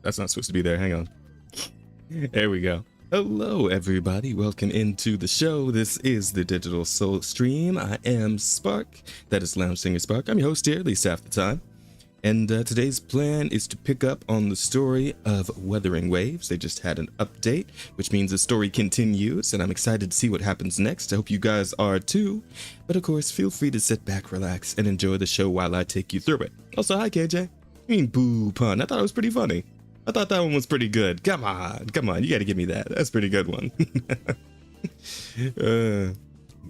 that's not supposed to be there. Hang on. There we go. Hello, everybody. Welcome into the show. This is the Digital Soul Stream. I am Spark. That is Lounge Singer Spark. I'm your host here, at least half the time. And today's plan is to pick up on the story of Wuthering Waves. They just had an update, which means the story continues, and I'm excited to see what happens next. I hope you guys are too. But of course, feel free to sit back, relax, and enjoy the show while I take you through it. Also, hi, KJ. Boo pun. I thought it was pretty funny. I thought that one was pretty good. Come on. You gotta give me that. That's a pretty good one.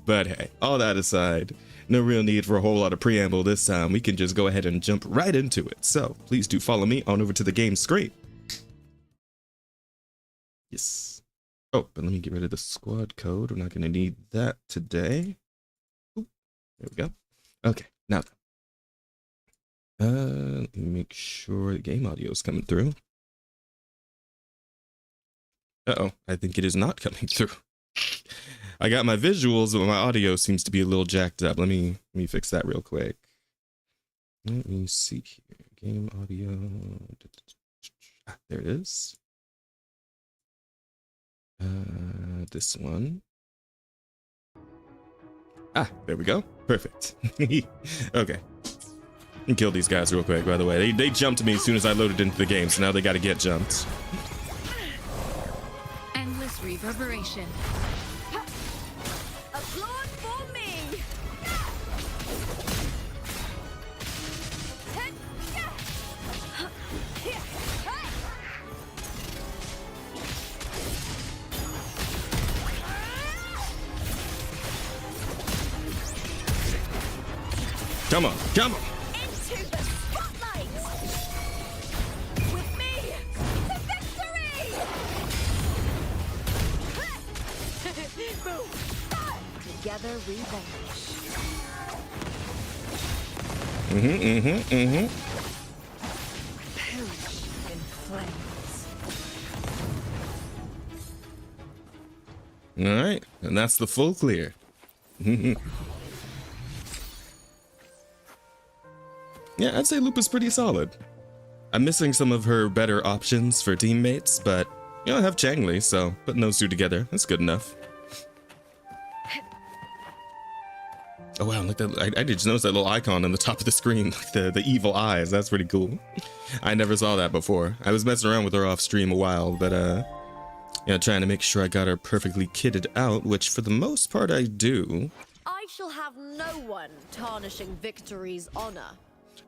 But hey, all that aside, no real need for a whole lot of preamble this time. We can just go ahead and jump right into it. So please do follow me on over to the game screen. Yes. Oh, but let me get rid of the squad code. We're not going to need that today. Ooh, there we go. Okay, now let me make sure the game audio is coming through. Uh-oh, I think it is not coming through. I got my visuals, but my audio seems to be a little jacked up. Let me fix that real quick. Let me see here. Game audio. Ah, there it is. This one. Ah, there we go. Perfect. Okay. And kill these guys real quick, by the way. They jumped me as soon as I loaded into the game, so now they gotta get jumped. Endless reverberation. Applaud for me! Come on, come on! Into the spotlight! With me to victory! Boom! Together we vanish. Perish in flames. All right, and that's the full clear. Yeah, I'd say Lupa's pretty solid. I'm missing some of her better options for teammates, but you know, I have Changli, so putting those two together, that's good enough. Oh wow, look that! I just noticed that little icon on the top of the screen, like the evil eyes. That's pretty cool. I never saw that before. I was messing around with her off stream a while, but yeah, trying to make sure I got her perfectly kitted out, which for the most part I do. I shall have no one tarnishing victory's honor.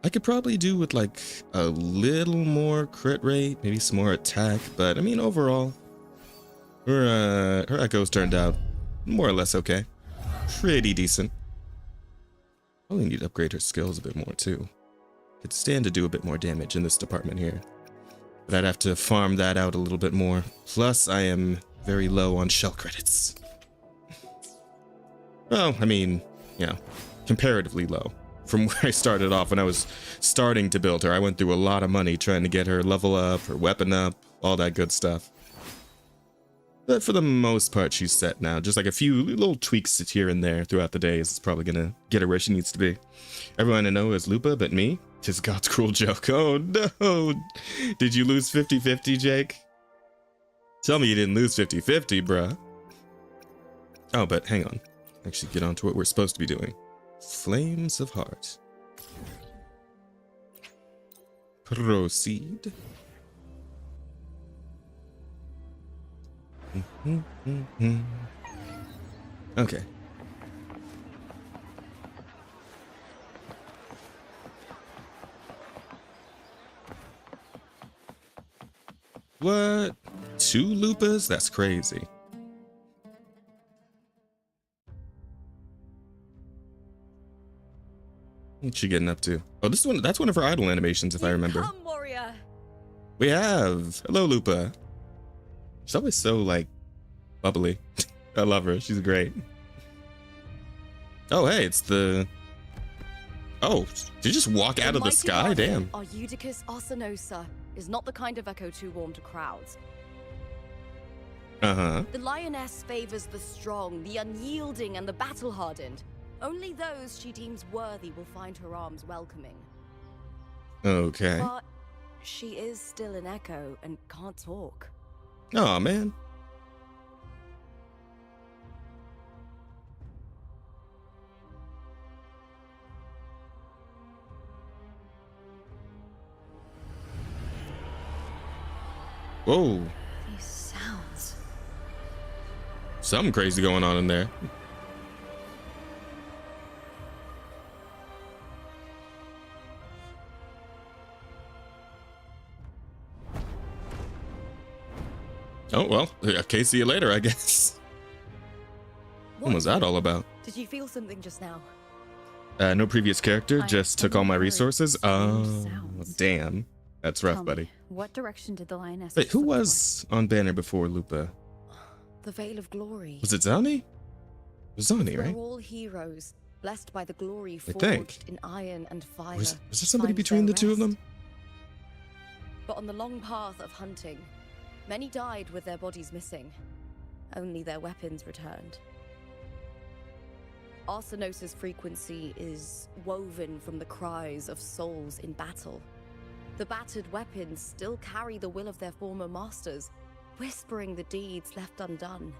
I could probably do with like a little more crit rate, maybe some more attack, but I mean overall, her echoes turned out more or less okay. Pretty decent. Probably need to upgrade her skills a bit more too. Could stand to do a bit more damage in this department here, but I'd have to farm that out a little bit more. Plus, I am very low on shell credits. Well, I mean, you know, comparatively low. From where I started off when I was starting to build her, I went through a lot of money trying to get her level up, her weapon up, all that good stuff. But for the most part, she's set now. Just like a few little tweaks here and there throughout the days is probably gonna get her where she needs to be. Everyone I know is Lupa, but me? Just God's cruel joke. Oh no! Did you lose 50-50, Jake? Tell me you didn't lose 50-50, bruh. Oh, but hang on. Actually get on to what we're supposed to be doing. Flames of Heart. Proceed. Okay. What? 2 Lupas? That's crazy. What's she getting up to? Oh, this one, that's one of her idle animations, if I remember. Come, warrior. We have. Hello, Lupa. She's always so, like, bubbly. I love her. She's great. Oh, hey, it's the... Oh, did you just walk out of the sky? Damn. Our Eudicus Arsenosa is not the kind of echo too warm to crowds. Uh-huh. The lioness favors the strong, the unyielding, and the battle-hardened. Only those she deems worthy will find her arms welcoming. Okay. But She is still an echo and can't talk. Oh man. Whoa. These sounds. Something crazy going on in there. Oh, well, okay, see you later, I guess. What was that all about? Did you feel something just now? No previous character, I just took all my suddenly heard resources. strange Oh, sounds. damn. That's rough, Tell me, buddy. what direction did the lioness? Wait, who look was on banner before Lupa? The Veil of Glory. Was it Zani? It was Zani, We're right? all heroes, blessed by the glory I think. forged in iron and fire. Was there somebody finds between their the two of rest. them? But on the long path of hunting, many died with their bodies missing. Only their weapons returned. Arsenosis' frequency is woven from the cries of souls in battle. The battered weapons still carry the will of their former masters, whispering the deeds left undone.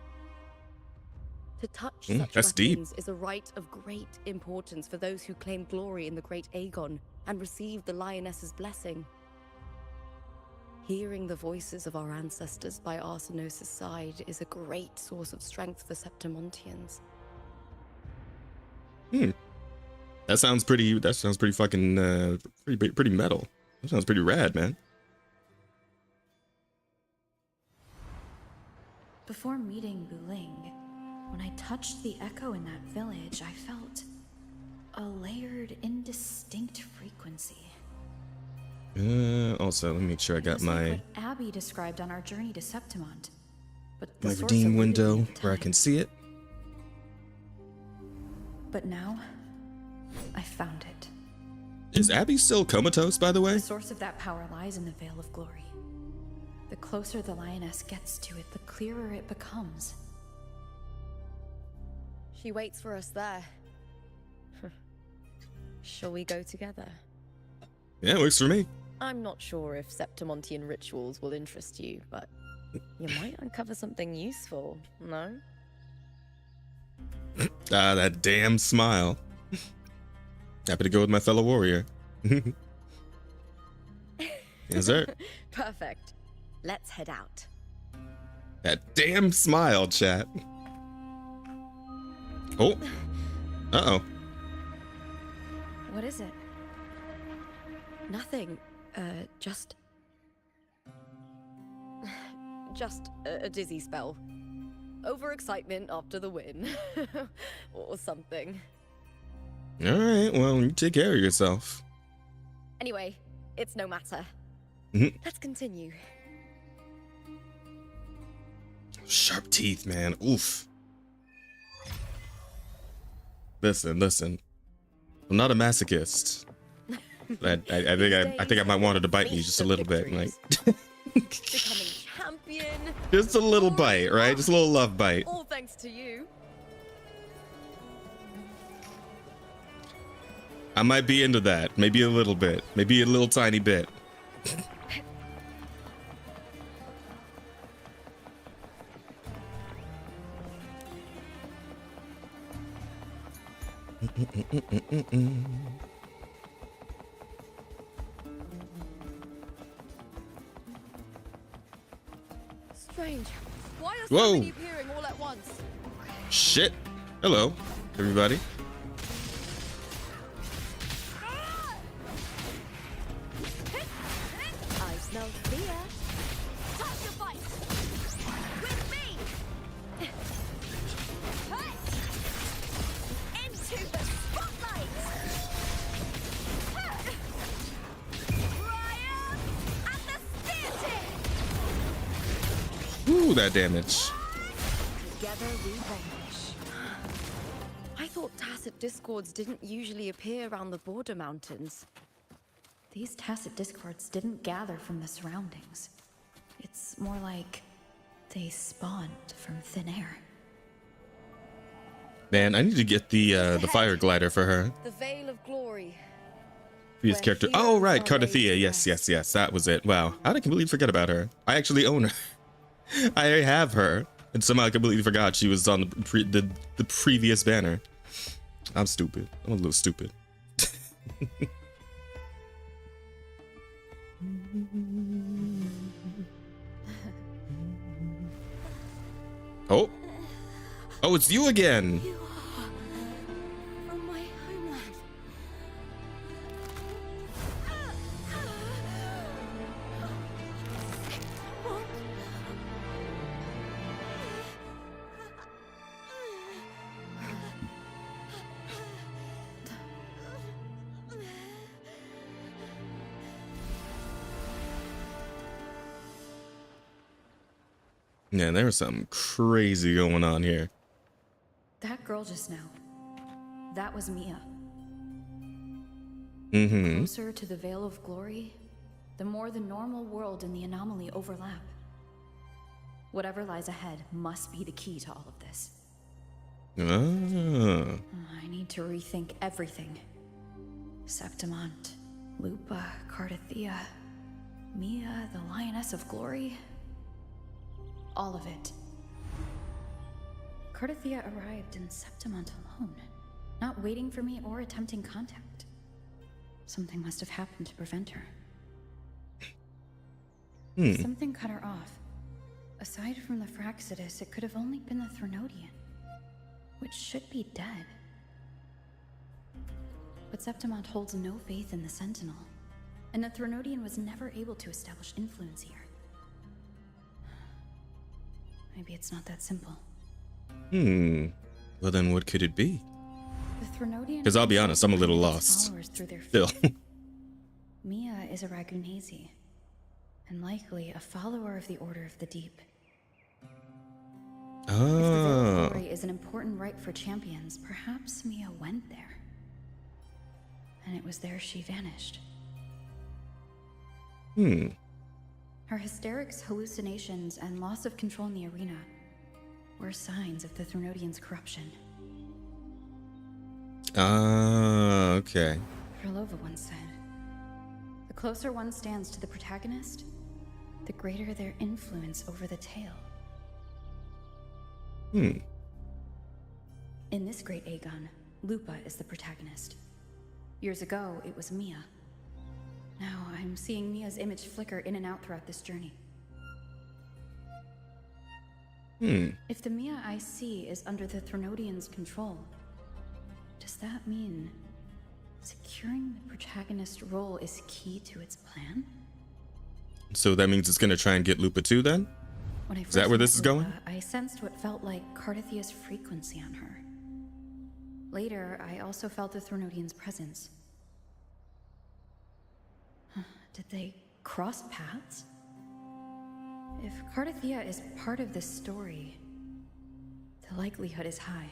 To touch such that's deep. weapons is a rite of great importance for those who claim glory in the great Aegon and receive the lioness's blessing. Hearing the voices of our ancestors by Arsenosis' side is a great source of strength for Septimontians. That sounds pretty fucking, pretty metal. That sounds pretty rad, man. Before meeting Buling, when I touched the echo in that village, I felt a layered, indistinct frequency. Also, let me make sure I It got was like my what Abby described on our journey to Septimont. But the my source redeem eluded me window at the where I time. can see it. But now, I found it. Is Abby still comatose, by the way? The source of that power lies in the Veil of Glory. The closer the lioness gets to it, the clearer it becomes. She waits for us there. Shall we go together? Yeah, works for me. I'm not sure if Septimontian rituals will interest you, but you might uncover something useful, no? Ah, that damn smile. Happy to go with my fellow warrior. Yes, sir. Perfect. Let's head out. That damn smile, chat. Oh. Uh-oh. What is it? Nothing. Just a dizzy spell. Overexcitement after the win. Or something. All right, well, you take care of yourself. Anyway, it's no matter. Mhm. Let's continue. Sharp teeth, man. Oof. Listen. I'm not a masochist. I think I might want her to bite me just a little bit, like Becoming champion. just a little bite, right? Just a little love bite. All thanks to you. I might be into that. Maybe a little bit. Maybe a little tiny bit. Strange. Why are so Whoa. many appearing all at once? Shit. Hello, everybody. I smell fear. Time to fight. With me. Hey. Into the spotlight. Ryan at the spear tip. Ooh, that damage. Together we vanish. I thought tacit discords didn't usually appear around the border mountains. These tacit discords didn't gather from the surroundings. It's more like they spawned from thin air. Man, I need to get the fire glider for her. The Veil of Glory. Previous character. Oh, right. Cardathea. Yes. That was it. Wow. How did I completely forget about her? I actually own her. I have her. And somehow I completely forgot she was on the previous banner. I'm stupid. I'm a little stupid. Oh. Oh, it's you again. You are from my homeland. What? Yeah, there was something crazy going on here. That girl just now. That was Mia. Mm-hmm. Closer to the Veil of Glory, the more the normal world and the anomaly overlap. Whatever lies ahead must be the key to all of this. Ah. I need to rethink everything. Septimont, Lupa, Cardathea, Mia, the Lioness of Glory. All of it. Cardathea arrived in Septimont alone, not waiting for me or attempting contact. Something must have happened to prevent her. Something cut her off. Aside from the Fraxidus, it could have only been the Threnodian, which should be dead. But Septimont holds no faith in the Sentinel, and the Threnodian was never able to establish influence here. Maybe it's not that simple. Well, then what could it be? The Threnodian. Because I'll be honest, I'm a little lost. Still. Mia is a Ragunesi, and likely a follower of the Order of the Deep. If the Veil of Glory is an important rite for champions, perhaps Mia went there. And it was there she vanished. Her hysterics, hallucinations, and loss of control in the arena were signs of the Threnodian's corruption. Okay. Krylova once said, the closer one stands to the protagonist, the greater their influence over the tale. In this great Aegon, Lupa is the protagonist. Years ago, it was Mia. Now I'm seeing Mia's image flicker in and out throughout this journey. If the Mia I see is under the Threnodian's control, does that mean securing the protagonist role is key to its plan? So that means it's gonna try and get Lupa too then? When I Is that where this is Lupa, going? I sensed what felt like Cardathea's frequency on her. Later, I also felt the Threnodian's presence. Did they cross paths? If Cardathea is part of this story, the likelihood is high.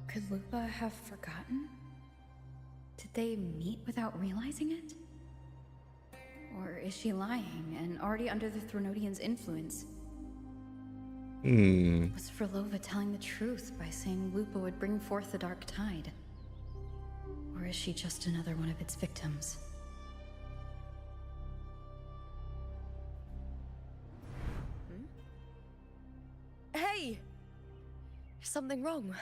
Could Lupa have forgotten? Did they meet without realizing it? Or is she lying and already under the Threnodian's influence? Was Frolova telling the truth by saying Lupa would bring forth the Dark Tide? Or is she just another one of its victims? Hey! Is something wrong?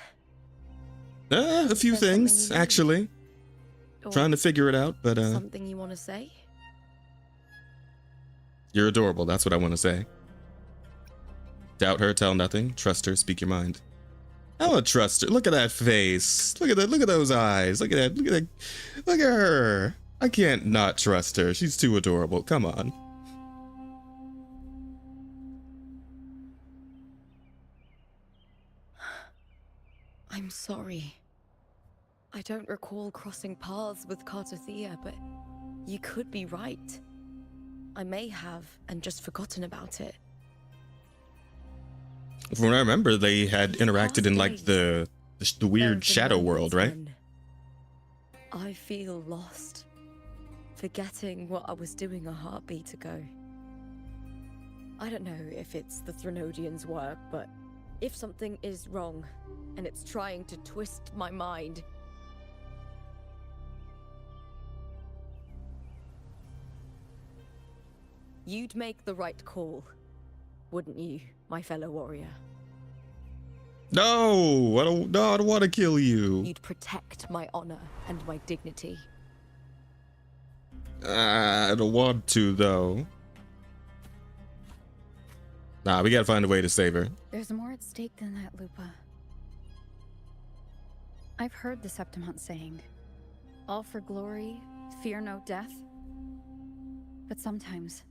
A few Is there things, something you need? actually. Or Trying to figure it out, but something you want to say? you're adorable, that's what I want to say. Doubt her, tell nothing. Trust her, speak your mind. I don't trust her. Look at that face. Look at that. Look at those eyes. Look at that. Look at that. Look at her. I can't not trust her. She's too adorable. Come on. I'm sorry. I don't recall crossing paths with Cardathea, but you could be right. I may have and just forgotten about it. From what I remember, they had These interacted past in like days, the There weird have been shadow world, right? moments when I feel lost, forgetting what I was doing a heartbeat ago. I don't know if it's the Threnodian's work, but if something is wrong and it's trying to twist my mind, You'd make the right call, wouldn't you, my fellow warrior? No, I don't want to kill you. You'd protect my honor and my dignity. I don't want to, though. Nah, we gotta find a way to save her. There's more at stake than that, Lupa. I've heard the Septimont saying, all for glory, fear no death. But sometimes,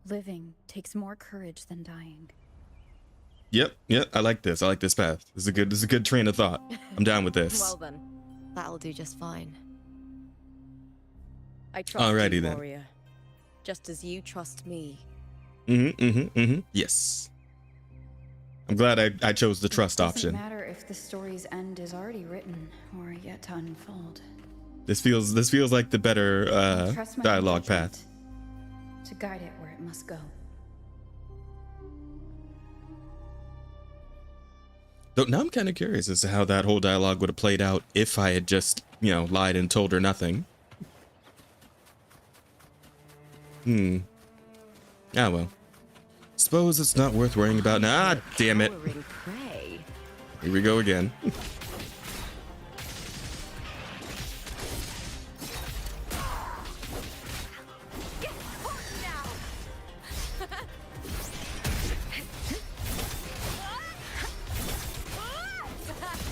living takes more courage than dying. Yep, I like this. I like this path. This is a good train of thought. I'm down with this. Well then, that'll do just fine. I trust Alrighty you, then. warrior. Just as you trust me. Yes. I'm glad I chose the trust option. It doesn't matter if the story's end is already written or yet to unfold. This feels like the better Trust my dialogue judgment path. to guide it where it must go. Though now I'm kind of curious as to how that whole dialogue would have played out if I had just, lied and told her nothing. Ah, well. Suppose it's not worth worrying about now. Ah, damn it. Prey. Here we go again.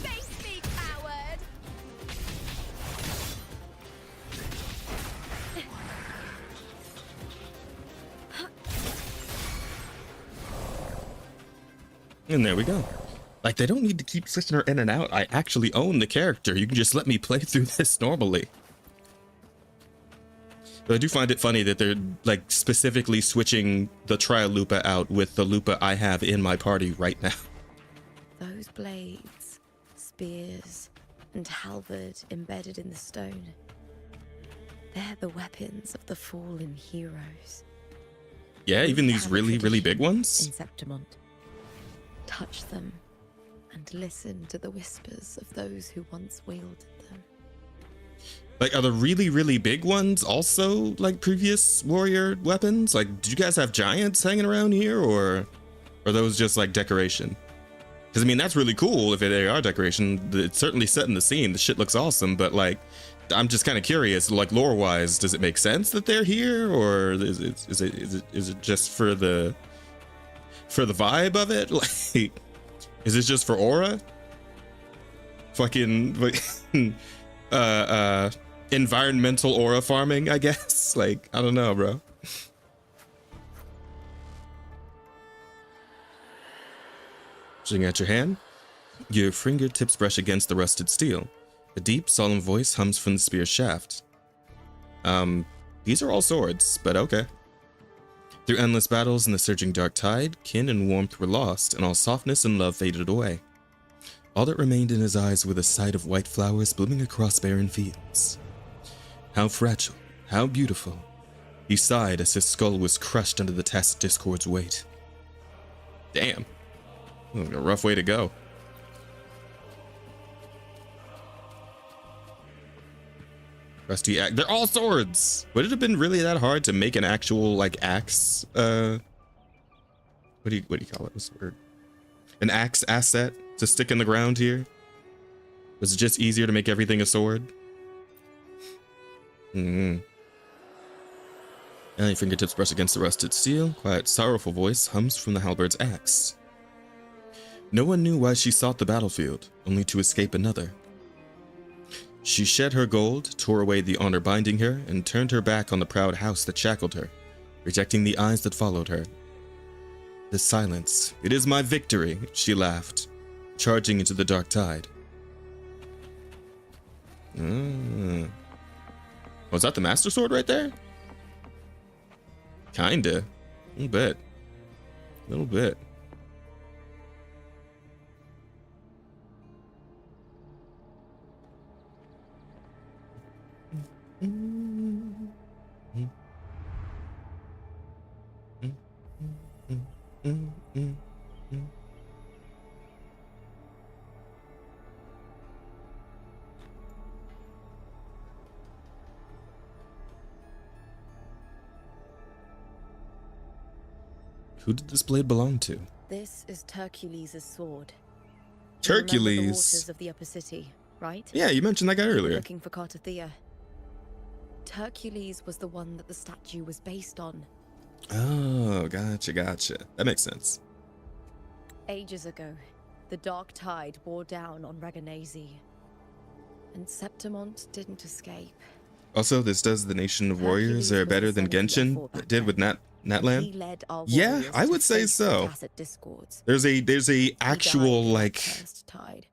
Face me, coward! And there we go. Like, they don't need to keep switching her in and out. I actually own the character. You can just let me play through this normally. But I do find it funny that they're, like, specifically switching the trial Lupa out with the Lupa I have in my party right now. Those blades, spears, and halberd embedded in the stone. They're the weapons of the fallen heroes. Yeah, even these Have a really, really big tradition ones? in Septimont. Touch them and listen to the whispers of those who once wielded them. Like, are the really, really big ones also, like, previous warrior weapons? Like, do you guys have giants hanging around here, or are those just, like, decoration? Because, I mean, that's really cool if they are decoration. It's certainly setting the scene. The shit looks awesome, but, like, I'm just kind of curious, like, lore-wise, does it make sense that they're here, or is it just for the vibe of it? Like, is this just for aura? Fucking environmental aura farming, I guess. Like, I don't know, bro. Looking at your hand, your fingertips brush against the rusted steel. A deep, solemn voice hums from the spear's shaft. These are all swords, but okay. Through endless battles and the surging dark tide, kin and warmth were lost, and all softness and love faded away. All that remained in his eyes were the sight of white flowers blooming across barren fields. How fragile, how beautiful. He sighed as his skull was crushed under the tacit discord's weight. Damn. A rough way to go. Rusty axe. They're all swords. Would it have been really that hard to make an actual, like, axe? What do you call it? What's the word? An axe asset to stick in the ground here? Was it just easier to make everything a sword? And your fingertips brush against the rusted steel. Quiet, sorrowful voice hums from the halberd's axe. No one knew why she sought the battlefield, only to escape another. She shed her gold, tore away the honor binding her, and turned her back on the proud house that shackled her, rejecting the eyes that followed her. The silence. It is my victory, she laughed, charging into the dark tide. Oh, is that the Master Sword right there? Kinda. A little bit. A little bit. Who did this blade belong to? This is Hercules' sword. You remember the Hercules. waters of the upper city, right? Yeah, you mentioned that guy earlier. Looking for Cartathea. Hercules was the one that the statue was based on. Oh, gotcha. That makes sense. Ages ago, the dark tide bore down on Reganese. And Septimont didn't escape. Also, this does the Nation of Warriors are better than Genshin did with Natlan. He led our Yeah, warriors I to would say face the so. tacit discords. There's a He actual died in that like cursed tide.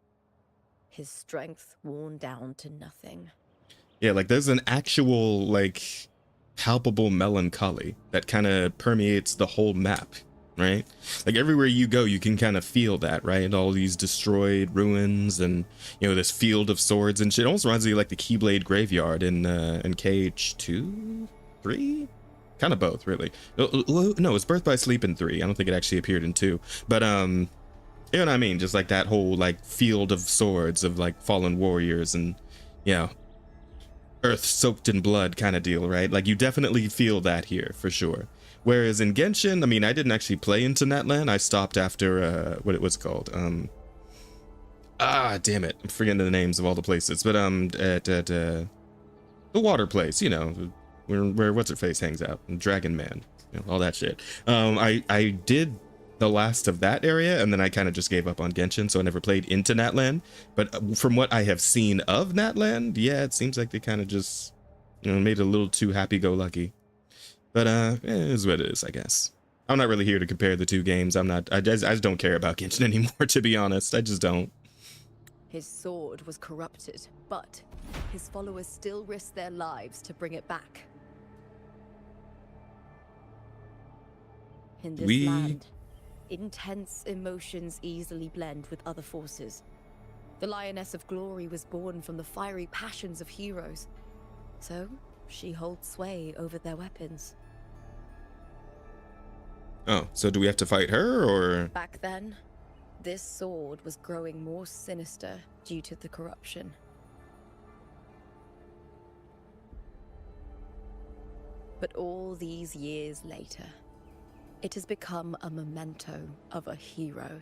His strength worn down to nothing. yeah, like there's an actual like palpable melancholy that kind of permeates the whole map, right? Like everywhere you go, you can kind of feel that, right? All these destroyed ruins and this field of swords and shit. It almost reminds me of like the Keyblade Graveyard in KH2, 3, kind of both, really. No, it's Birth by Sleep in 3. I don't think it actually appeared in 2, but you know what I mean? Just like that whole like field of swords of like fallen warriors and earth soaked in blood kind of deal, right? Like you definitely feel that here for sure. Whereas in Genshin, I mean, I didn't actually play into Natlan. I stopped after what it was called. Damn it, I'm forgetting the names of all the places. But at the water place, where what's her face hangs out, and Dragon Man, all that shit. I did the last of that area, and then I kind of just gave up on Genshin, so I never played into Natlan. But from what I have seen of Natlan, yeah, it seems like they kind of just made it a little too happy-go-lucky. But it is what it is, I guess. I'm not really here to compare the two games. I just don't care about Genshin anymore, to be honest. I just don't. His sword was corrupted, but his followers still risked their lives to bring it back. In this land, intense emotions easily blend with other forces. The Lioness of Glory was born from the fiery passions of heroes, so she holds sway over their weapons. Oh, so do we have to fight her, or? Back then, this sword was growing more sinister due to the corruption. But all these years later, it has become a memento of a hero.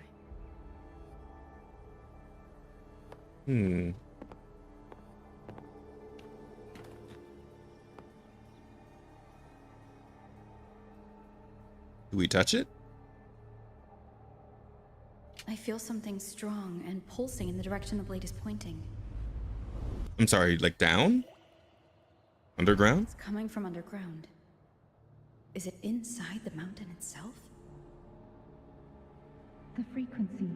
Do we touch it? I feel something strong and pulsing in the direction the blade is pointing. I'm sorry, like down? Underground? It's coming from underground. Is it inside the mountain itself? The frequency.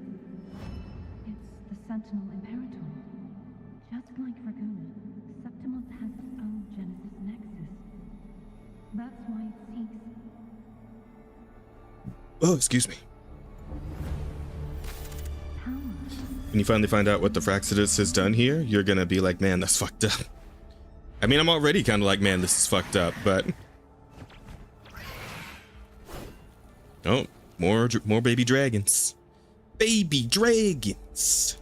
It's the Sentinel Imperator. Just like Raguna, Septimont has its own Genesis Nexus. That's why it seeks. Oh, excuse me. When you finally find out what the Fraxidus has done here, you're gonna be like, man, that's fucked up. I mean, I'm already kind of like, man, this is fucked up, but... Oh, more baby dragons. Baby dragons!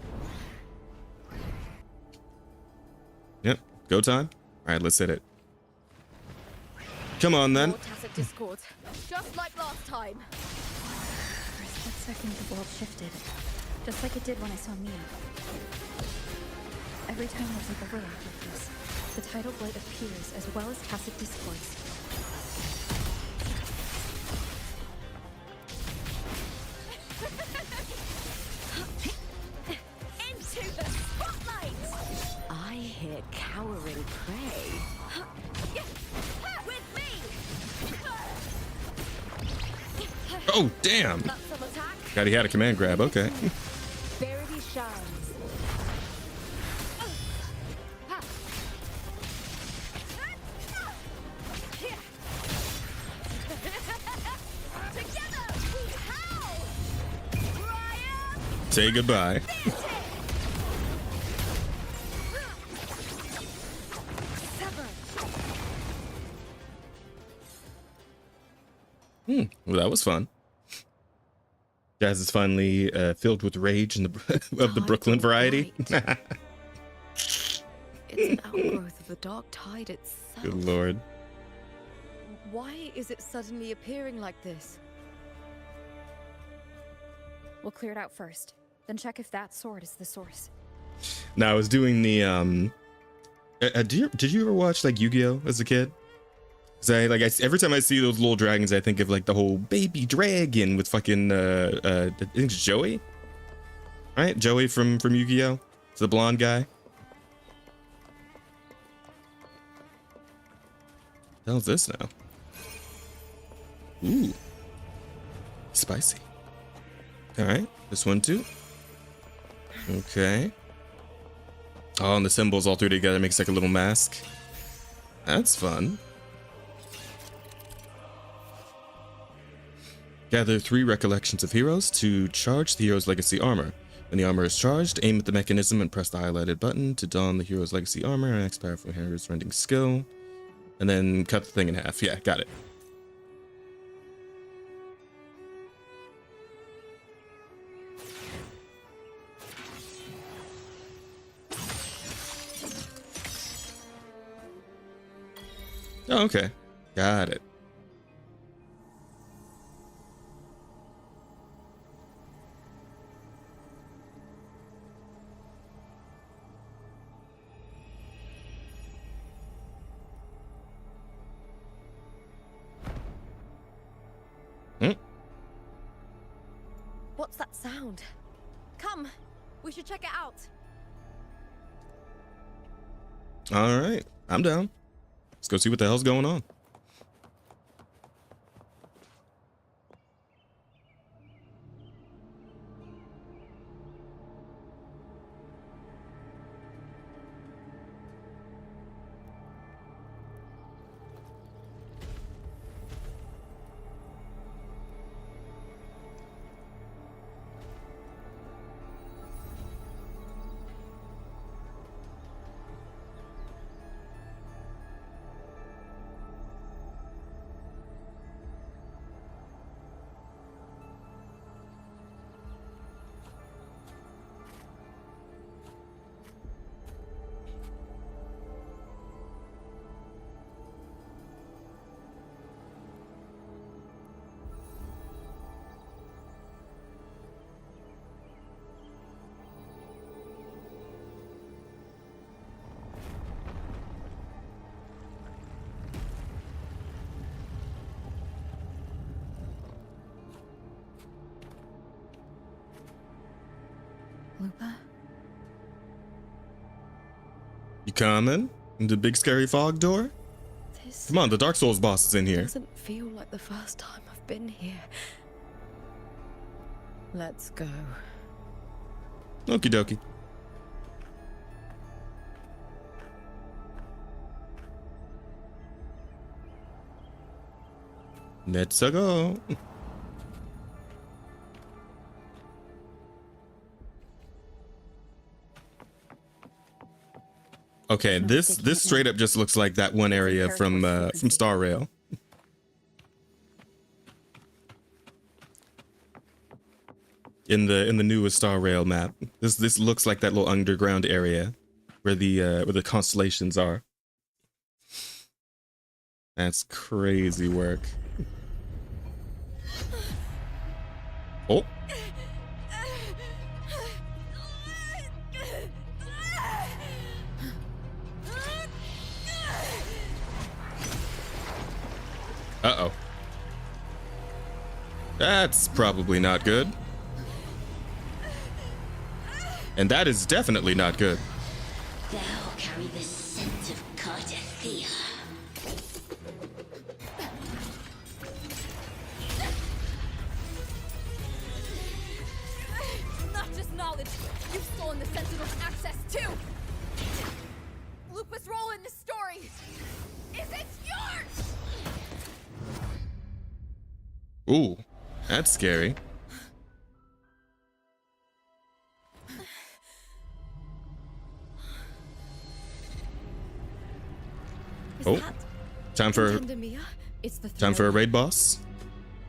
Yep, go time. Alright, let's hit it. Come on, then. More tacit discord, just like last time. For a split second, the world shifted. Just like it did when I saw Mia. Every time there's like a rift like this, the tidal blade appears as well as tacit discords. Into the spotlight! I hear cowering prey. With me! Oh, damn! That's some attack. God, he had a command grab, okay. Verity shines. Together we howl! Brian! Say goodbye. Well, that was fun. Jazz is finally filled with rage in of the Brooklyn variety. It's an outgrowth of the dark tide itself. Good lord. Why is it suddenly appearing like this? We'll clear it out first, then check if that sword is the source. Now I was doing the did you ever watch like Yu-Gi-Oh as a kid? Cause every time I see those little dragons, I think of like the whole baby dragon with fucking I think it's Joey, right? Joey from Yu-Gi-Oh. It's the blonde guy. What the hell's this now? Ooh, spicy. All right, this one too. Okay. Oh, and the symbols all through together makes like a little mask. That's fun. Gather 3 recollections of heroes to charge the hero's legacy armor. When the armor is charged, aim at the mechanism and press the highlighted button to don the hero's legacy armor and expire from hero's rending skill. And then cut the thing in half. Yeah, got it. Oh, okay. Got it. What's that sound? Come, we should check it out. All right, I'm down. Let's go see what the hell's going on. Lupa? You coming? The big scary fog door? This Come on, the Dark Souls boss is in here. doesn't feel like the first time I've been here. Let's go. Okie dokie. Let's go. Okay, this straight up just looks like that one area from Star Rail. In the newest Star Rail map, this looks like that little underground area where the constellations are. That's crazy work. Oh. Uh-oh. That's probably not good. And that is definitely not good. Thou carry the scent of Cardathia. Not just knowledge, you've stolen the Sentinel's access too! Lupa's role in this story, is it yours? Ooh, that's scary. Oh, time for It's the time for a raid boss.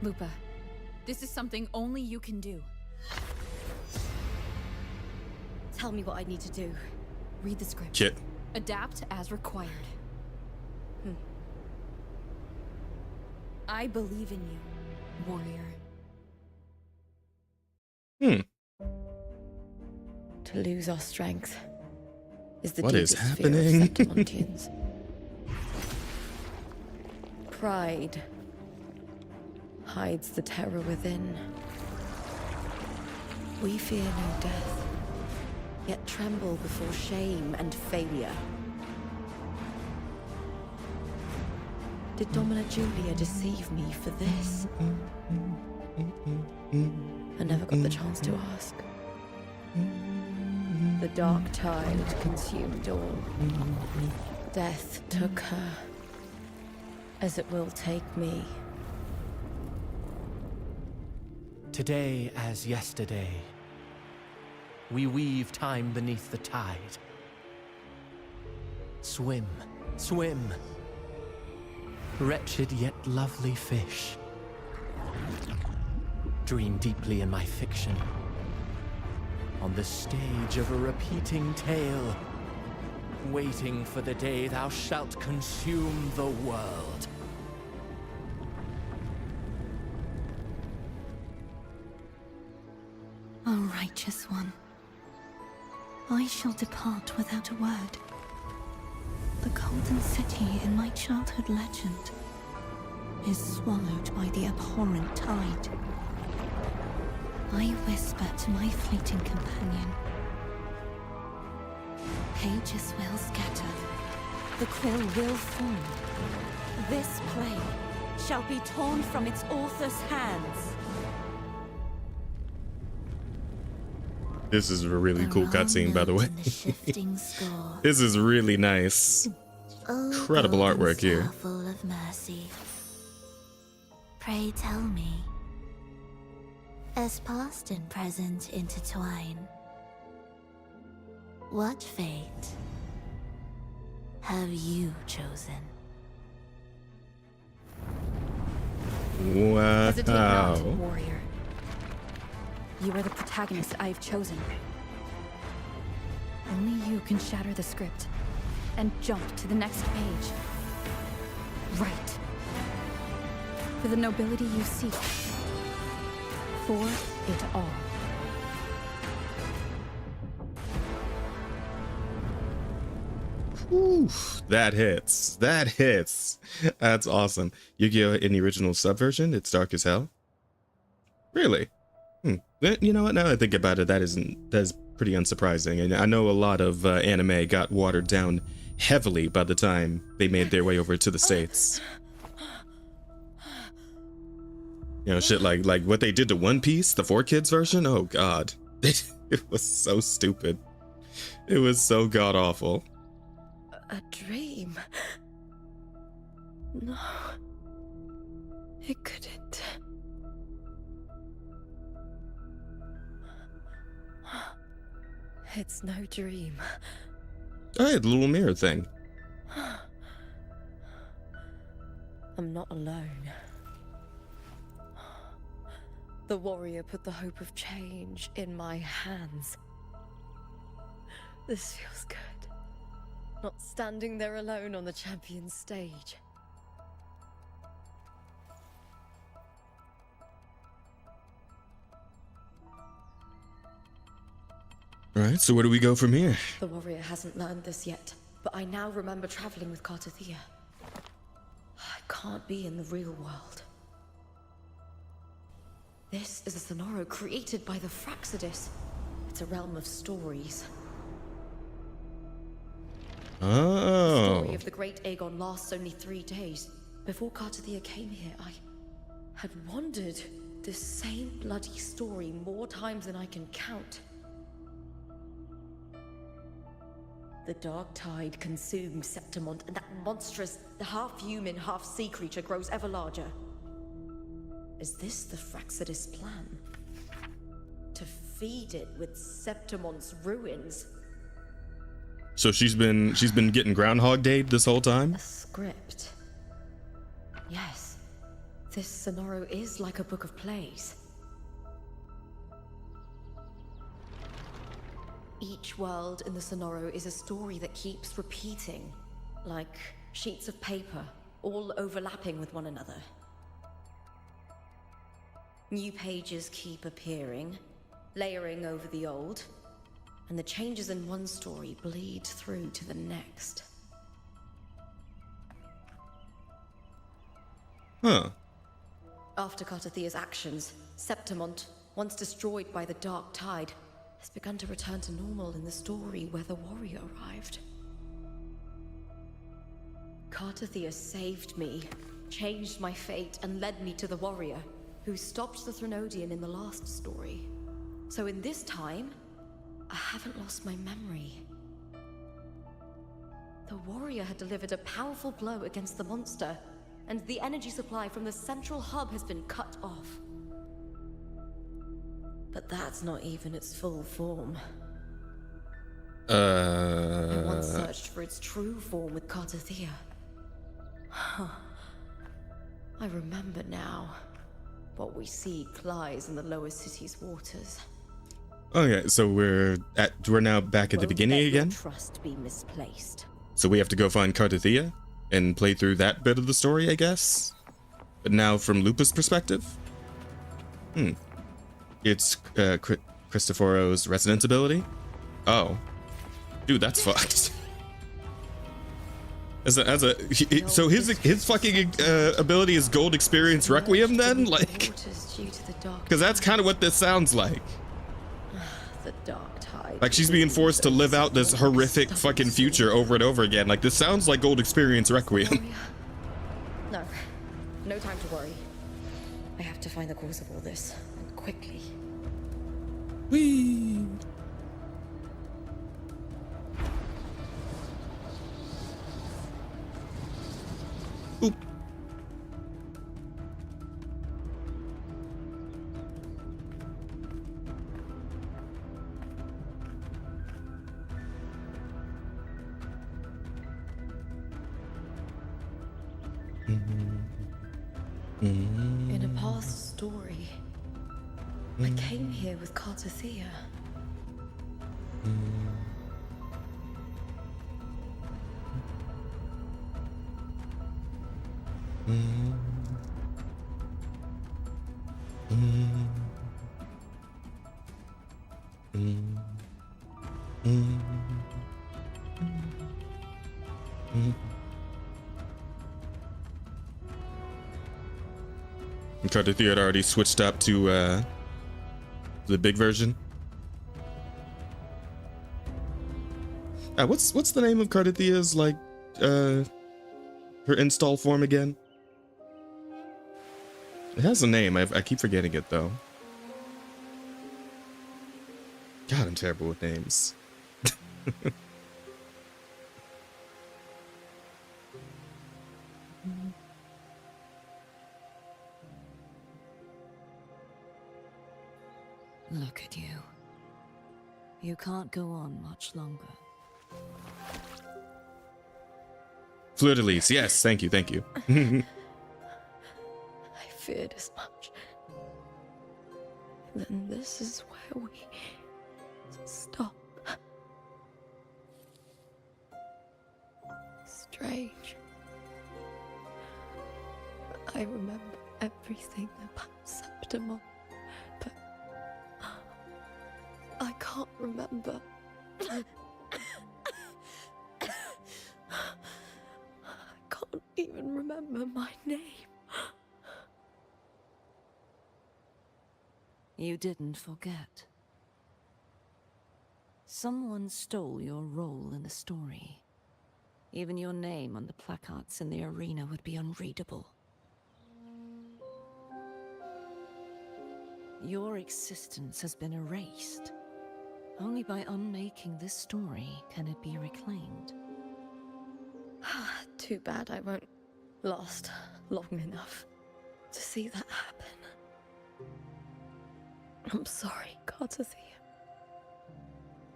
Lupa, this is something only you can do. Tell me what I need to do. Read the script. Kit. Adapt as required. I believe in you, warrior. Hmm. To lose our strength is the What is deepest fear of happening? Septimontians. Pride hides the terror within. We fear no death, yet tremble before shame and failure. Did Domina Julia deceive me for this? I never got the chance to ask. The dark tide consumed all. Death took her, as it will take me. Today as yesterday, we weave time beneath the tide. Swim, swim, wretched yet lovely fish. Dream deeply in my fiction, on the stage of a repeating tale, waiting for the day thou shalt consume the world. O righteous one, I shall depart without a word. The golden city in my childhood legend is swallowed by the abhorrent tide. I whisper to my fleeting companion. Pages will scatter. The quill will form. This play shall be torn from its author's hands. This is a really cool cutscene, by the way. This is really nice. Incredible artwork here. Full of mercy. Pray tell me, as past and present intertwine, what fate have you chosen? Hesitate not, Wow. warrior. You are the protagonist I've chosen. Only you can shatter the script and jump to the next page. Right. For the nobility you seek. For it all. Oof, that hits. That hits. That's awesome. Yu-Gi-Oh! In the original subversion, it's dark as hell. Really? You know what? Now that I think about it, that's pretty unsurprising. And I know a lot of anime got watered down heavily by the time they made their way over to the States. You know, shit like what they did to One Piece, the 4Kids version. Oh God, it was so stupid. It was so god awful. A dream? No. It couldn't. It's no dream. I had the little mirror thing. I'm not alone. The warrior put the hope of change in my hands. This feels good. Not standing there alone on the champion's stage. Alright, so where do we go from here? The warrior hasn't learned this yet, but I now remember traveling with Cartathea. I can't be in the real world. This is a Sonoro created by the Fraxidus. It's a realm of stories. The Oh. story of the great Aegon lasts only 3 days. Before Cartathea came here, I had wandered this same bloody story more times than I can count. The dark tide consumes Septimont, and that monstrous, half-human, half-sea creature grows ever larger. Is this the Fraxidus plan? To feed it with Septimont's ruins? So she's been getting Groundhog Day this whole time? A script. Yes. This Sonoro is like a book of plays. Each world in the Sonoro is a story that keeps repeating, like sheets of paper, all overlapping with one another. New pages keep appearing, layering over the old, and the changes in one story bleed through to the next. Huh. After Cartathea's actions, Septimont, once destroyed by the Dark Tide, has begun to return to normal in the story where the warrior arrived. Cartathea saved me, changed my fate, and led me to the warrior, who stopped the Threnodian in the last story. So in this time, I haven't lost my memory. The warrior had delivered a powerful blow against the monster, and the energy supply from the central hub has been cut off. But that's not even its full form. I once searched for its true form with Cartathea. I remember now. What we seek lies in the lower city's waters. Okay, so we're now back at the beginning again. Trust be misplaced. So we have to go find Cartathea and play through that bit of the story, I guess. But now from Lupa's perspective. It's Cristoforo's resonance ability. Oh, dude, that's fucked. So his fucking ability is Gold Experience Requiem then, like, because that's kind of what this sounds like. The Dark Tide. Like she's being forced to live out this horrific fucking future over and over again. Like this sounds like Gold Experience Requiem. No time to worry. I have to find the cause of all this, and quickly. Whee! Oop. In a past story, I came here with Cartathea. Cartathea had already switched up to the big version. What's the name of Cartathea's, like, her install form again? It has a name. I keep forgetting it though. God, I'm terrible with names. Look at you. You can't go on much longer. Fleur-de-lis, yes, thank you. I feared as much. Then this is where we stop. Strange. I remember everything about Septimont, but I can't remember. I can't even remember my name. You didn't forget. Someone stole your role in the story. Even your name on the placards in the arena would be unreadable. Your existence has been erased. Only by unmaking this story can it be reclaimed. Too bad I won't last long enough to see that happen. I'm sorry, Cartathea.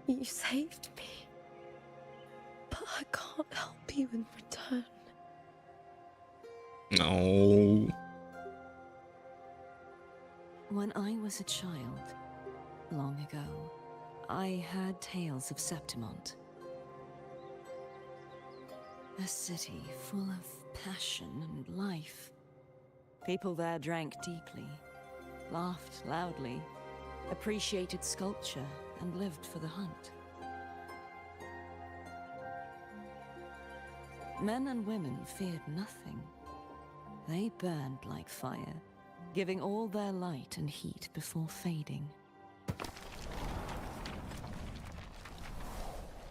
You saved me. But I can't help you in return. No. When I was a child, long ago, I had tales of Septimont. A city full of passion and life. People there drank deeply, laughed loudly, appreciated sculpture, and lived for the hunt. Men and women feared nothing. They burned like fire, giving all their light and heat before fading.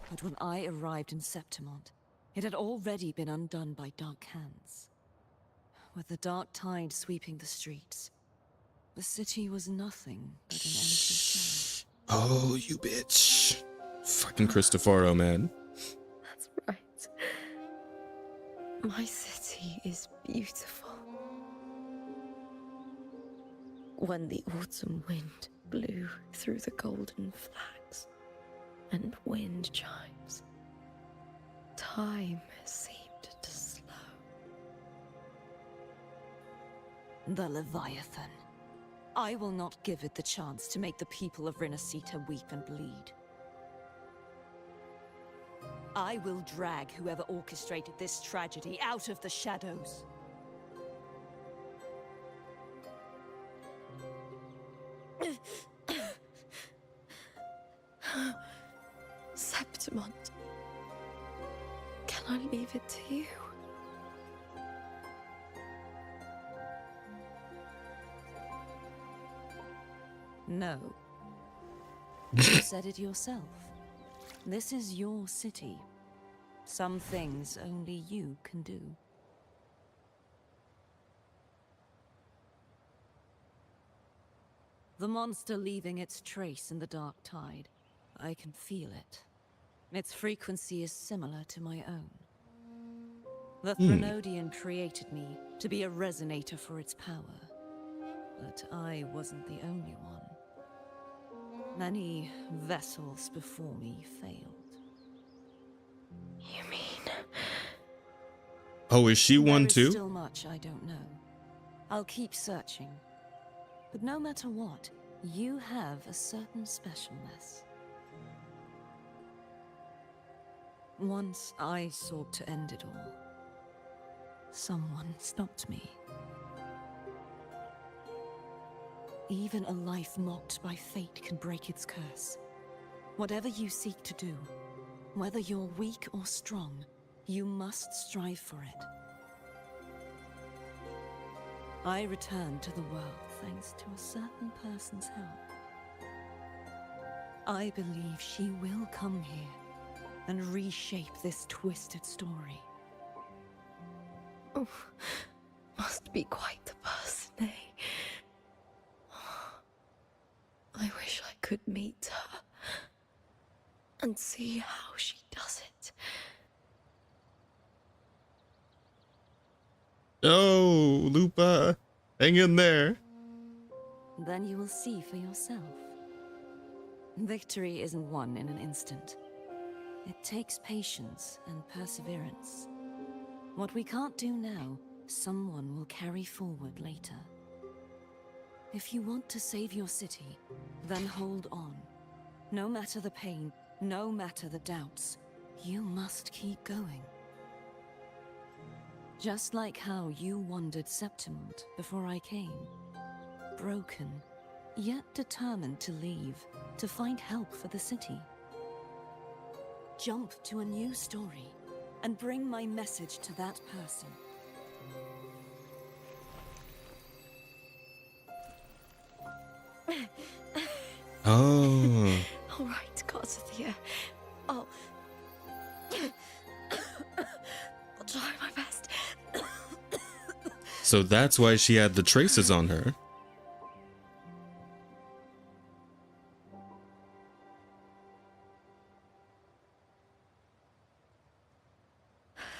But when I arrived in Septimont, it had already been undone by dark hands. With the dark tide sweeping the streets, the city was nothing but an empty shell. Oh, you bitch. Fucking Cristoforo, man. That's right. My city is beautiful. When the autumn wind blew through the golden flags and wind chimes, time seemed to slow. The Leviathan. I will not give it the chance to make the people of Rinascita weep and bleed. I will drag whoever orchestrated this tragedy out of the shadows. Septimont, can I leave it to you? No. You said it yourself. This is your city. Some things only you can do. The monster leaving its trace in the dark tide. I can feel it. Its frequency is similar to my own. The Threnodian created me to be a resonator for its power. But I wasn't the only one. Many vessels before me failed. You mean... Oh, is she one There is too? still much I don't know. I'll keep searching. But no matter what, you have a certain specialness. Once I sought to end it all. Someone stopped me. Even a life mocked by fate can break its curse. Whatever you seek to do, whether you're weak or strong, you must strive for it. I returned to the world thanks to a certain person's help. I believe she will come here and reshape this twisted story. Oh, must be quite the person, eh? I wish I could meet her and see how she does it. Oh, Lupa. Hang in there. Then you will see for yourself. Victory isn't won in an instant. It takes patience and perseverance. What we can't do now, someone will carry forward later. If you want to save your city, then hold on. No matter the pain, no matter the doubts, you must keep going. Just like how you wandered Septimont before I came. Broken, yet determined to leave, to find help for the city. Jump to a new story, and bring my message to that person. Oh. All right, gods of the air. I'll try my best. So that's why she had the traces on her.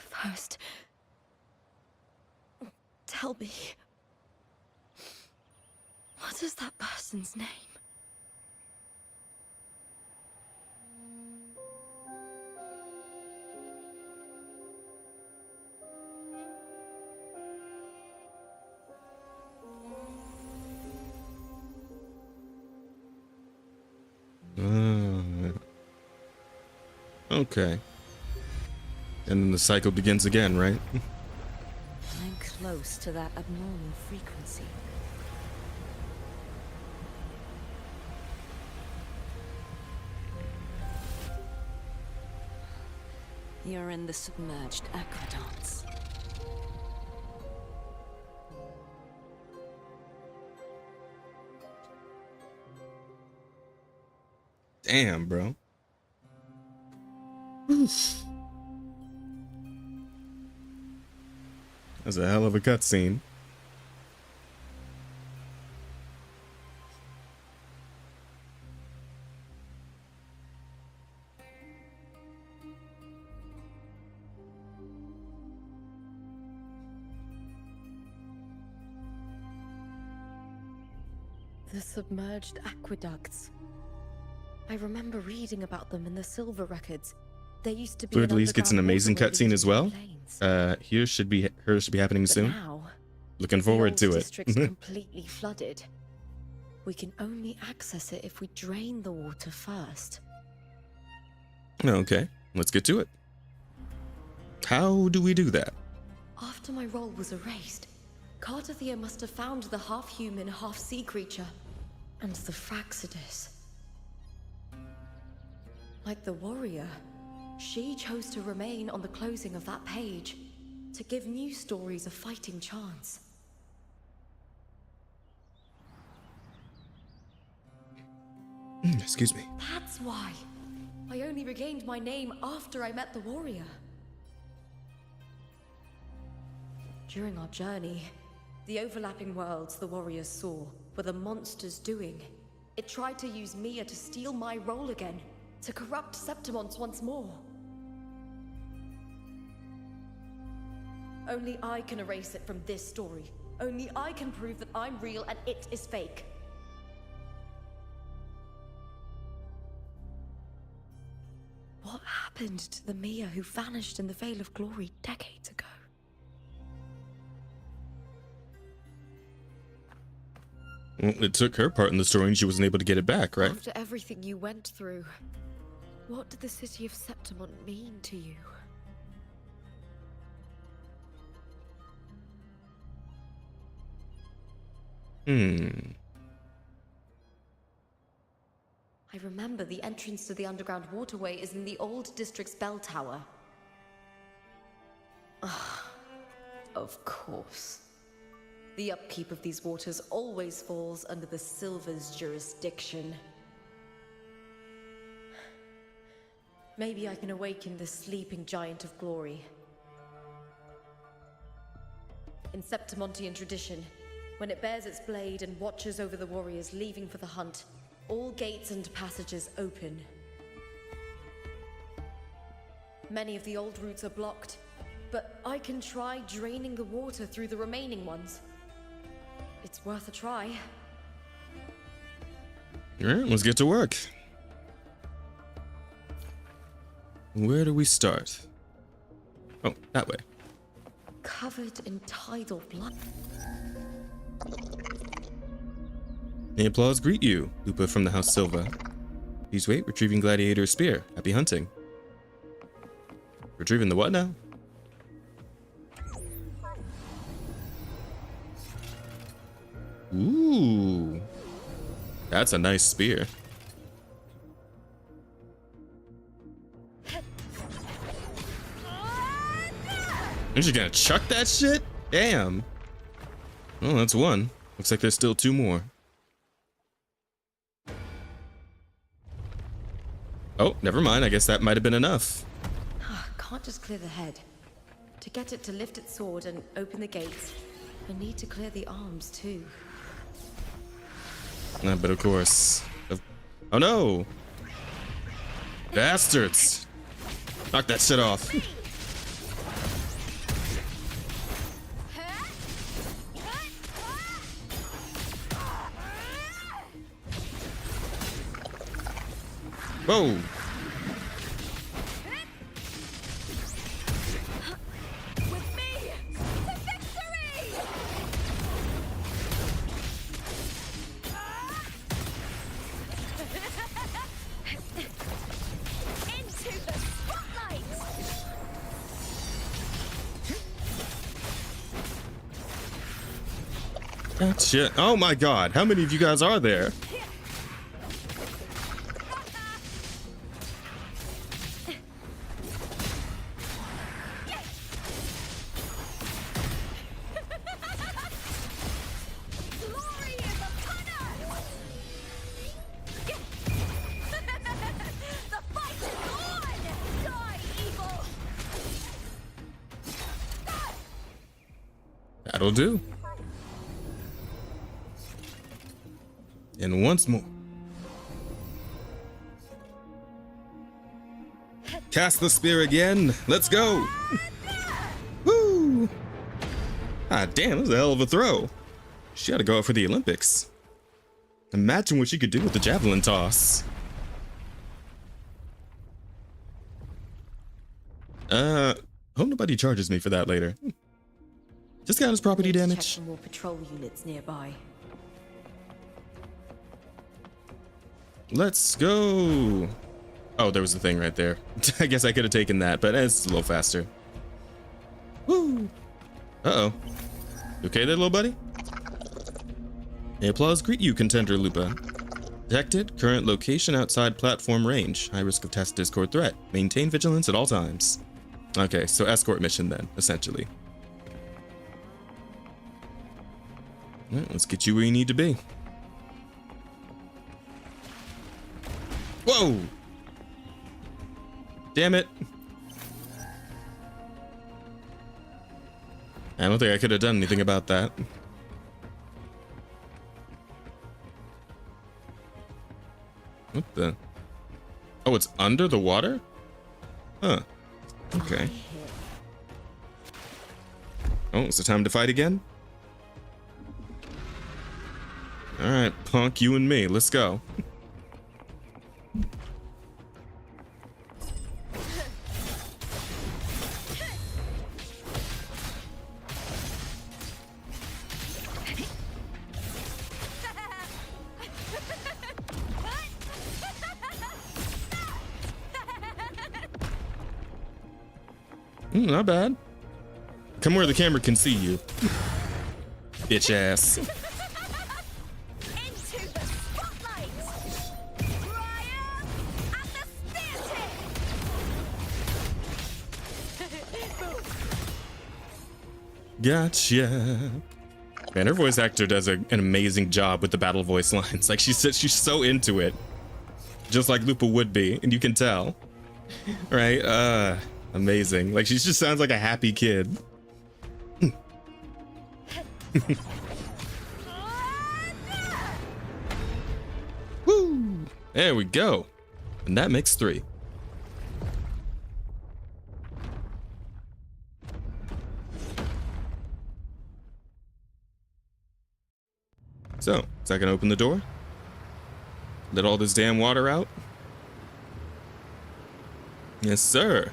First, tell me, what is that person's name? Okay. And then the cycle begins again, right? I'm close to that abnormal frequency. You're in the submerged aqueducts. Damn, bro. That's a hell of a cutscene. The submerged aqueducts. I remember reading about them in the silver records. There used to be Blue Lease gets an underground amazing waterway cutscene as well. leading to the plains. Hers should be happening But soon. now, Looking the forward old to it. district's completely flooded. We can only access it if we drain the water first. Okay, let's get to it. How do we do that? After my role was erased, Cartathea must have found the half-human, half-sea creature, and the Fraxidus. Like the warrior, she chose to remain on the closing of that page, to give new stories a fighting chance. Excuse me. That's why. I only regained my name after I met the warrior. During our journey, the overlapping worlds the warriors saw were the monster's doing. It tried to use Mia to steal my role again, to corrupt Septimons once more. Only I can erase it from this story. Only I can prove that I'm real and it is fake. What happened to the Mia who vanished in the Veil of Glory decades ago? Well, it took her part in the story and she wasn't able to get it back, right? After everything you went through, what did the city of Septimon mean to you? I remember the entrance to the underground waterway is in the old district's bell tower. Ah, of course. The upkeep of these waters always falls under the Silver's jurisdiction. Maybe I can awaken the sleeping giant of glory. In Septimontian tradition, when it bears its blade and watches over the warriors leaving for the hunt, all gates and passages open. Many of the old routes are blocked, but I can try draining the water through the remaining ones. It's worth a try. All right, let's get to work. Where do we start? Oh, that way. Covered in tidal blood. The applause greet you, Lupa from the House Silva. Please wait, retrieving Gladiator's spear. Happy hunting. Retrieving the what now? Ooh. That's a nice spear. You're just gonna chuck that shit? Damn. Well, that's one. Looks like there's still two more. Oh, never mind. I guess that might have been enough. Can't just clear the head. To get it to lift its sword and open the gates, I need to clear the arms too. But of course. Oh no! Bastards! Knock that shit off. Whoa! With me to victory! Into the spotlight! God, shit. Oh my god, how many of you guys are there? That'll do. And once more. Cast the spear again. Let's go. Woo! Ah, damn, that was a hell of a throw. She ought to go out for the Olympics. Imagine what she could do with the javelin toss. Hope nobody charges me for that later. Just got his property Need to damage. check for more patrol units nearby. Let's go. Oh, there was a thing right there. I guess I could have taken that, but it's a little faster. Woo! Uh-oh. You okay there, little buddy? A applause greet you, contender Lupa. Detected. Current location outside platform range. High risk of test Discord threat. Maintain vigilance at all times. Okay, so escort mission then, essentially. Alright, let's get you where you need to be. Whoa! Damn it. I don't think I could have done anything about that. What the? Oh, it's under the water? Huh. Okay. Oh, is it time to fight again? Alright, punk, you and me. Let's go. Not bad. Come where the camera can see you. Bitch ass. Into the spotlight! Ryan at the Gotcha. Man, her voice actor does an amazing job with the battle voice lines. Like she's so into it. Just like Lupa would be, and you can tell. Right? Amazing. Like she just sounds like a happy kid. Woo! There we go. And that makes 3. So, is that gonna open the door? Let all this damn water out? Yes, sir.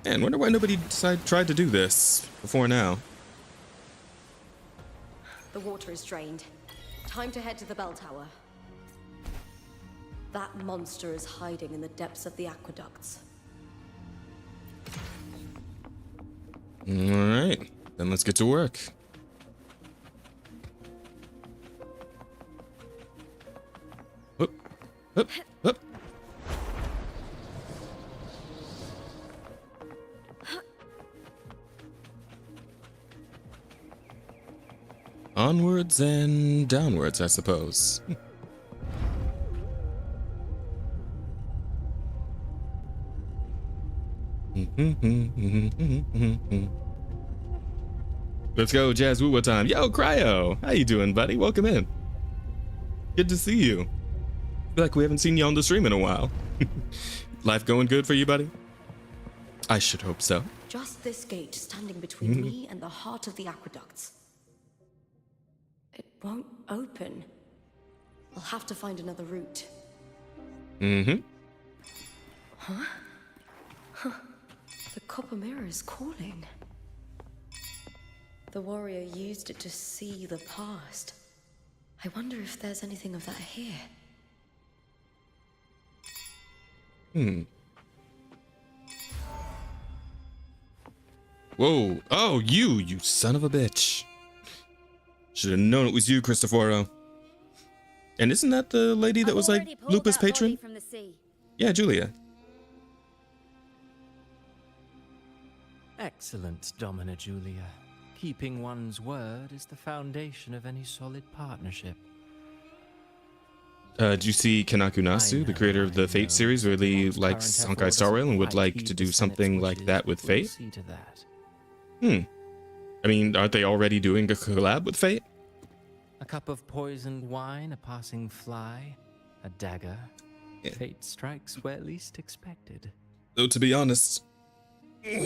Man, wonder why nobody tried to do this before now. The water is drained. Time to head to the bell tower. That monster is hiding in the depths of the aqueducts. Alright, then let's get to work. Whoop, whoop, whoop. Onwards and downwards, I suppose. Let's go, Jazz Woo time. Yo, Cryo! How you doing, buddy? Welcome in. Good to see you. Feel like we haven't seen you on the stream in a while. Life going good for you, buddy? I should hope so. Just this gate standing between me and the heart of the aqueducts. It won't open. I'll have to find another route. Huh? The copper mirror is calling. The warrior used it to see the past. I wonder if there's anything of that here. Whoa. Oh, you son of a bitch. Should have known it was you, Cristoforo. And isn't that the lady that was like Lupa's patron? From the sea. Yeah, Julia. Excellent, Domina Julia. Keeping one's word is the foundation of any solid partnership. Did you see Kanaku Nasu, the creator of the Fate series, really likes Honkai Star Rail and would like to do something like that with Fate? I mean, aren't they already doing a collab with Fate? A cup of poisoned wine, a passing fly, a dagger. Yeah. Fate strikes where least expected. Though to be honest,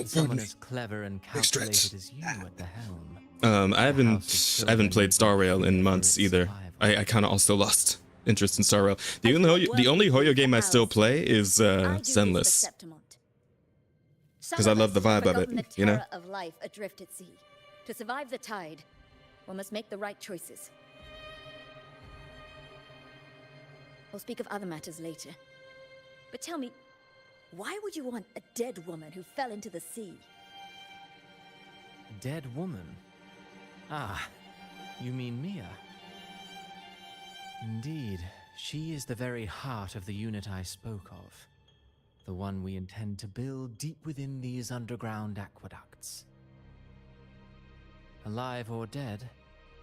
Someone as clever and stretch. calculated as you at the helm. I haven't played Star Rail in months either. I kind of also lost interest in Star Rail. The only Hoyo game I still play is Zenless, because I love the vibe of it. You know. Of life adrift at sea. To survive the tide, one must make the right choices. We'll speak of other matters later. But tell me, why would you want a dead woman who fell into the sea? Dead woman? Ah, you mean Mia? Indeed, she is the very heart of the unit I spoke of. The one we intend to build deep within these underground aqueducts. Alive or dead,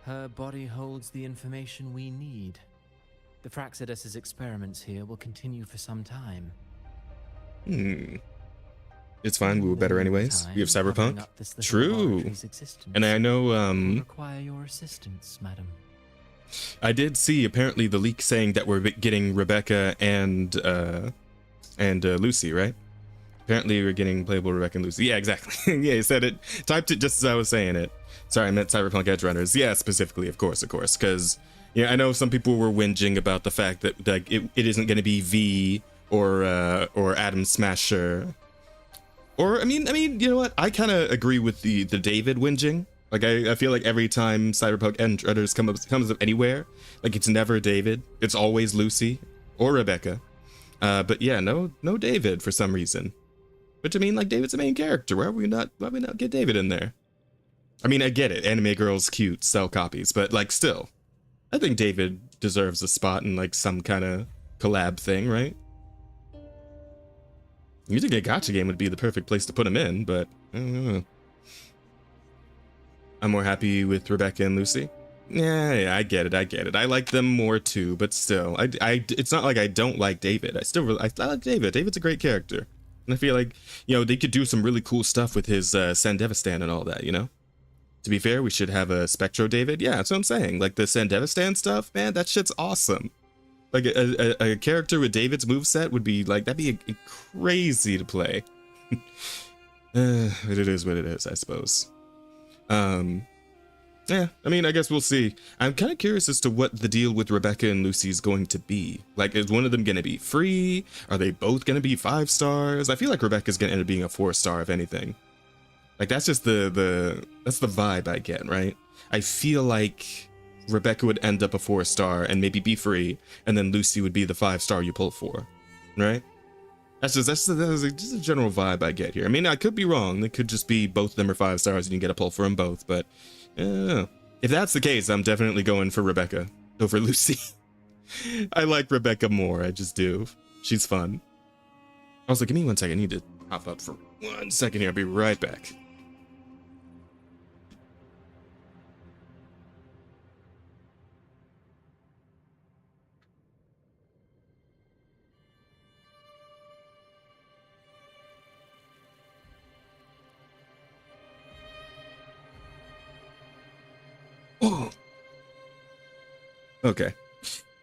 her body holds the information we need. The Fraxidus's experiments here will continue for some time. It's fine, we were better anyways. We have Cyberpunk. True. And I know, require your assistance, madam. I did see apparently the leak saying that we're getting Rebecca and Lucy, right? Apparently we're getting playable Rebecca and Lucy. Yeah, exactly. Yeah, he said it, typed it just as I was saying it. Sorry, I meant Cyberpunk Edge Runners. Yeah, specifically, of course, because yeah, I know some people were whinging about the fact that like it isn't going to be V or Atom Smasher. Or I mean, you know what? I kind of agree with the David whinging. Like I feel like every time Cyberpunk Edge Runners comes up anywhere, like it's never David. It's always Lucy or Rebecca. But yeah, no David for some reason. Which I mean, like David's the main character. Why we not get David in there? I mean, I get it. Anime girls cute, sell copies, but like still, I think David deserves a spot in like some kind of collab thing, right? You think a gacha game would be the perfect place to put him in, but I don't know. I'm more happy with Rebecca and Lucy. Yeah, I get it. I like them more too, but still, it's not like I don't like David. I like David. David's a great character, and I feel like they could do some really cool stuff with his Sandevistan and all that. To be fair, we should have a Spectro David. Yeah, that's what I'm saying. Like the Sandevistan stuff, man, that shit's awesome. Like a character with David's moveset would be like, that'd be crazy to play. But it is what it is, I suppose. Yeah, I mean, I guess we'll see. I'm kind of curious as to what the deal with Rebecca and Lucy is going to be. Like, is one of them going to be free? Are they both going to be 5 stars? I feel like Rebecca's going to end up being a 4-star, if anything. Like, that's just that's the vibe I get, right? I feel like Rebecca would end up a 4-star and maybe be free, and then Lucy would be the 5-star you pull for, right? That's just a general vibe I get here. I mean, I could be wrong. It could just be both of them are 5 stars and you get a pull for them both, but if that's the case, I'm definitely going for Rebecca over Lucy. I like Rebecca more, I just do. She's fun. Also, give me 1 second. I need to hop up for 1 second here. I'll be right back. Oh. Okay.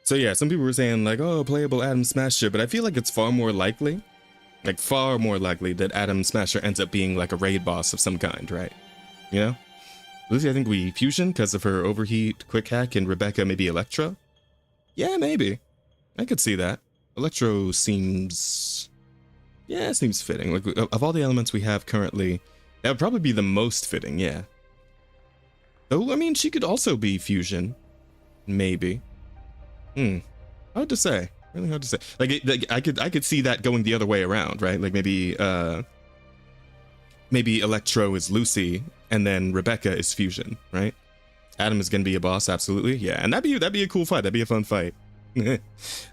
So yeah, some people were saying like, oh, playable Atom Smasher, but I feel like it's far more likely that Atom Smasher ends up being like a raid boss of some kind, right? Lucy, I think we fusion because of her overheat, quick hack, and Rebecca maybe Electro? Yeah, maybe. I could see that. Electro seems fitting. Like of all the elements we have currently, that would probably be the most fitting, yeah. Oh, I mean, she could also be fusion. Maybe. Hard to say. Really hard to say. Like I could see that going the other way around, right? Like maybe Electro is Lucy and then Rebecca is fusion, right? Adam is gonna be a boss, absolutely. Yeah, and that'd be a cool fight. That'd be a fun fight. We'll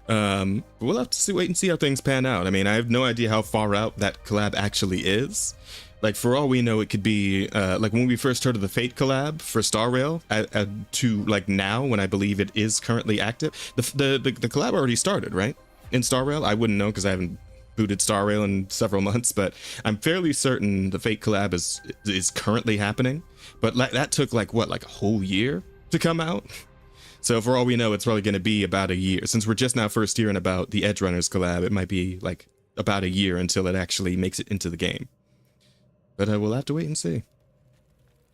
have to wait and see how things pan out. I mean, I have no idea how far out that collab actually is. Like, for all we know, it could be, like, when we first heard of the Fate collab for Star Rail, to, like, now, when I believe it is currently active. The collab already started, right? In Star Rail? I wouldn't know, because I haven't booted Star Rail in several months, but I'm fairly certain the Fate collab is currently happening. But that took like a whole year to come out. So for all we know, it's probably going to be about a year. Since we're just now first hearing about the Edge Runners collab, it might be like about a year until it actually makes it into the game. But we'll have to wait and see.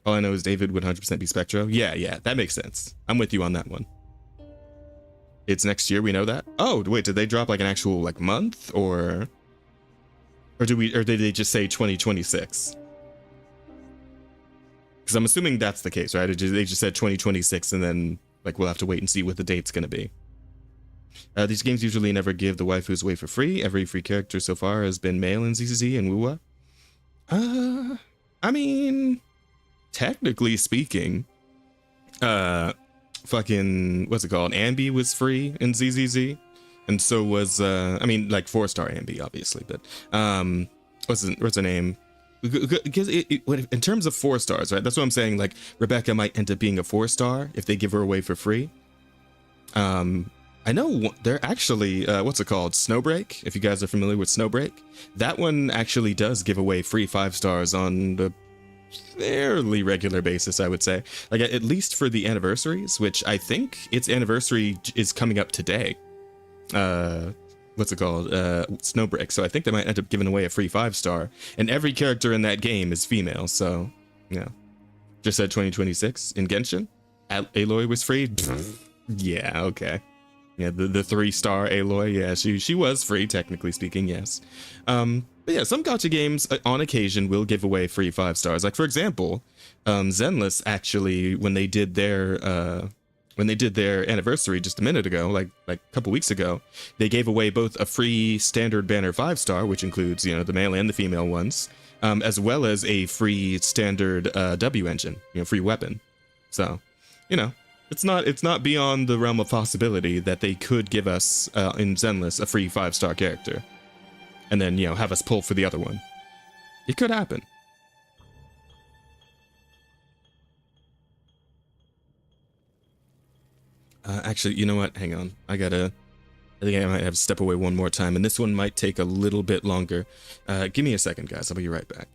All I know is David would 100% be Spectro. Yeah, that makes sense. I'm with you on that one. It's next year, we know that. Oh, wait, did they drop like an actual like month or did they just say 2026? Because I'm assuming that's the case, right? They just said 2026, and then like we'll have to wait and see what the date's gonna be. These games usually never give the waifus away for free. Every free character so far has been male in ZZZ and Wuwa. I mean, technically speaking, fucking what's it called? Ambi was free in ZZZ, and so was I mean like 4-star Ambi obviously, but what's her name? Because in terms of 4 stars, right? That's what I'm saying. Like Rebecca might end up being a 4-star if they give her away for free. I know they're actually what's it called? Snowbreak. If you guys are familiar with Snowbreak, that one actually does give away free 5 stars on the fairly regular basis, I would say. Like at least for the anniversaries, which I think its anniversary is coming up today. What's it called? Snowbreak. So I think they might end up giving away a free 5-star, and every character in that game is female. So yeah, just said 2026 in Genshin. Aloy was free. Yeah, okay. Yeah, the 3-star Aloy. Yeah, she was free technically speaking. Yes. But yeah, some gacha games on occasion will give away free 5 stars. Like for example, Zenless actually, when they did their anniversary just a minute ago, like a couple weeks ago, they gave away both a free standard banner 5-star, which includes, the male and the female ones, as well as a free standard W engine, free weapon. So, it's not beyond the realm of possibility that they could give us in Zenless a free 5-star character, and then have us pull for the other one. It could happen. Actually, you know what? Hang on. I think I might have to step away one more time, and this one might take a little bit longer. Give me a second, guys. I'll be right back.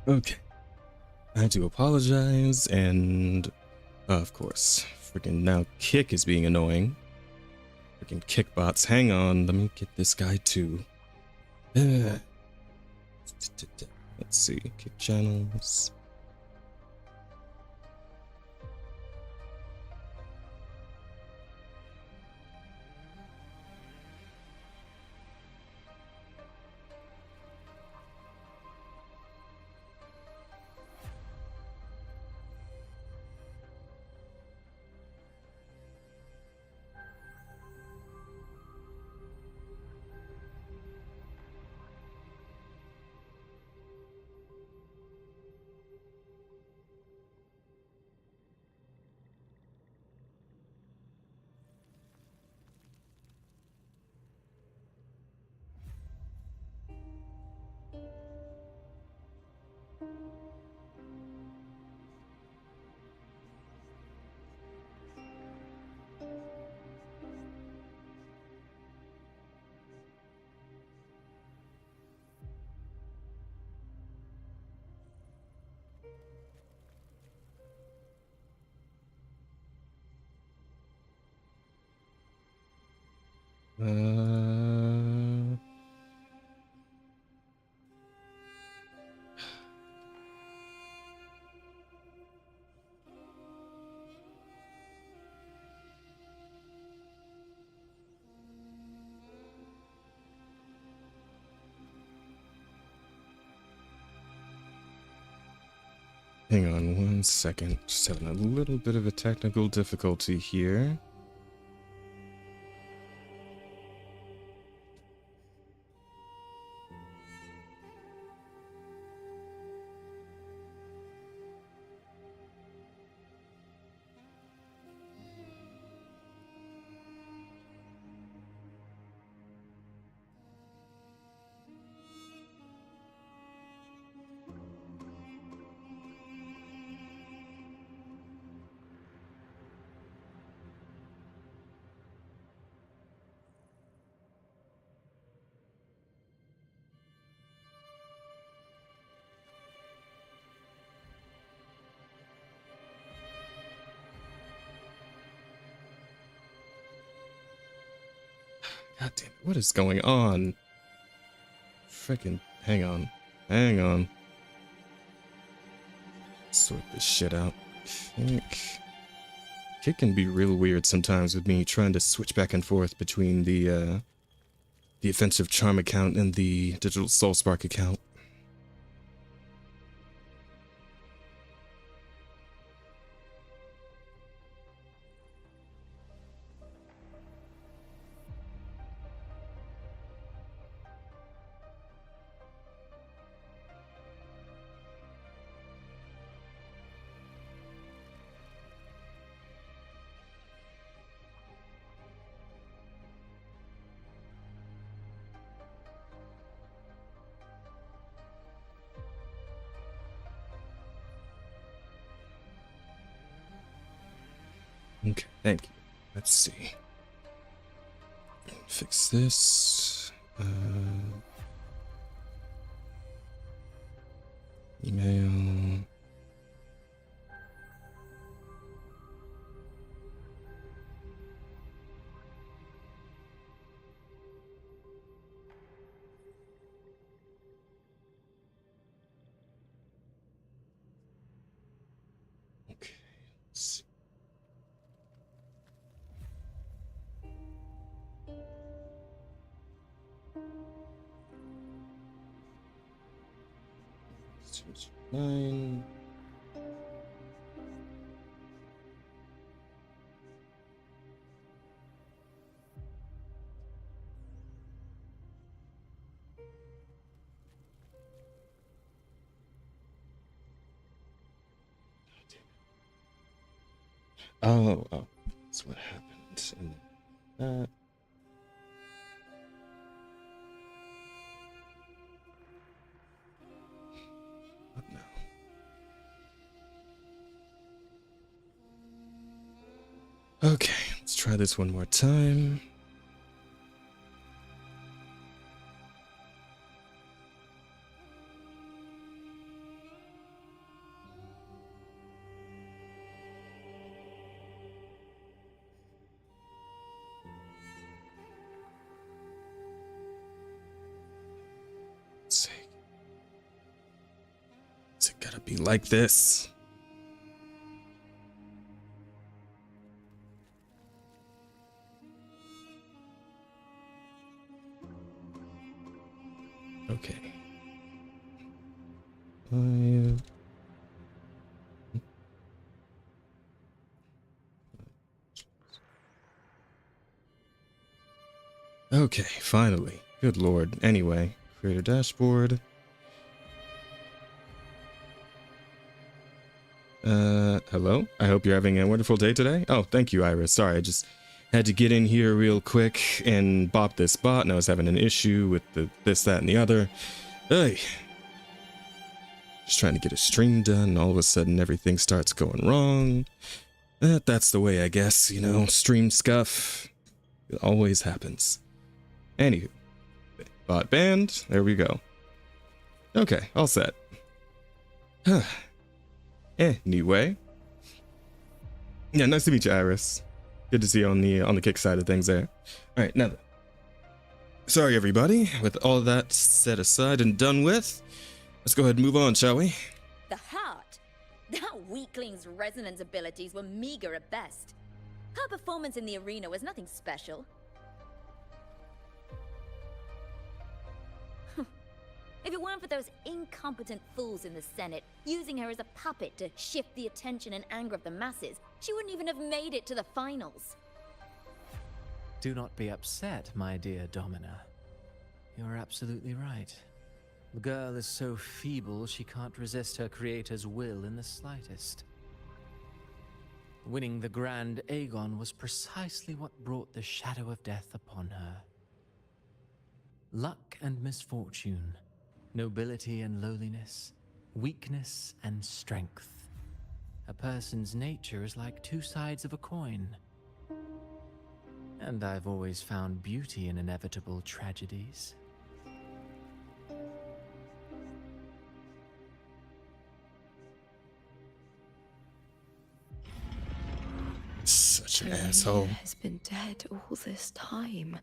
Okay. I do apologize, and of course, freaking now Kick is being annoying. Freaking Kickbots. Hang on, let me get this guy too. Let's see, Kick channels. Uh, Hang on 1 second. Just having a little bit of a technical difficulty here. God damn it, what is going on? Freaking, hang on. Hang on. Sort this shit out. It can be real weird sometimes with me trying to switch back and forth between the offensive charm account and the digital soul spark account. Okay, thank you. Let's see. Fix this. Email. Okay, let's see. Nine. Oh, that's what happened. And that. What now? Okay, let's try this one more time. Let's see. Is it gotta be like this? Okay. 5. Okay, finally. Good lord. Anyway, create a dashboard. Hello? I hope you're having a wonderful day today. Oh, thank you, Iris. Sorry, I just had to get in here real quick and bop this bot, and I was having an issue with the this, that, and the other. Hey. Just trying to get a stream done, and all of a sudden everything starts going wrong. That's the way, I guess, you know, stream scuff. It always happens. Anywho. Bot banned. There we go. Okay, all set. Anyway. Yeah, nice to meet you, Iris. Good to see you on the kick side of things there. Alright, now then. Sorry everybody, with all that set aside and done with, let's go ahead and move on, shall we? The heart? That weakling's resonance abilities were meager at best. Her performance in the arena was nothing special. If it weren't for those incompetent fools in the Senate, using her as a puppet to shift the attention and anger of the masses, she wouldn't even have made it to the finals. Do not be upset, my dear Domina. You're absolutely right. The girl is so feeble she can't resist her creator's will in the slightest. Winning the Grand Aegon was precisely what brought the shadow of death upon her. Luck and misfortune, nobility and lowliness, weakness and strength. A person's nature is like two sides of a coin. And I've always found beauty in inevitable tragedies. Such an asshole. Mia has been dead all this time.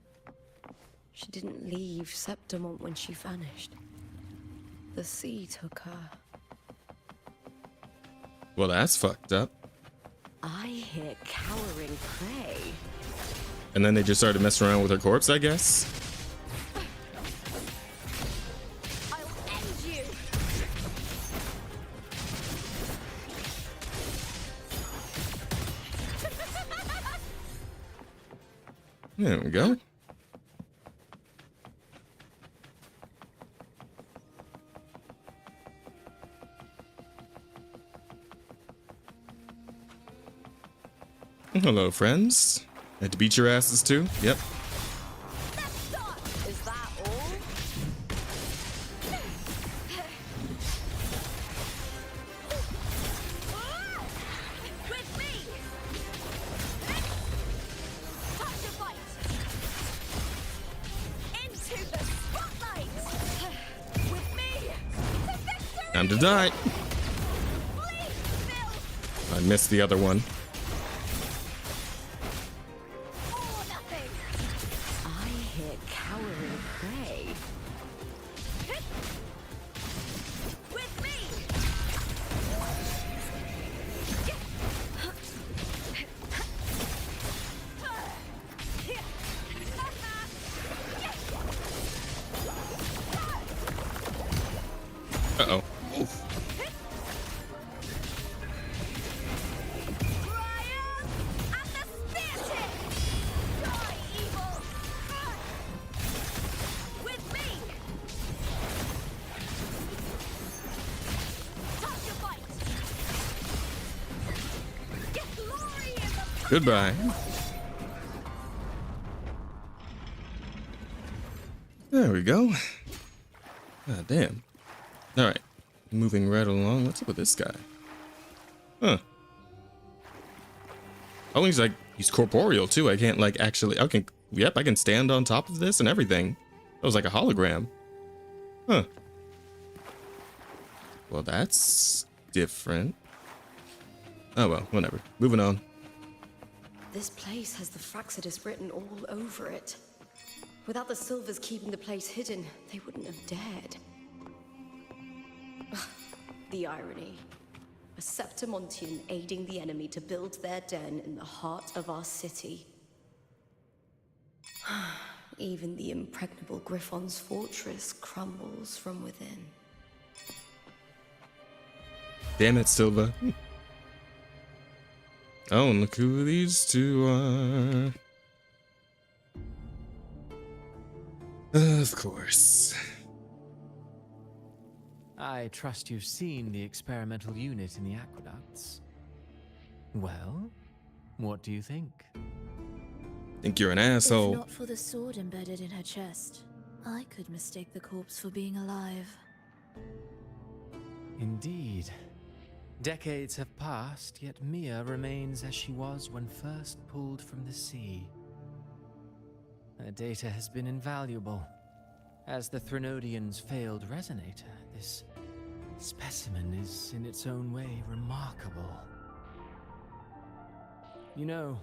She didn't leave Septimont when she vanished. The sea took her. Well, that's fucked up. I hear cowering prey. And then they just started messing around with her corpse, I guess. I'll end you! There we go. Hello, friends. Had to beat your asses too? Yep. Is that all? With me! Touch your fight! Into the spotlight! With me! To victory! Time to die. Please, Phil! I missed the other one. Or nothing! I hear cowering prey. With me! Uh-oh. Brian and the spear tip! Die, evil! With me! Touch your fight! Get glory in the Goodbye. There we go. God damn. Alright. Moving right along. What's up with this guy? Huh. Oh, he's corporeal too. I can't like actually yep, I can stand on top of this and everything. That was like a hologram. Huh. Well, that's different. Oh well, whatever. Moving on. This place has the Fraxidus written all over it. Without the Silvers keeping the place hidden, they wouldn't have dared. The irony. A Septimontian aiding the enemy to build their den in the heart of our city. Even the impregnable Griffon's fortress crumbles from within. Damn it, Silva. Oh, and look who these two are. Of course. I trust you've seen the experimental unit in the aqueducts. Well, what do you think? Think you're an If asshole. not for the sword embedded in her chest, I could mistake the corpse for being alive. Indeed. Decades have passed, yet Mia remains as she was when first pulled from the sea. Her data has been invaluable. As the Threnodian's failed resonator, this specimen is in its own way remarkable. You know,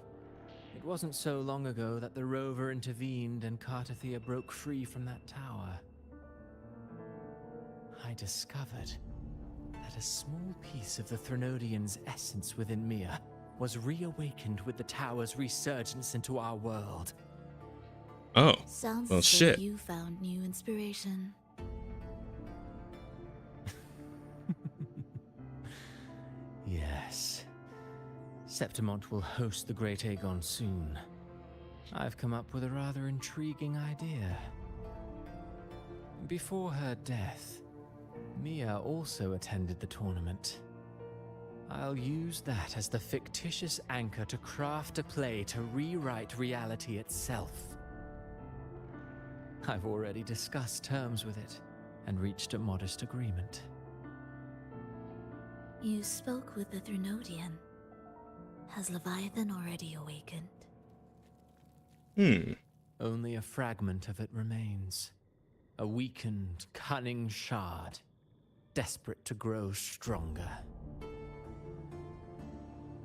it wasn't so long ago that the Rover intervened and Cartathea broke free from that tower. I discovered that a small piece of the Threnodian's essence within Mia was reawakened with the tower's resurgence into our world. Oh, Sounds well, as though shit. you found new inspiration. Septimont will host the Great Aegon soon. I've come up with a rather intriguing idea. Before her death, Mia also attended the tournament. I'll use that as the fictitious anchor to craft a play to rewrite reality itself. I've already discussed terms with it and reached a modest agreement. You spoke with the Threnodian. Has Leviathan already awakened? Only a fragment of it remains. A weakened, cunning shard, desperate to grow stronger.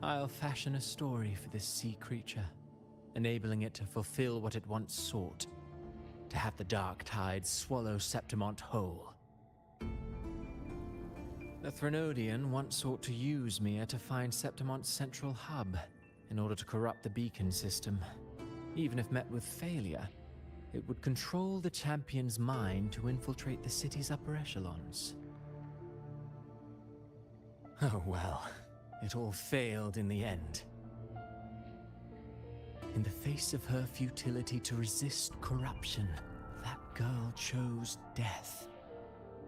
I'll fashion a story for this sea creature, enabling it to fulfill what it once sought, to have the dark tide swallow Septimont whole. The Threnodian once sought to use Mia to find Septimont's central hub in order to corrupt the beacon system. Even if met with failure, it would control the champion's mind to infiltrate the city's upper echelons. Oh well, it all failed in the end. In the face of her futility to resist corruption, that girl chose death.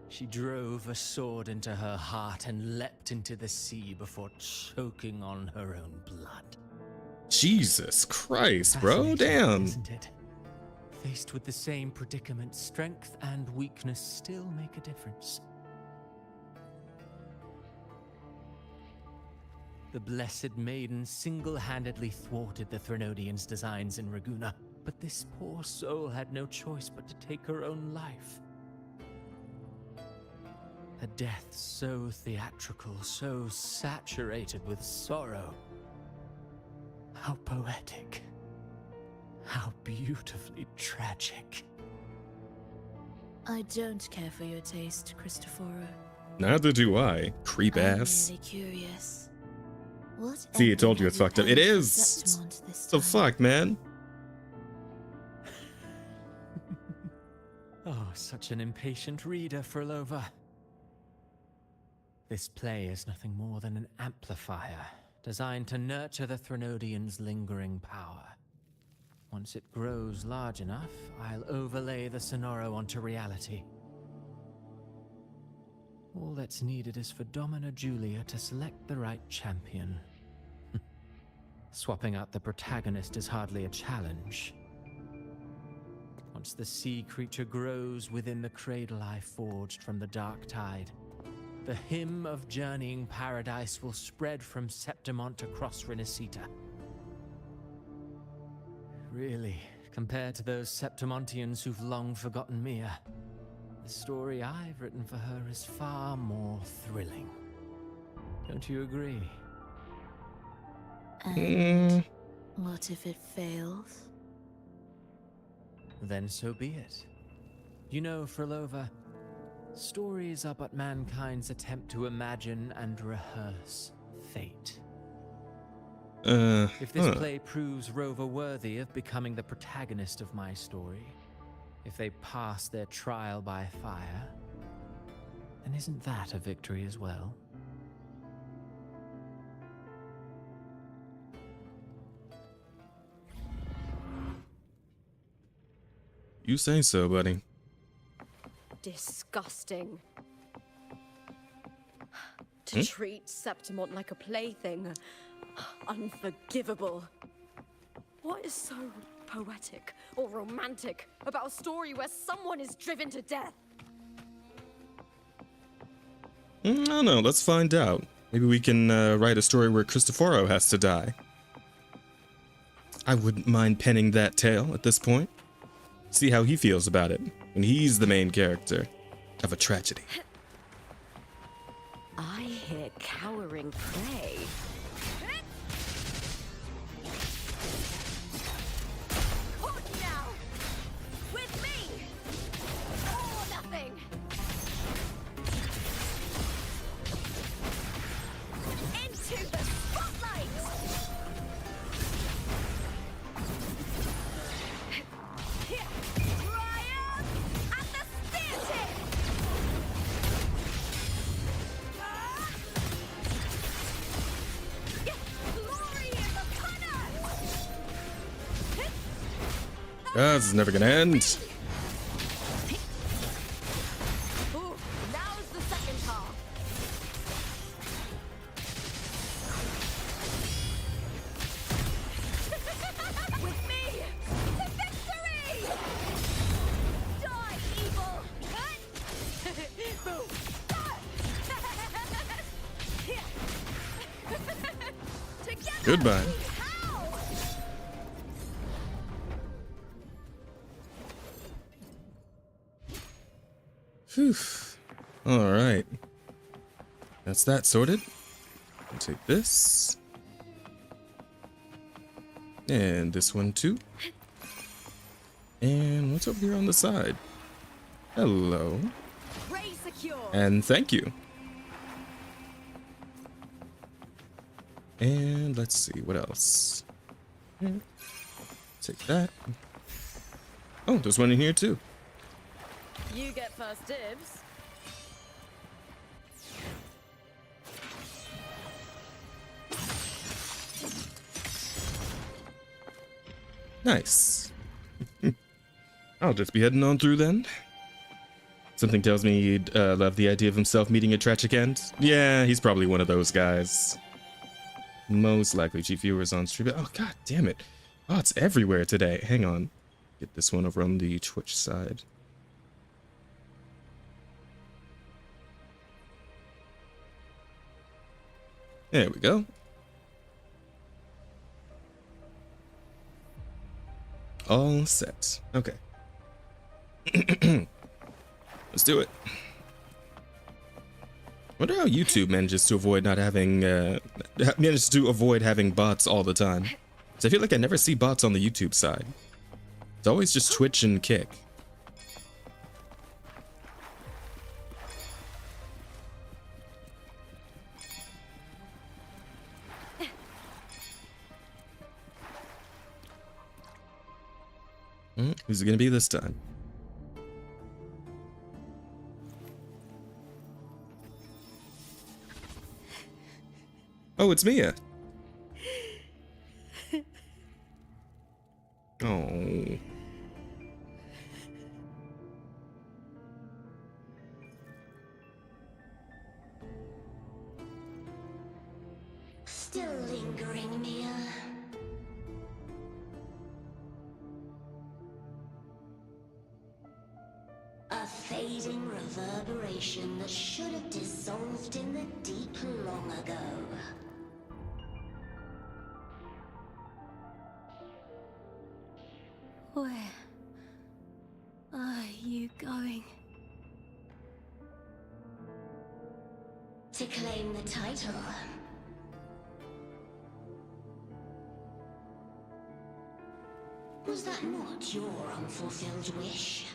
She drove a sword into her heart and leapt into the sea before choking on her own blood. Jesus Christ, bro, damn. Isn't it? Faced with the same predicament, strength and weakness still make a difference. The Blessed Maiden single-handedly thwarted the Threnodian's designs in Raguna, but this poor soul had no choice but to take her own life. A death so theatrical, so saturated with sorrow. How poetic. How beautifully tragic. I don't care for your taste, Cristoforo. Neither do I, creep I'm ass. really curious. What See, I told you ending it's have fucked up. planned It for is. Septimont this So time? fuck, man. Oh, such an impatient reader, Frolova. This play is nothing more than an amplifier, designed to nurture the Threnodian's lingering power. Once it grows large enough, I'll overlay the Sonoro onto reality. All that's needed is for Domina Julia to select the right champion. Swapping out the protagonist is hardly a challenge. Once the sea creature grows within the cradle I forged from the dark tide, the hymn of journeying paradise will spread from Septimont across Renacita. Really, compared to those Septimontians who've long forgotten Mia, the story I've written for her is far more thrilling. Don't you agree? And what if it fails? Then so be it. You know, Frolova, stories are but mankind's attempt to imagine and rehearse fate. If this play proves Rover worthy of becoming the protagonist of my story, if they pass their trial by fire, then isn't that a victory as well? You say so, buddy. Disgusting. To treat Septimont like a plaything. Unforgivable. What is so poetic or romantic about a story where someone is driven to death? I don't know, let's find out. Maybe we can write a story where Cristoforo has to die. I wouldn't mind penning that tale at this point. See how he feels about it when he's the main character of a tragedy. I hear cowering prey. Caught now! With me! All or nothing! Into the spotlight! Triumph at the spear tip! This is never gonna end. Ooh, now's the second half. With me to victory! Die, evil! Boom! Together Goodbye. we howl! Phew. All right. That's that sorted. I'll take this. And this one too. And what's over here on the side? Hello. Ray secure. And thank you. And let's see, what else? Take that. Oh, there's one in here too. You get first dibs. Nice. I'll just be heading on through then. Something tells me he'd love the idea of himself meeting a tragic end. Yeah, he's probably one of those guys. Most likely chief viewers on stream. Oh, god damn it. Oh, it's everywhere today. Hang on. Get this one over on the Twitch side. There we go. All set. Okay. Let's do it. Wonder how YouTube manages to avoid not having manages to avoid having bots all the time. 'Cause I feel like I never see bots on the YouTube side. It's always just Twitch and Kick. Who's it gonna be this time? Oh, it's Mia. Oh. Still lingering, Mia. A fading reverberation that should have dissolved in the deep long ago. Where are you going? To claim the title. Was that not your unfulfilled wish?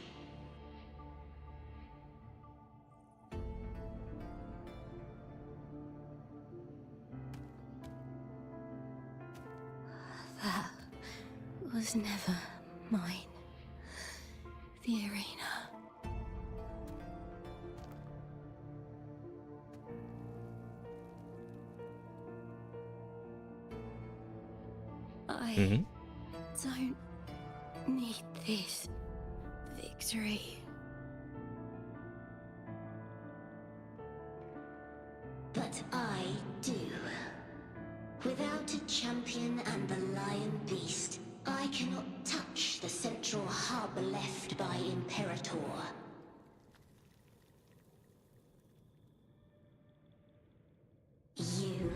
That was never mine. The arena. I don't need this victory. But I do. Without a champion and the lion beast, I cannot touch the central hub left by Imperator. You,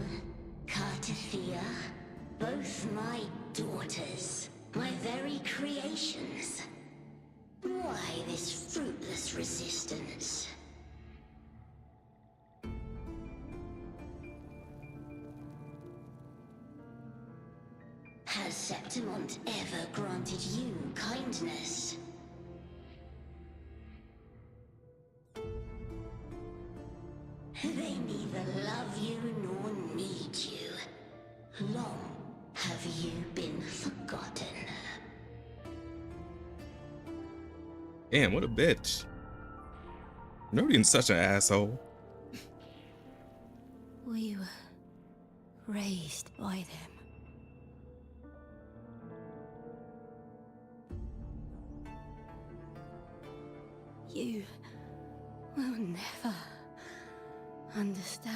Cartathea, both my daughters, my very creations. Why this fruitless resistance? Has Septimont ever granted you kindness? They neither love you nor need you. Long have you been forgotten. Damn, what a bitch. Nodian's such an asshole. We were raised by them. You will never understand.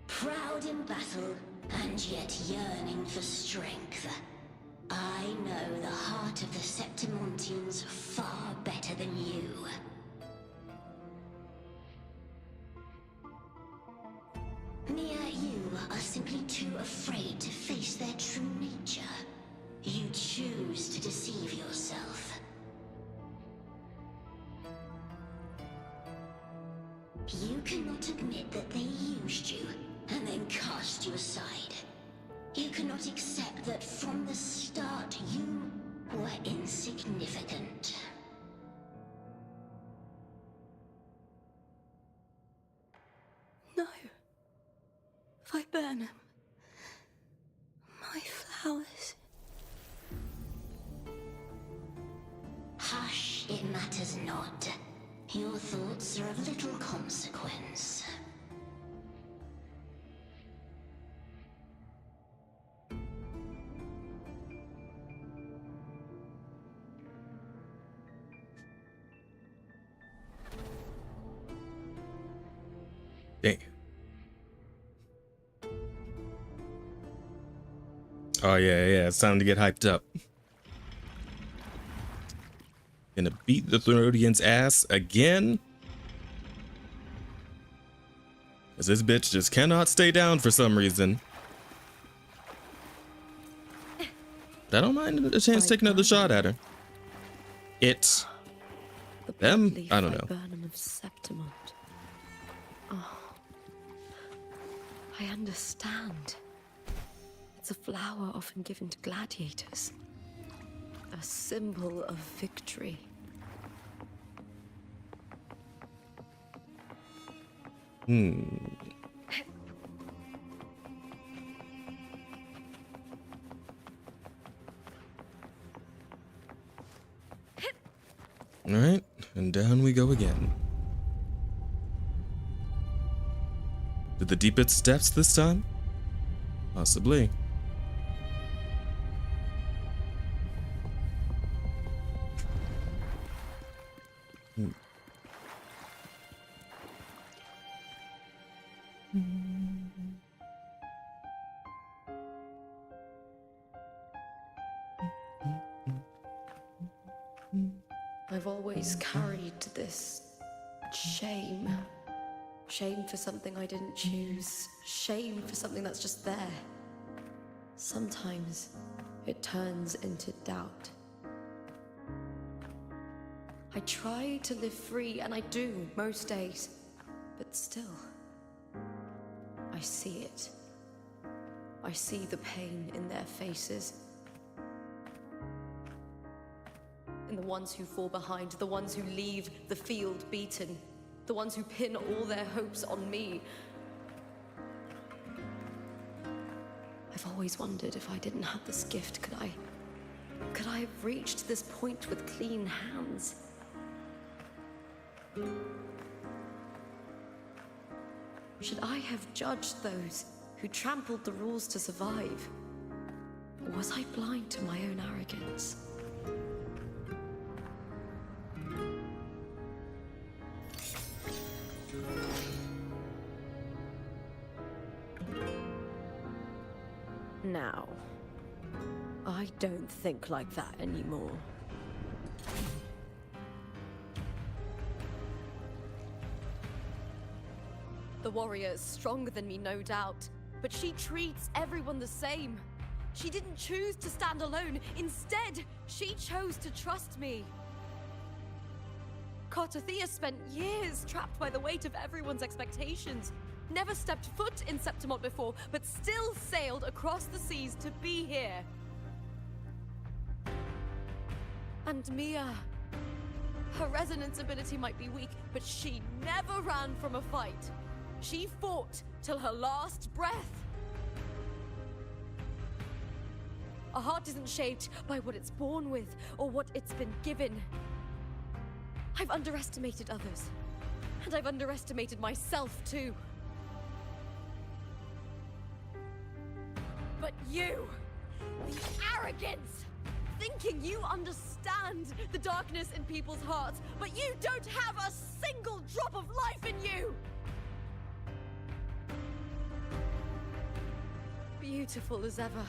Proud in battle, and yet yearning for strength. I know the heart of the Septimontians far better than you. Mia, you are simply too afraid to face their true nature. You choose to deceive yourself. You cannot admit that they used you and then cast you aside. You cannot accept that from the start you were insignificant. No. Viburnum. My flowers. Hush, it matters not. Your thoughts are of little consequence. Dang. Oh yeah, it's time to get hyped up. Gonna beat the Therodian's ass again. Cause this bitch just cannot stay down for some reason. But I don't mind a chance to take another shot at her. Them? I don't know. Viburnum of Septimont. Oh, I understand. It's a flower often given to gladiators. A symbol of victory. Alright, and down we go again. To the deepest depths this time? Possibly. I've always carried this shame. Shame for something I didn't choose. Shame for something that's just there. Sometimes it turns into doubt. I try to live free, and I do most days. But still, I see it. I see the pain in their faces. In the ones who fall behind, the ones who leave the field beaten, the ones who pin all their hopes on me. I've always wondered if I didn't have this gift, could I have reached this point with clean hands? Should I have judged those who trampled the rules to survive? Or was I blind to my own arrogance? Now, I don't think like that anymore. The warrior is stronger than me, no doubt, but she treats everyone the same. She didn't choose to stand alone. Instead, she chose to trust me. Cartothea spent years trapped by the weight of everyone's expectations. Never stepped foot in Septimont before, but still sailed across the seas to be here. And Mia, her resonance ability might be weak, but she never ran from a fight. She fought till her last breath. A heart isn't shaped by what it's born with or what it's been given. I've underestimated others, and I've underestimated myself too. But you, the arrogance, thinking you understand the darkness in people's hearts, but you don't have a single drop of life in you! Beautiful as ever.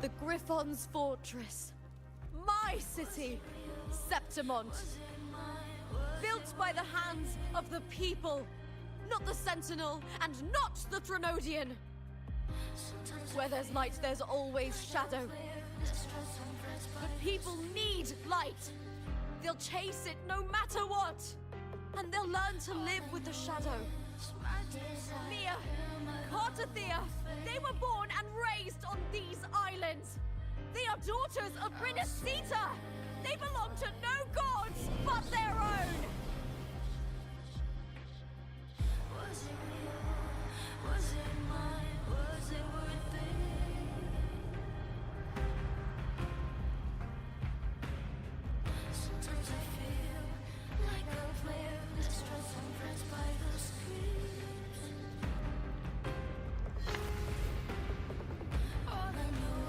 The Griffon's fortress. My city, Septimont. Built by the hands of the people. Not the Sentinel, and not the Threnodian. Where there's light, there's always shadow. But people need light. They'll chase it no matter what. And they'll learn to live with the shadow. Mia, Cartathea, they were born and raised on these islands. They are daughters of Bridesita. They belong to no gods but their own. Was it real? Was it mine? Was it worth it? Sometimes I feel like I've lived distressed and friends by the screams. All I know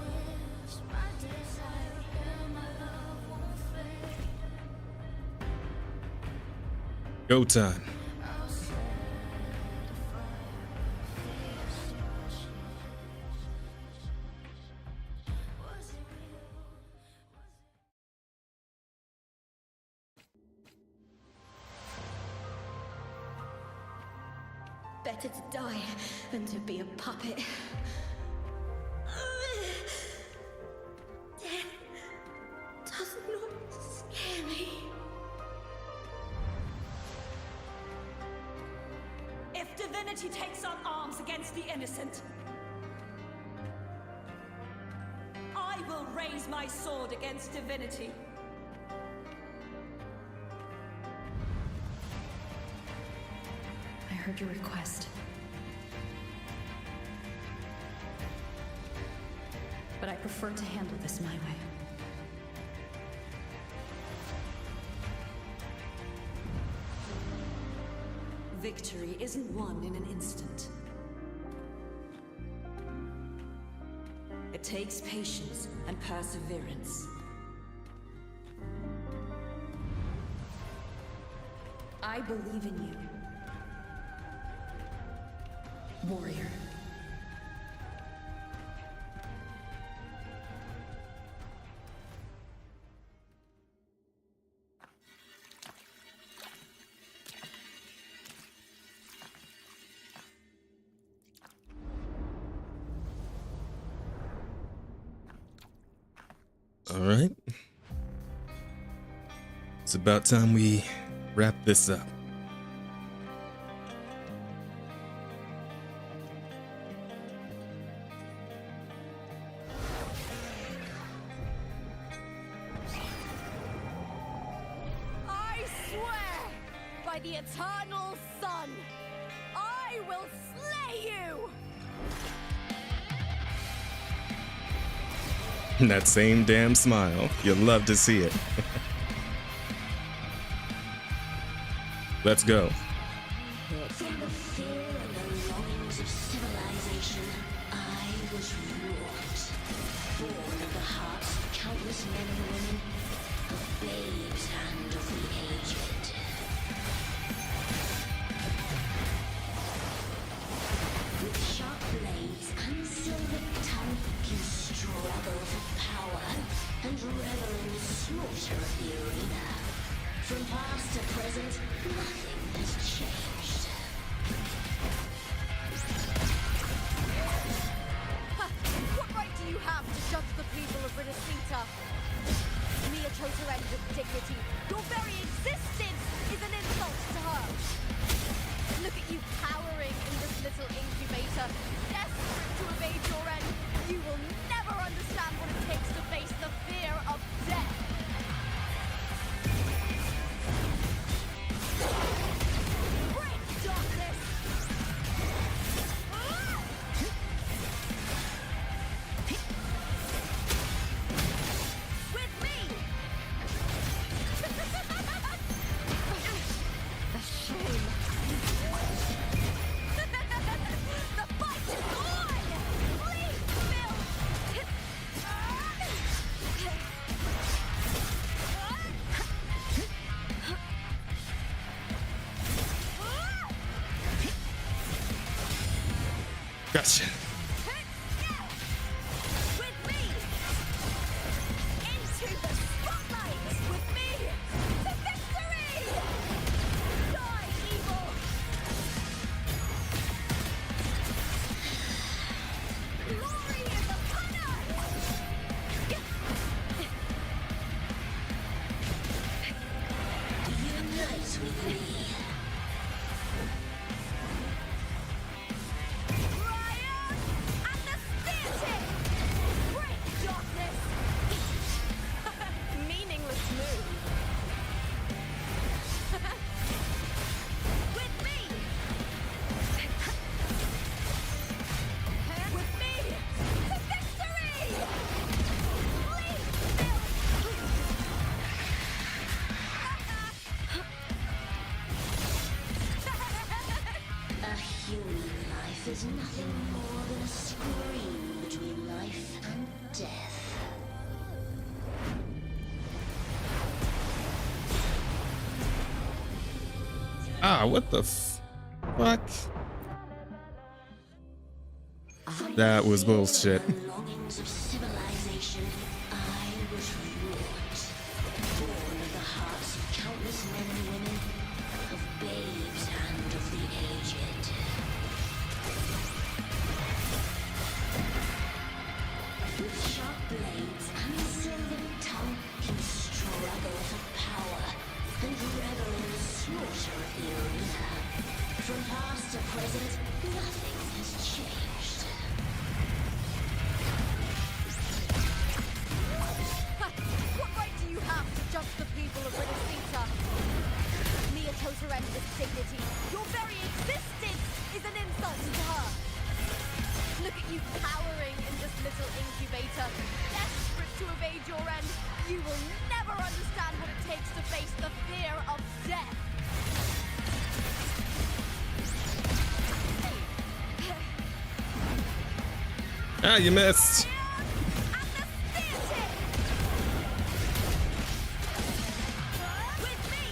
is my desire and my love won't fade. Go time. Better to die than to be a puppet. Death does not scare me. If divinity takes up arms against the innocent, I will raise my sword against divinity. I heard your request. But I prefer to handle this my way. Victory isn't won in an instant. It takes patience and perseverance. I believe in you, warrior. All right. It's about time we wrap this up. I swear by the eternal sun, I will slay you! That same damn smile. You'll love to see it. Let's go. From the fear and the longings of civilization, I was wrought. Born of the hearts of countless men and women, of babes and of the aged. With sharp blades and silver tongue, you struggle for power and revel in the slaughter of the arena. From past to present, nothing has changed. Ha! What right do you have to judge the people of Bridesita? Mia chose her end with dignity. Your very existence is an insult to her. Look at you cowering in this little incubator, desperate to evade your end. You will never understand what it takes to face the fear of death. Bring Gotcha. With me! Into the spotlight! With me! To victory! Die, evil! Glory is upon us! Unite with me. Ryan and the Spirit! Break darkness! Meaningless move. With me! With me! To victory! Please, A human life is nothing more than a scream between life and death. Ah, what the fuck? That was bullshit. Longings of civilization, I was wrought. Born of the hearts of countless men and women, of babes and of the aged. With sharp blades and silver tongue, can struggle for power and revel in the slaughter of the arena. From past to present, nothing has changed. what right do you have to judge the people of Renacita? Mia Totarem is dignity. Your very existence is an insult to her. Look at you cowering in this little incubator, desperate to evade your end. You will never understand what it takes to face the fear of death. Ah, you missed. With me!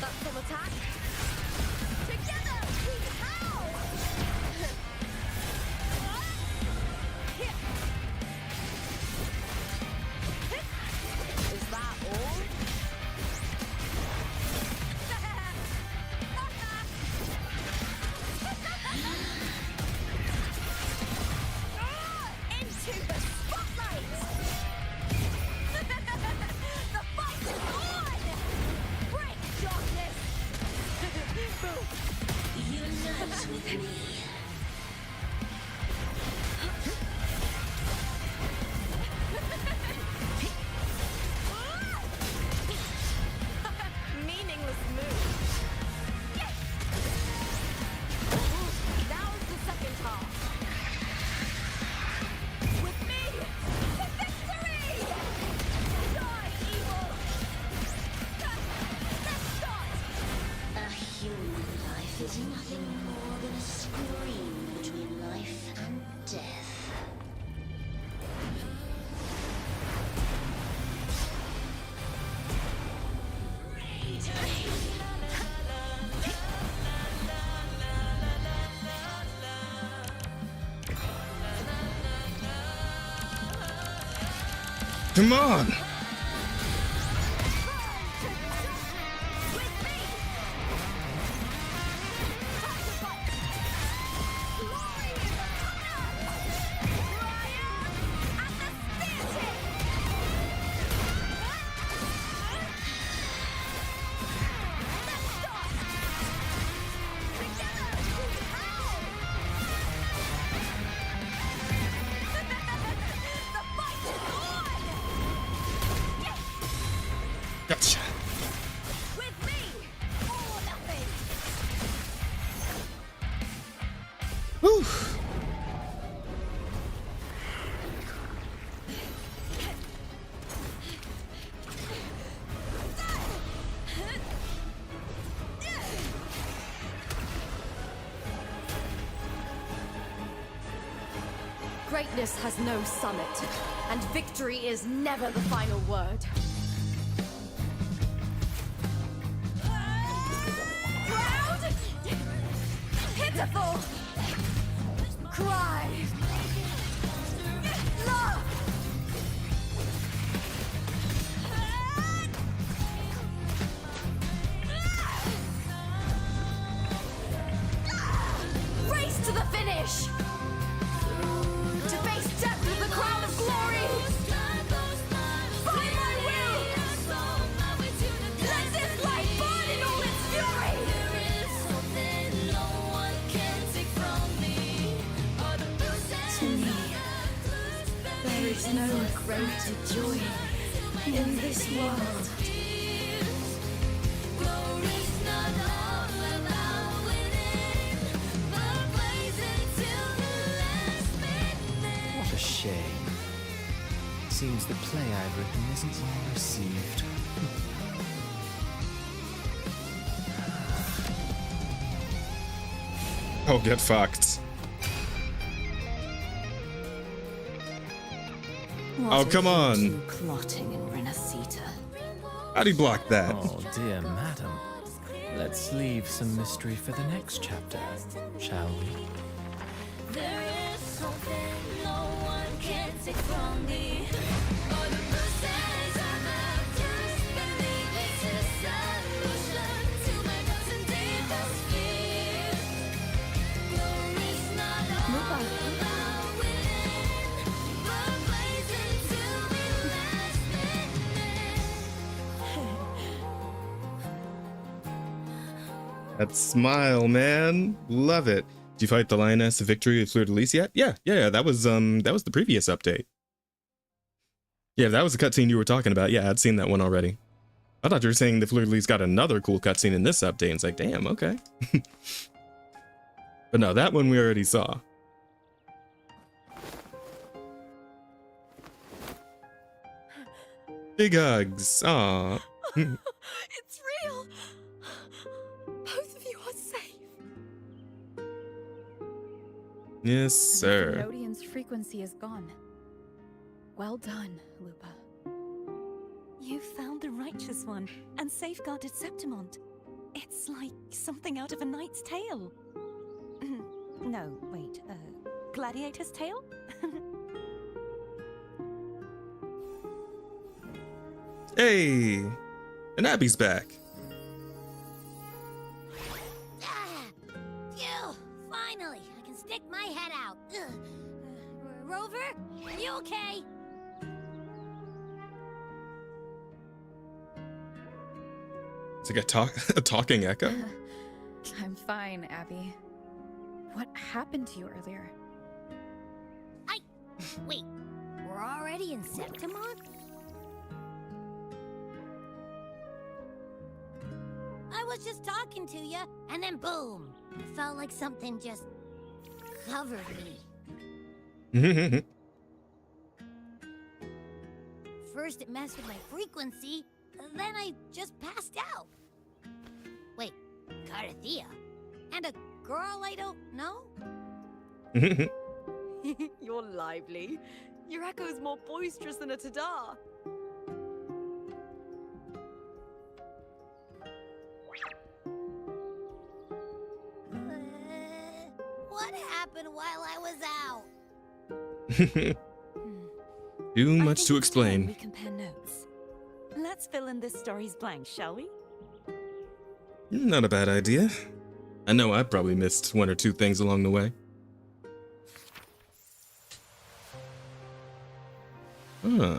That's some attack. Together we howl! Is that all? Into the spotlight! The fight is on! Break darkness! Boom! Unite with me. Meaningless move. Now's the second half. With me to victory! Die, evil! Let's start! A human life is nothing more than a scream between life and death. Come on. Gotcha. With me, or nothing. Whew. Greatness has no summit, and victory is never the final word. Proud? pitiful cry. Love. Race to the finish. To face death with the crown of glory. By my will. Let this light burn in all its fury. To me, there is no greater joy in this world. What a shame. Seems the play I've written isn't well received. Oh, get fucked. Oh, come on. Plotting in Renacita. How'd he block that? Oh, dear madam. Let's leave some mystery for the next chapter, shall we? There is something no one can take from me. All the bruises I have, just believe it's a solution to my doubts and deepest fears. Glory's not all about winning, but blazing to be last minute. That smile, man. Love it. Did you fight the lioness of victory of Fleur de Lis yet? Yeah. That was the previous update. Yeah, that was the cutscene you were talking about. Yeah, I'd seen that one already. I thought you were saying the Fleur de Lis got another cool cutscene in this update. And it's like, damn, okay. But no, that one we already saw. Big hugs. Aw. It's real. Both of you are safe. Yes, The sir. Rhodian's frequency is gone. Well done, Lupa. You found the righteous one and safeguarded Septimont. It's like something out of a knight's tale. No, wait, gladiator's tale? Hey, and Abby's back. Phew! Finally, I can stick my head out. Rover, are you okay? It's like a talking echo. I'm fine, Abby. What happened to you earlier? Wait, we're already in Septimont? I was just talking to you, and then boom! It felt like something just covered me. First it messed with my frequency, then I just passed out. Wait, Carthea? And a girl I don't know? You're lively. Your echo's more boisterous than a tada. What happened while I was out? Too I much think to it's time explain. we compare notes. Let's fill in this story's blanks, shall we? Not a bad idea. I know I probably missed one or two things along the way. Huh.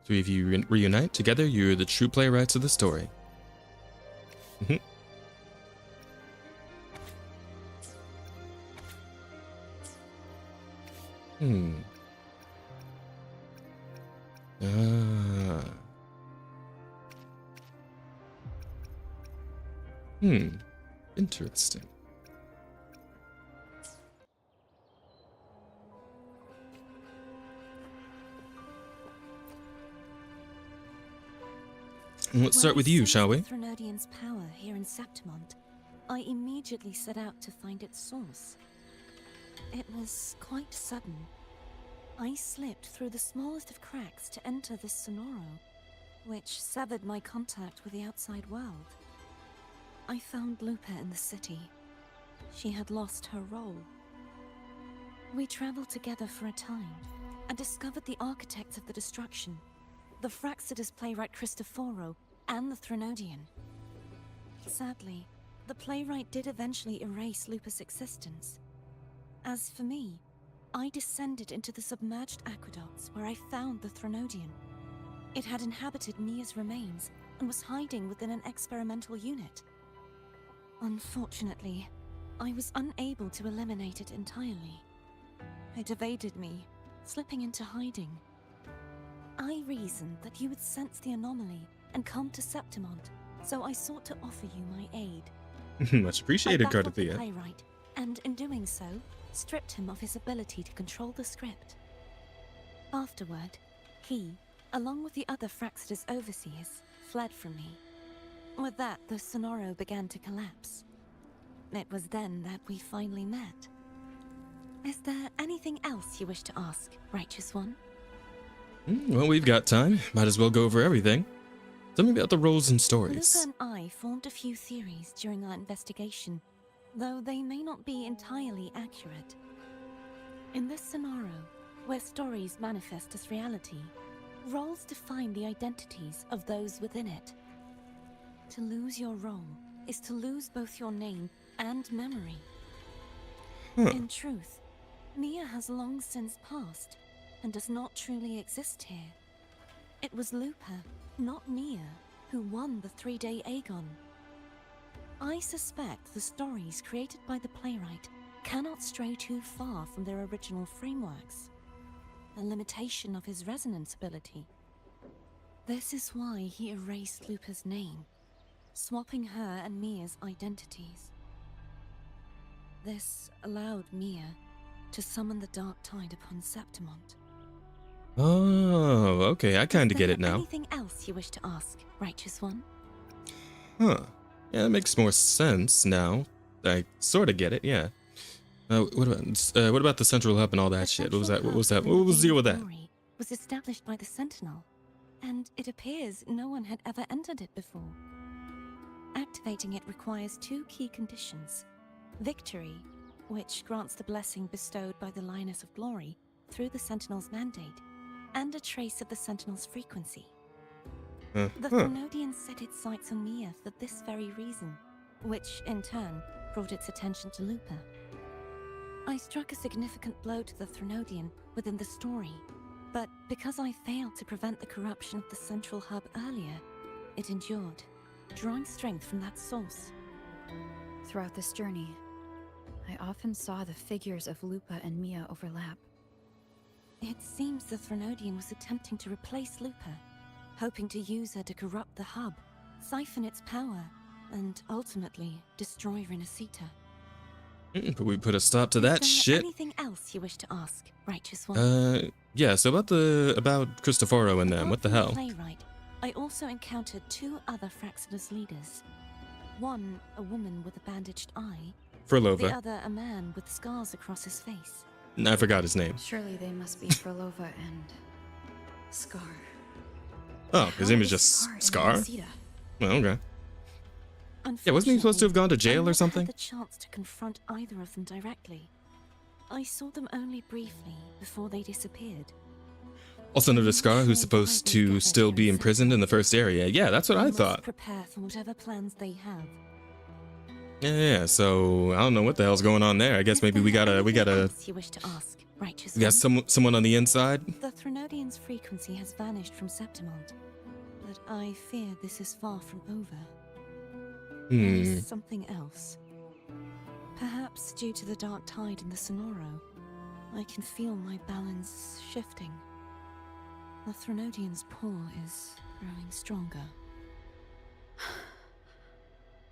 Three of you reunite together. You're the true playwrights of the story. Interesting. Let's start with you, shall we? Thrunodian's power here in Septimont, I immediately set out to find its source. It was quite sudden. I slipped through the smallest of cracks to enter this Sonoro, which severed my contact with the outside world. I found Lupa in the city. She had lost her role. We traveled together for a time and discovered the architects of the destruction, the Fraxidus playwright Cristoforo and the Threnodian. Sadly, the playwright did eventually erase Lupa's existence. As for me, I descended into the submerged aqueducts where I found the Threnodian. It had inhabited Mia's remains and was hiding within an experimental unit. Unfortunately, I was unable to eliminate it entirely. It evaded me, slipping into hiding. I reasoned that you would sense the anomaly and come to Septimont, so I sought to offer you my aid. Much appreciated, I baffled the Cardathia. playwright, and in doing so, stripped him of his ability to control the script. Afterward, he, along with the other Fraxidus overseers, fled from me. With that, the Sonoro began to collapse. It was then that we finally met. Is there anything else you wish to ask, Righteous One? Well, we've got time. Might as well go over everything. Tell me about the roles and stories. Lupa and I formed a few theories during our investigation, though they may not be entirely accurate. In this scenario, where stories manifest as reality, roles define the identities of those within it. To lose your role is to lose both your name and memory. In truth, Mia has long since passed and does not truly exist here. It was Lupa, not Mia, who won the 3-day Aegon. I suspect the stories created by the playwright cannot stray too far from their original frameworks, a limitation of his resonance ability. This is why he erased Lupa's name, swapping her and Mia's identities. This allowed Mia to summon the Dark Tide upon Septimont. Oh, okay, I kind of get it now. Anything else you wish to ask, Righteous One? Huh. Yeah, that makes more sense now. I sort of get it, yeah. What about the central hub and all that shit? What was that? What was the deal with that? Was established by the Sentinel, and it appears no one had ever entered it before. Activating it requires 2 key conditions. Victory, which grants the blessing bestowed by the Lioness of Glory through the Sentinel's mandate, and a trace of the Sentinel's frequency. The Threnodian set its sights on Mia for this very reason, which, in turn, brought its attention to Lupa. I struck a significant blow to the Threnodian within the story, but because I failed to prevent the corruption of the central hub earlier, it endured, drawing strength from that source. Throughout this journey, I often saw the figures of Lupa and Mia overlap. It seems the Threnodian was attempting to replace Lupa, hoping to use her to corrupt the hub, siphon its power, and ultimately destroy Renacita. But we put a stop to that shit. Anything else you wish to ask, Righteous One? Yeah, so about Cristoforo and them, what the hell? Playwright, I also encountered 2 other Fraxidus leaders. One, a woman with a bandaged eye. The Frolova. other, a man with scars across his face. I forgot his name. Surely they must be Frolova and Scar. Oh, his name is just Scar? Well, okay. Yeah, wasn't he supposed to have gone to jail or something? I never had the chance to confront either of them directly. I saw them only briefly before they disappeared. Also another Scar who's supposed to still be imprisoned in the first area. Yeah, that's what I thought. Prepare for whatever plans they have. Yeah, so I don't know what the hell's going on there. I guess maybe we gotta You wish to ask, Righteous we got someone on the inside. The Threnodian's frequency has vanished from Septimont, but I fear this is far from over. There's something else. Perhaps due to the Dark Tide in the Sonoro, I can feel my balance shifting. The Threnodian's pull is growing stronger.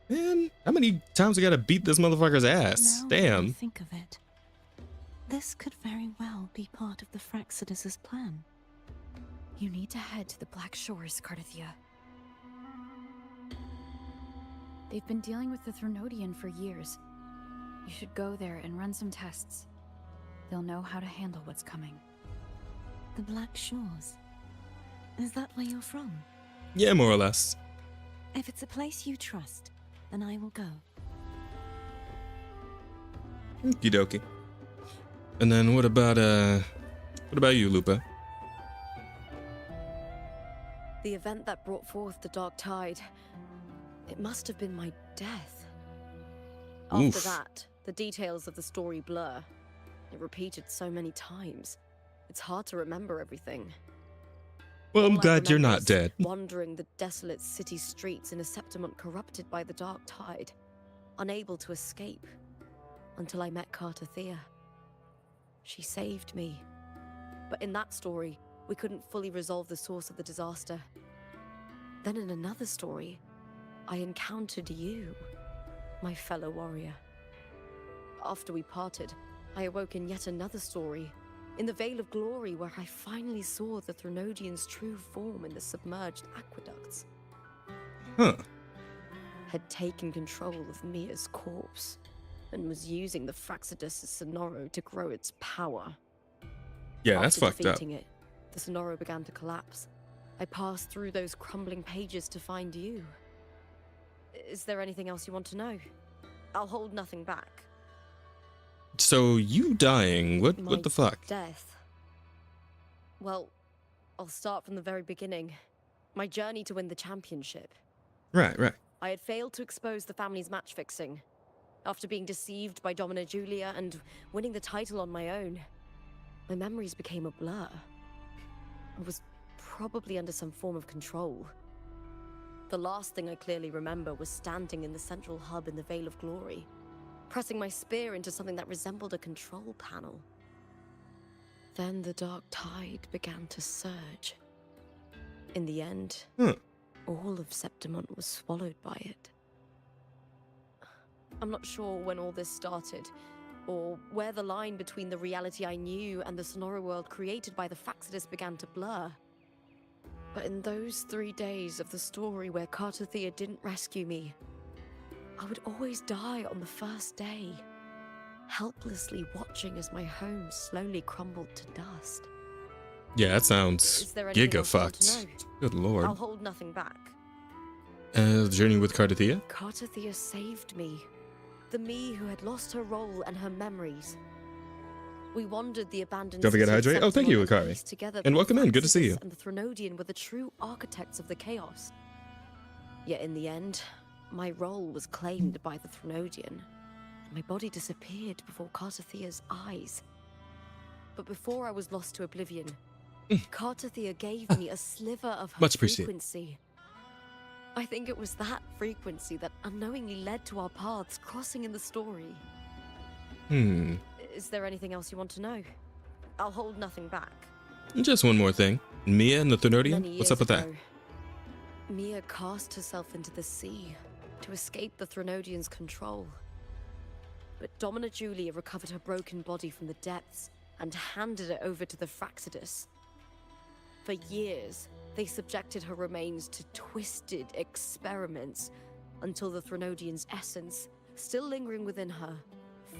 Man, how many times we gotta beat this motherfucker's ass? Now Damn. that I think of it, this could very well be part of the Fraxidus' plan. You need to head to the Black Shores, Cardathia. They've been dealing with the Threnodian for years. You should go there and run some tests. They'll know how to handle what's coming. The Black Shores? Is that where you're from? Yeah, more or less. If it's a place you trust, then I will go. Okie dokie. And then what about you, Lupa? The event that brought forth the dark tide, it must have been my death. After Oof. that, the details of the story blur. It repeated so many times. It's hard to remember everything. Well, I'm All I glad you're remember not is dead. Wandering the desolate city streets in a Septimont corrupted by the dark tide, unable to escape, until I met Cartathea. She saved me. But in that story, we couldn't fully resolve the source of the disaster. Then in another story, I encountered you, my fellow warrior. After we parted, I awoke in yet another story, in the Vale of Glory, where I finally saw the Threnodian's true form in the submerged aqueducts. Huh. Had taken control of Mia's corpse, and was using the Fraxidus' Sonoro to grow its power. Yeah, that's After fucked up. defeating it, the Sonoro began to collapse. I passed through those crumbling pages to find you. Is there anything else you want to know? I'll hold nothing back. So you dying? What My the fuck? Death. Well, I'll start from the very beginning. My journey to win the championship. Right. I had failed to expose the family's match fixing. After being deceived by Domina Julia and winning the title on my own, my memories became a blur. I was probably under some form of control. The last thing I clearly remember was standing in the central hub in the Vale of Glory, pressing my spear into something that resembled a control panel. Then the dark tide began to surge. In the end, all of Septimont was swallowed by it. I'm not sure when all this started, or where the line between the reality I knew and the Sonoro world created by the Fraxidus began to blur. But in those 3 days of the story where Cartathea didn't rescue me, I would always die on the first day, helplessly watching as my home slowly crumbled to dust. Yeah, that sounds Is there anything giga else you want to fucked. know? Good lord. I'll hold nothing back. The journey with Cartathea? Cartathea saved me. The me who had lost her role and her memories. We wandered the abandoned Don't forget to city of hydrate. Oh, thank you, Septimont and Akari. pieced together And that welcome in. Good to see you. Fraxidus and the Threnodian were the true architects of the chaos. Yet in the end, my role was claimed by the Threnodian, and my body disappeared before Cartathea's eyes. But before I was lost to oblivion, Cartathea gave me a sliver of her Much appreciated. frequency. I think it was that frequency that unknowingly led to our paths crossing in the story. Is there anything else you want to know? I'll hold nothing back. Just one more thing. Mia and the Threnodian? Many What's years up with that? ago, Mia cast herself into the sea to escape the Threnodian's control. But Domina Julia recovered her broken body from the depths and handed it over to the Fraxidus. For years, they subjected her remains to twisted experiments until the Threnodian's essence, still lingering within her,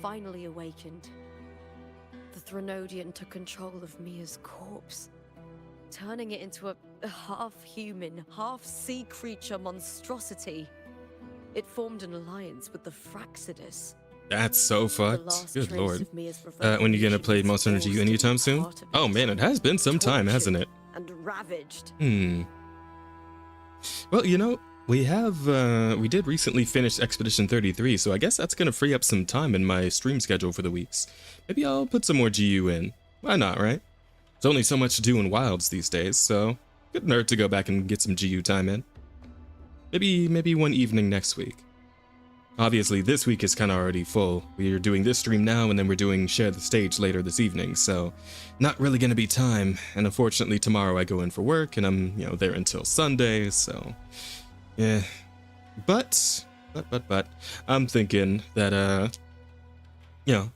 finally awakened. The Threnodian took control of Mia's corpse, turning it into a half-human, half-sea creature monstrosity. It formed an alliance with the Fraxidus. That's so The fucked. last Good trace lord. of Mia's When you gonna reverberation play was Monster Energy forced anytime to be soon? part of Oh it, man, it has been some time, hasn't it? and ravaged. Well, you know, we did recently finish Expedition 33, so I guess that's gonna free up some time in my stream schedule for the weeks. Maybe I'll put some more GU in. Why not, right? There's only so much to do in Wilds these days, so good nerd to go back and get some GU time in. Maybe one evening next week. Obviously, this week is kind of already full. We're doing this stream now, and then we're doing Share the Stage later this evening, so not really gonna be time. And unfortunately, tomorrow I go in for work, and I'm, there until Sunday, so yeah. But I'm thinking that,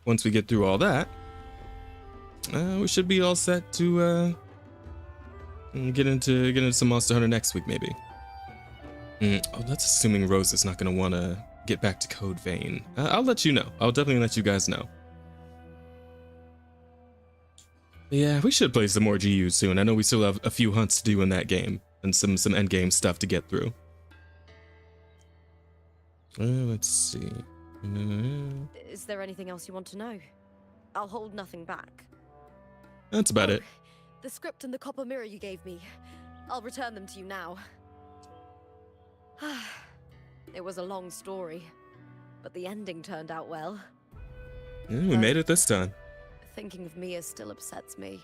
once we get through all that, we should be all set to get into some Monster Hunter next week, maybe. Oh, that's assuming Rose is not gonna want to get back to Code Vein. I'll let you know. I'll definitely let you guys know. Yeah, we should play some more GU soon. I know we still have a few hunts to do in that game. and some endgame stuff to get through. Let's see. Is there anything else you want to know? I'll hold nothing back. That's about it. The script and the copper mirror you gave me. I'll return them to you now. It was a long story, but the ending turned out well. Yeah, we made it this time. Thinking of Mia still upsets me.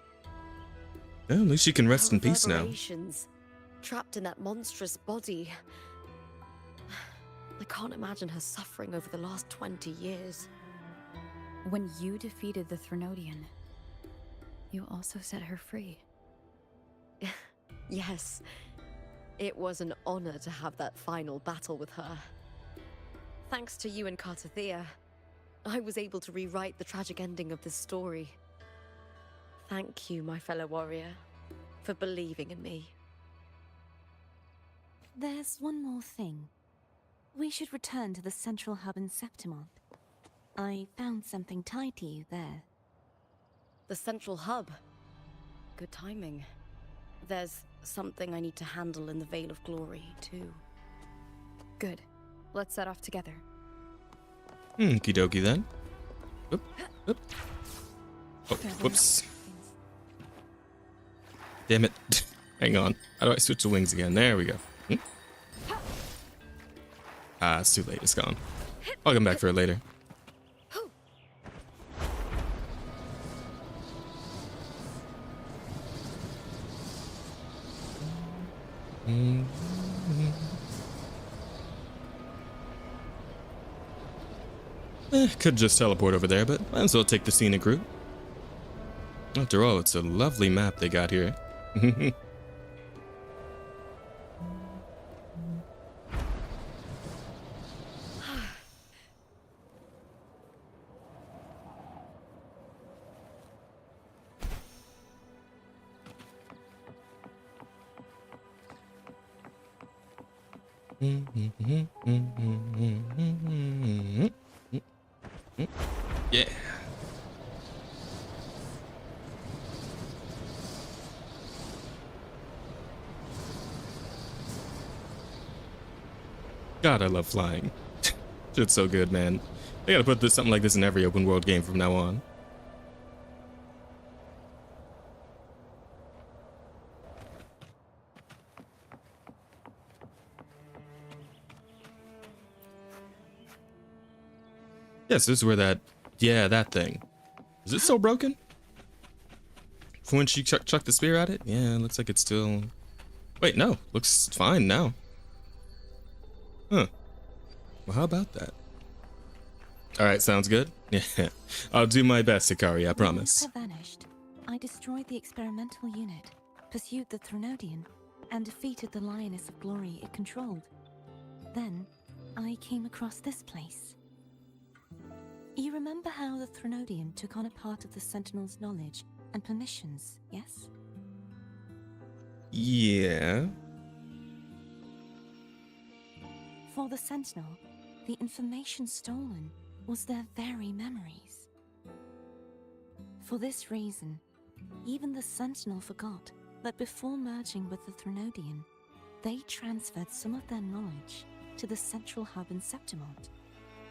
Well, at least she can rest Her in peace now. reverberations, trapped in that monstrous body. I can't imagine her suffering over the last 20 years. When you defeated the Threnodian, you also set her free. Yes. It was an honor to have that final battle with her. Thanks to you and Cartathea, I was able to rewrite the tragic ending of this story. Thank you, my fellow warrior, for believing in me. There's one more thing. We should return to the central hub in Septimont. I found something tied to you there. The central hub. Good timing. There's something I need to handle in the Veil of Glory, too. Good. Let's set off together. Okie dokie then. Oop, oop. Oh, whoops. Damn it. Hang on. How do I switch the wings again? There we go. Ah, it's too late. It's gone. I'll come back for it later. Could just teleport over there, but might as well take the scenic route. After all, it's a lovely map they got here. Yeah. God, I love flying. It's so good, man. They gotta put something like this in every open world game from now on. Yes, this is where that thing. Is it still broken? From when she chucked the spear at it? Yeah, it looks like it's still... Wait, no. Looks fine now. Huh. Well, how about that? Alright, sounds good. Yeah. I'll do my best, Hikari, I promise. Lupa vanished. I destroyed the experimental unit, pursued the Threnodian, and defeated the Lioness of Glory it controlled. Then, I came across this place. You remember how the Threnodian took on a part of the Sentinel's knowledge and permissions, yes? Yeah. For the Sentinel, the information stolen was their very memories. For this reason, even the Sentinel forgot that before merging with the Threnodian, they transferred some of their knowledge to the central hub in Septimont.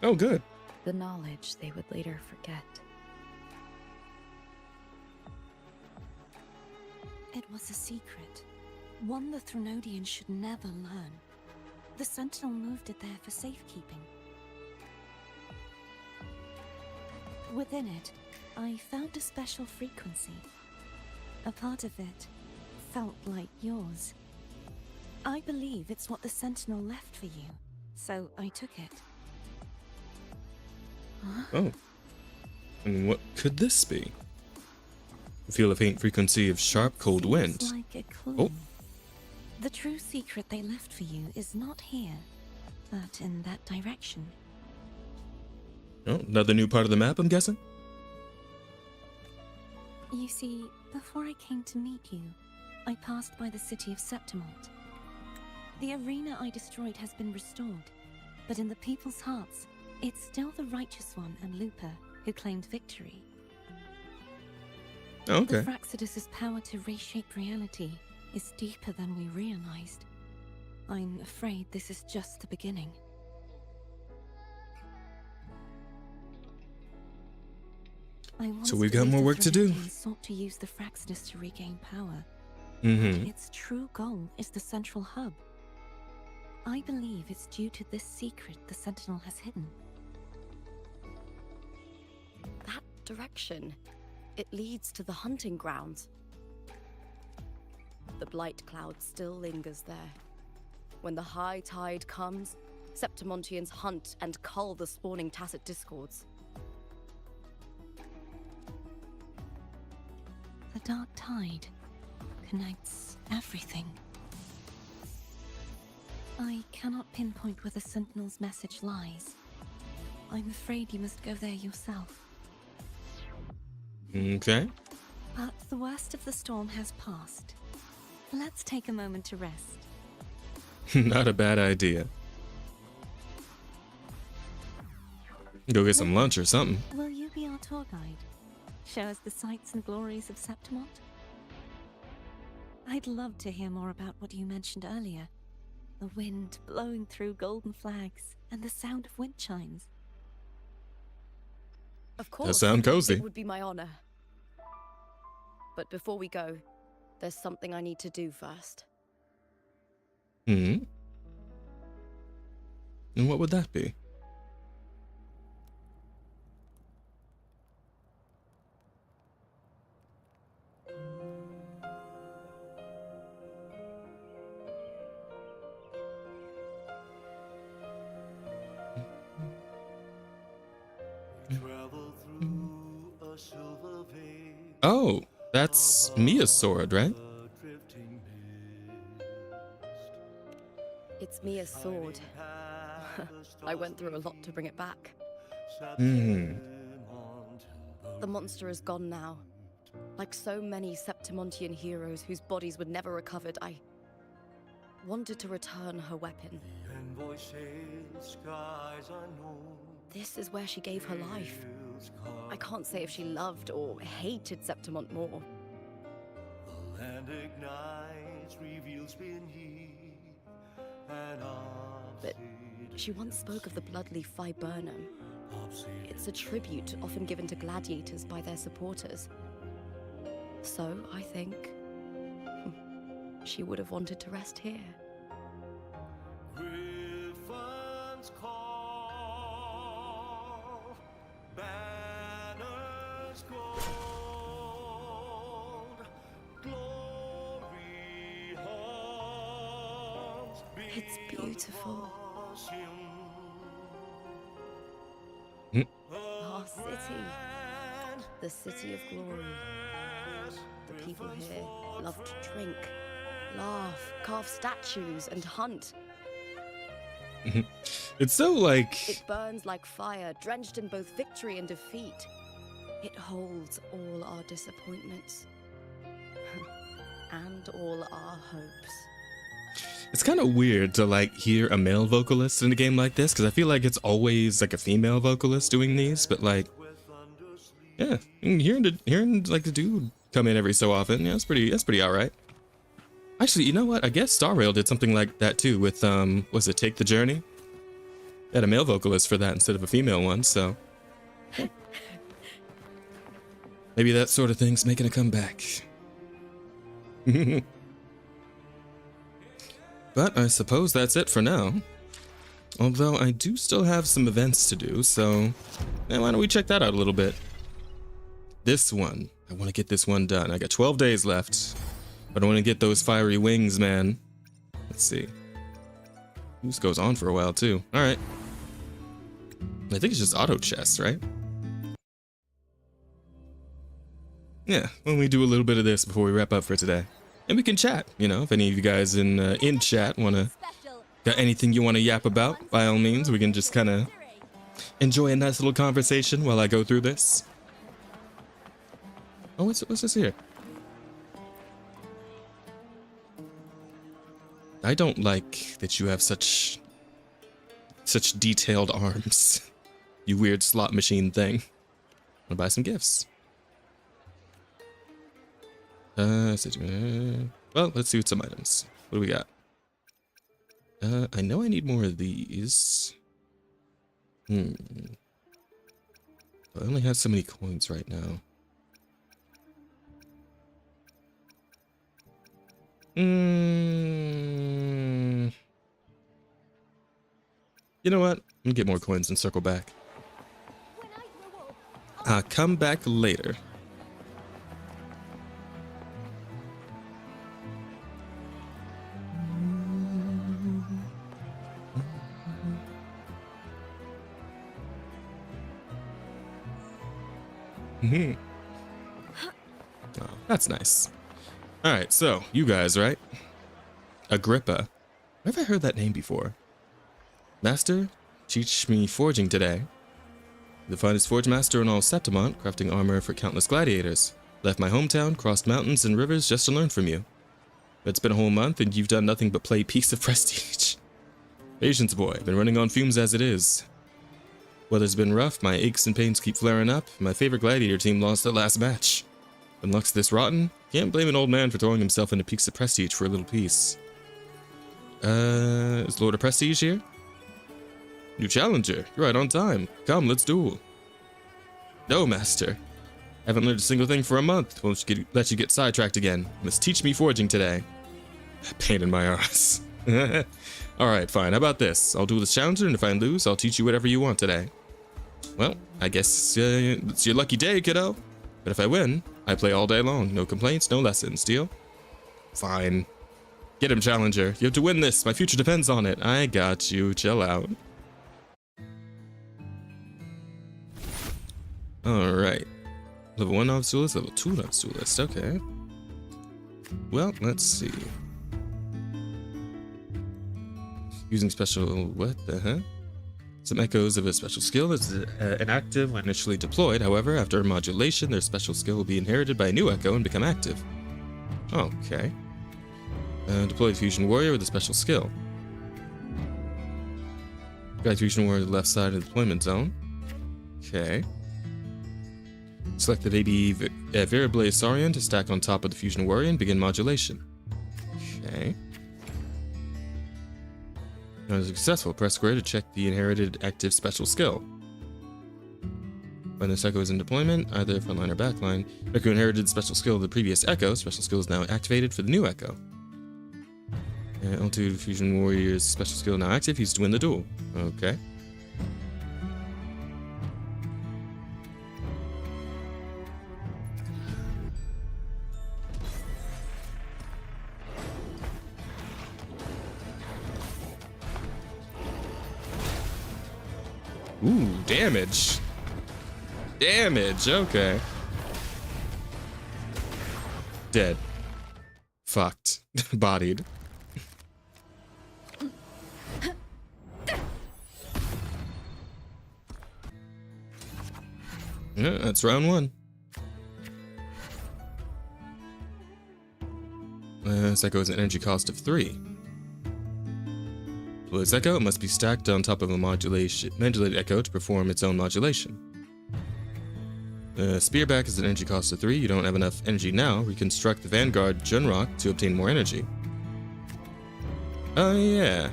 Oh, good. The knowledge they would later forget. It was a secret, one the Threnodian should never learn. The Sentinel moved it there for safekeeping. Within it, I found a special frequency. A part of it felt like yours. I believe it's what the Sentinel left for you, so I took it. Oh. And what could this be? I feel a faint frequency of sharp, cold wind. Seems like a clue. Oh. The true secret they left for you is not here, but in that direction. Oh, another new part of the map, I'm guessing? You see, before I came to meet you, I passed by the city of Septimont. The arena I destroyed has been restored, but in the people's hearts, it's still the Righteous One and Lupa who claimed victory. Okay. The Fraxidus' power to reshape reality is deeper than we realized. I'm afraid this is just the beginning. So we've got more work to do. Sought to use the Fraxinus to regain power. Mm-hmm. Its true goal is the central hub. I believe it's due to this secret the Sentinel has hidden. That direction, it leads to the hunting grounds. The blight cloud still lingers there. When the high tide comes, Septimontians hunt and cull the spawning Tacit Discords. The dark tide connects everything. I cannot pinpoint where the Sentinel's message lies. I'm afraid you must go there yourself. Okay. But the worst of the storm has passed. Let's take a moment to rest. Not a bad idea. Go get some lunch or something. Will you be our tour guide? Show us the sights and glories of Septimont? I'd love to hear more about what you mentioned earlier. The wind blowing through golden flags and the sound of wind chimes. Of course. That sound cozy. It would be my honor. But before we go, there's something I need to do first. Hmm. And what would that be? Oh, that's Mia's sword, right? It's Mia's sword. I went through a lot to bring it back. Hmm. The monster is gone now. Like so many Septimontian heroes whose bodies were never recovered, I wanted to return her weapon. This is where she gave her life. I can't say if she loved or hated Septimont more. The land ignites, reveals beneath an But she once spoke of the bloodleaf viburnum. It's a tribute often given to gladiators by their supporters. So, I think she would have wanted to rest here. Griffins call, banners gold, glory halls. It's beautiful. Our city. The city of glory. The people here love to drink, laugh, carve statues, and hunt. It's so like... It burns like fire, drenched in both victory and defeat. It holds all our disappointments. And all our hopes. It's kind of weird to like hear a male vocalist in a game like this, because I feel like it's always like a female vocalist doing these, but like, yeah, hearing like the dude come in every so often, yeah, that's pretty alright. Actually, you know what? I guess Star Rail did something like that too with was it Take the Journey? They had a male vocalist for that instead of a female one, so maybe that sort of thing's making a comeback. But I suppose that's it for now. Although I do still have some events to do, so why don't we check that out a little bit. This one, I want to get this one done. I got 12 days left, but I want to get those fiery wings, man. Let's see. This goes on for a while too. All right. I think it's just auto chess, right? Yeah, when we do a little bit of this before we wrap up for today. And we can chat, you know, if any of you guys in chat got anything you want to yap about, by all means, we can just kind of enjoy a nice little conversation while I go through this. Oh, what's this here? I don't like that you have such detailed arms, you weird slot machine thing. I'm gonna buy some gifts. Well, let's see what some items. What do we got? I know I need more of these. I only have so many coins right now. You know what? I'm gonna get more coins and circle back. Come back later. Oh, that's nice. Alright, so, you guys, right? Agrippa. Where have I heard that name before? Master, teach me forging today. The finest forge master in all Septimont, crafting armor for countless gladiators. Left my hometown, crossed mountains and rivers just to learn from you. It's been a whole month and you've done nothing but play Piece of Prestige. Patience, boy. Been running on fumes as it is. Weather's been rough, my aches and pains keep flaring up, my favorite gladiator team lost their last match. When luck's this rotten, can't blame an old man for throwing himself into Peaks of Prestige for a little piece. Is Lord of Prestige here? New challenger, you're right on time. Come, let's duel. No, master. Haven't learned a single thing for a month. Won't let you get sidetracked again. Must teach me forging today. Pain in my arse. Alright, fine. How about this? I'll duel this challenger, and if I lose, I'll teach you whatever you want today. Well, I guess it's your lucky day, kiddo. But if I win, I play all day long. No complaints, no lessons. Deal? Fine. Get him, challenger. You have to win this. My future depends on it. I got you. Chill out. Alright. Level 1 novice duelist, level 2 novice duelist. Okay. Well, let's see. Using special... what the heck? Some echoes of a special skill is inactive when initially deployed. However, after modulation, their special skill will be inherited by a new echo and become active. Okay. Deploy the Fusion Warrior with a special skill. Guide Fusion Warrior to the left side of the deployment zone. Okay. Select the baby Virablaze Saurian to stack on top of the Fusion Warrior and begin modulation. Okay. When successful, press square to check the inherited active special skill. When this echo is in deployment, either frontline or backline, echo inherited special skill of the previous echo. Special skill is now activated for the new echo. Altitude Fusion Warrior's special skill now active, used to win the duel. Okay. Ooh, damage. Damage, okay. Dead. Fucked. Bodied. Yeah, that's round 1. This echo has an energy cost of 3. For this echo, it must be stacked on top of a modulated echo to perform its own modulation. Spearback is an energy cost of 3. You don't have enough energy now. Reconstruct the Vanguard Junrock to obtain more energy. Oh yeah.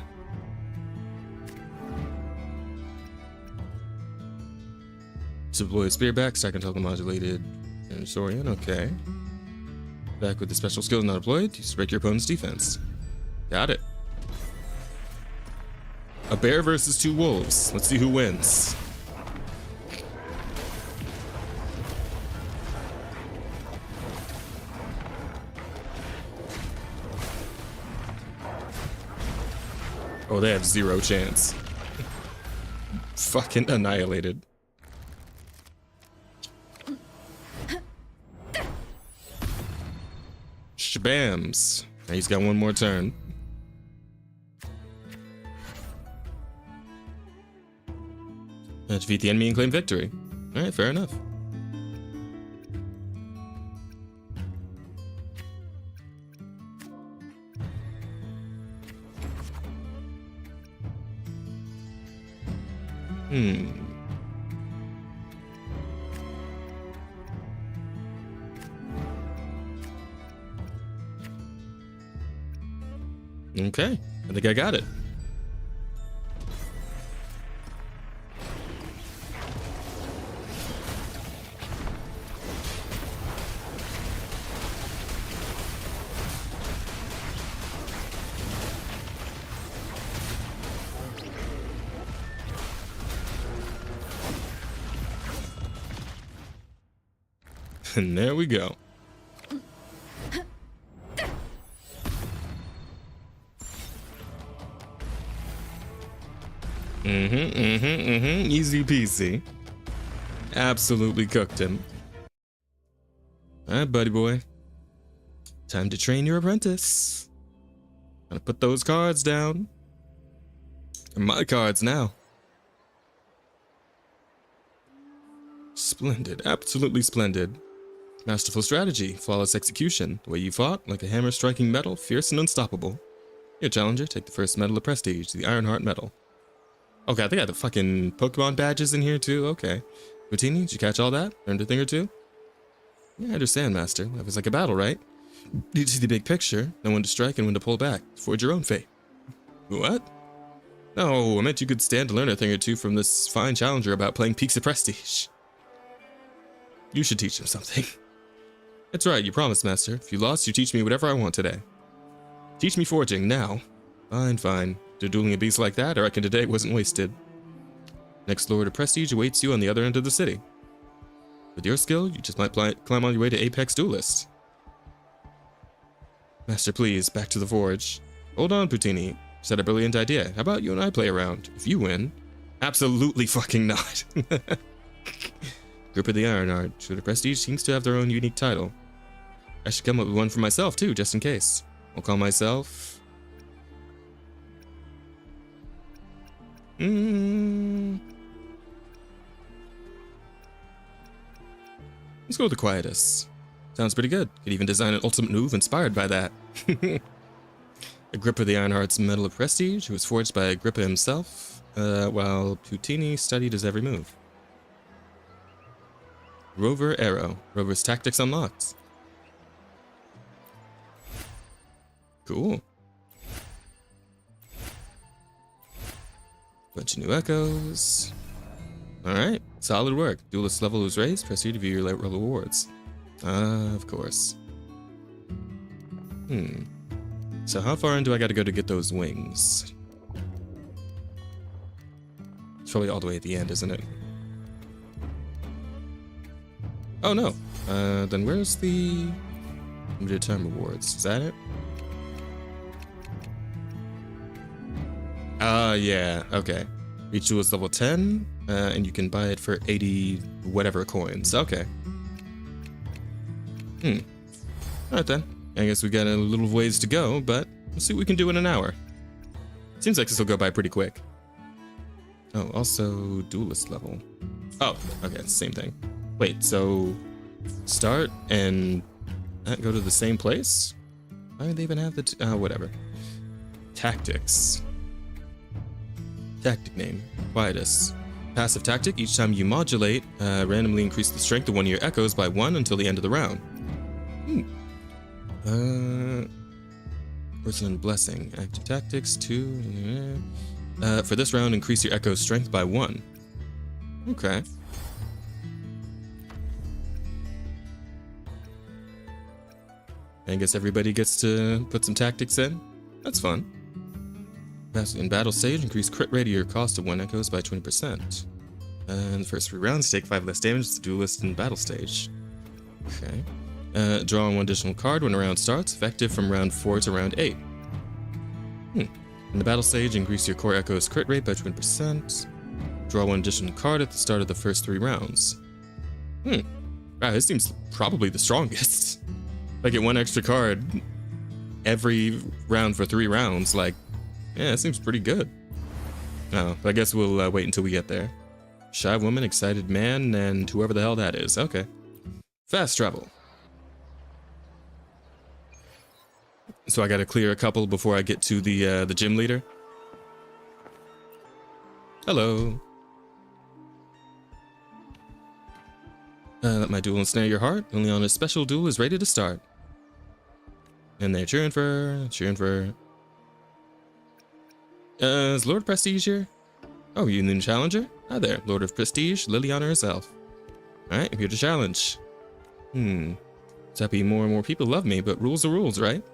To deploy a Spearback, stack on top of the modulated Saurian. Okay. Back with the special skill not deployed, you break your opponent's defense. Got it. A bear versus 2 wolves. Let's see who wins. Oh, they have 0 chance. Fucking annihilated. Shabams. Now he's got one more turn. Defeat the enemy and claim victory. Alright, fair enough. Okay, I think I got it. And there we go. Easy peasy. Absolutely cooked him. Alright, buddy boy. Time to train your apprentice. Gotta put those cards down. They're my cards now. Splendid. Absolutely splendid. Masterful strategy. Flawless execution. The way you fought, like a hammer striking metal, fierce and unstoppable. Here, challenger, take the first medal of prestige, the Ironheart Medal. Okay, I think I had the fucking Pokemon badges in here too. Okay. Routini, did you catch all that? Learned a thing or two? Yeah, I understand, Master. That was like a battle, right? Need to see the big picture, know when to strike and when to pull back. Forge your own fate. What? No, I meant you could stand to learn a thing or two from this fine challenger about playing Peaks of Prestige. You should teach him something. That's right, you promised, Master. If you lost, you teach me whatever I want today. Teach me forging, now. Fine, fine. To dueling a beast like that, I reckon today wasn't wasted. Next Lord of Prestige awaits you on the other end of the city. With your skill, you just might climb on your way to Apex Duelist. Master, please, back to the forge. Hold on, Putini. Just had a brilliant idea. How about you and I play around? If you win... Absolutely fucking not. Group of the Ironheart. Sure, the Prestige seems to have their own unique title. I should come up with one for myself, too, just in case. I'll call myself... Let's go with the Quietus. Sounds pretty good. Could even design an ultimate move inspired by that. Agrippa the Ironheart's Medal of Prestige, who was forged by Agrippa himself, while Putini studied his every move. Rover Arrow. Rover's tactics unlocked. Cool. Bunch of new echoes. Alright, solid work. Duelist level was raised. Proceed to view your late rewards. Of course. So how far in do I gotta go to get those wings? It's probably all the way at the end, isn't it? Oh no. Then where's the limited time rewards? Is that it? Yeah, okay. Each duel is level 10, and you can buy it for 80 whatever coins. Okay. Alright then. I guess we got a little ways to go, but we'll see what we can do in an hour. Seems like this will go by pretty quick. Oh, also duelist level. Oh, okay, it's the same thing. Wait, so start and not go to the same place? Why do they even have the whatever. Tactics. Tactic name, Quietus. Passive tactic, each time you modulate, randomly increase the strength of one of your echoes by 1 until the end of the round. Personal Blessing. Active tactics, 2. For this round, increase your echo's strength by 1. Okay. I guess everybody gets to put some tactics in. That's fun. In battle stage, increase crit rate of your cost of 1 echoes by 20%. And the first 3 rounds, take 5 less damage to the duelist in battle stage. Okay. Draw 1 additional card when a round starts, effective from round 4 to round 8. In the battle stage, increase your core echo's crit rate by 20%. Draw 1 additional card at the start of the first 3 rounds. Wow, this seems probably the strongest. If I get 1 extra card every round for 3 rounds, like, yeah, it seems pretty good. Oh, but I guess we'll wait until we get there. Shy woman, excited man, and whoever the hell that is. Okay. Fast travel. So I gotta clear a couple before I get to the gym leader. Hello. Let my duel ensnare your heart. Only on a special duel is ready to start. And they're cheering for her, cheering for her. Is Lord Prestige here? Oh, you new challenger? Hi there, Lord of Prestige, Liliana herself. Alright, I'm here to challenge. It's happy more and more people love me, but rules are rules, right?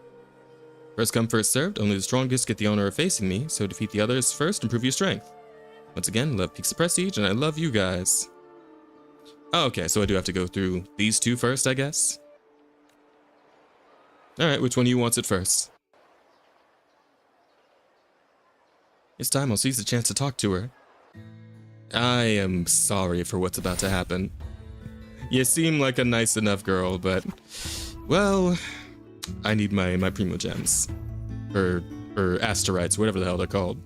First come, first served, only the strongest get the honor of facing me, so defeat the others first and prove your strength. Once again, love Peaks of Prestige, and I love you guys. Oh, okay, so I do have to go through these two first, I guess? Alright, which one of you wants it first? This time I'll seize the chance to talk to her. I am sorry for what's about to happen. You seem like a nice enough girl, but... well... I need my primo gems. Or asteroids, whatever the hell they're called.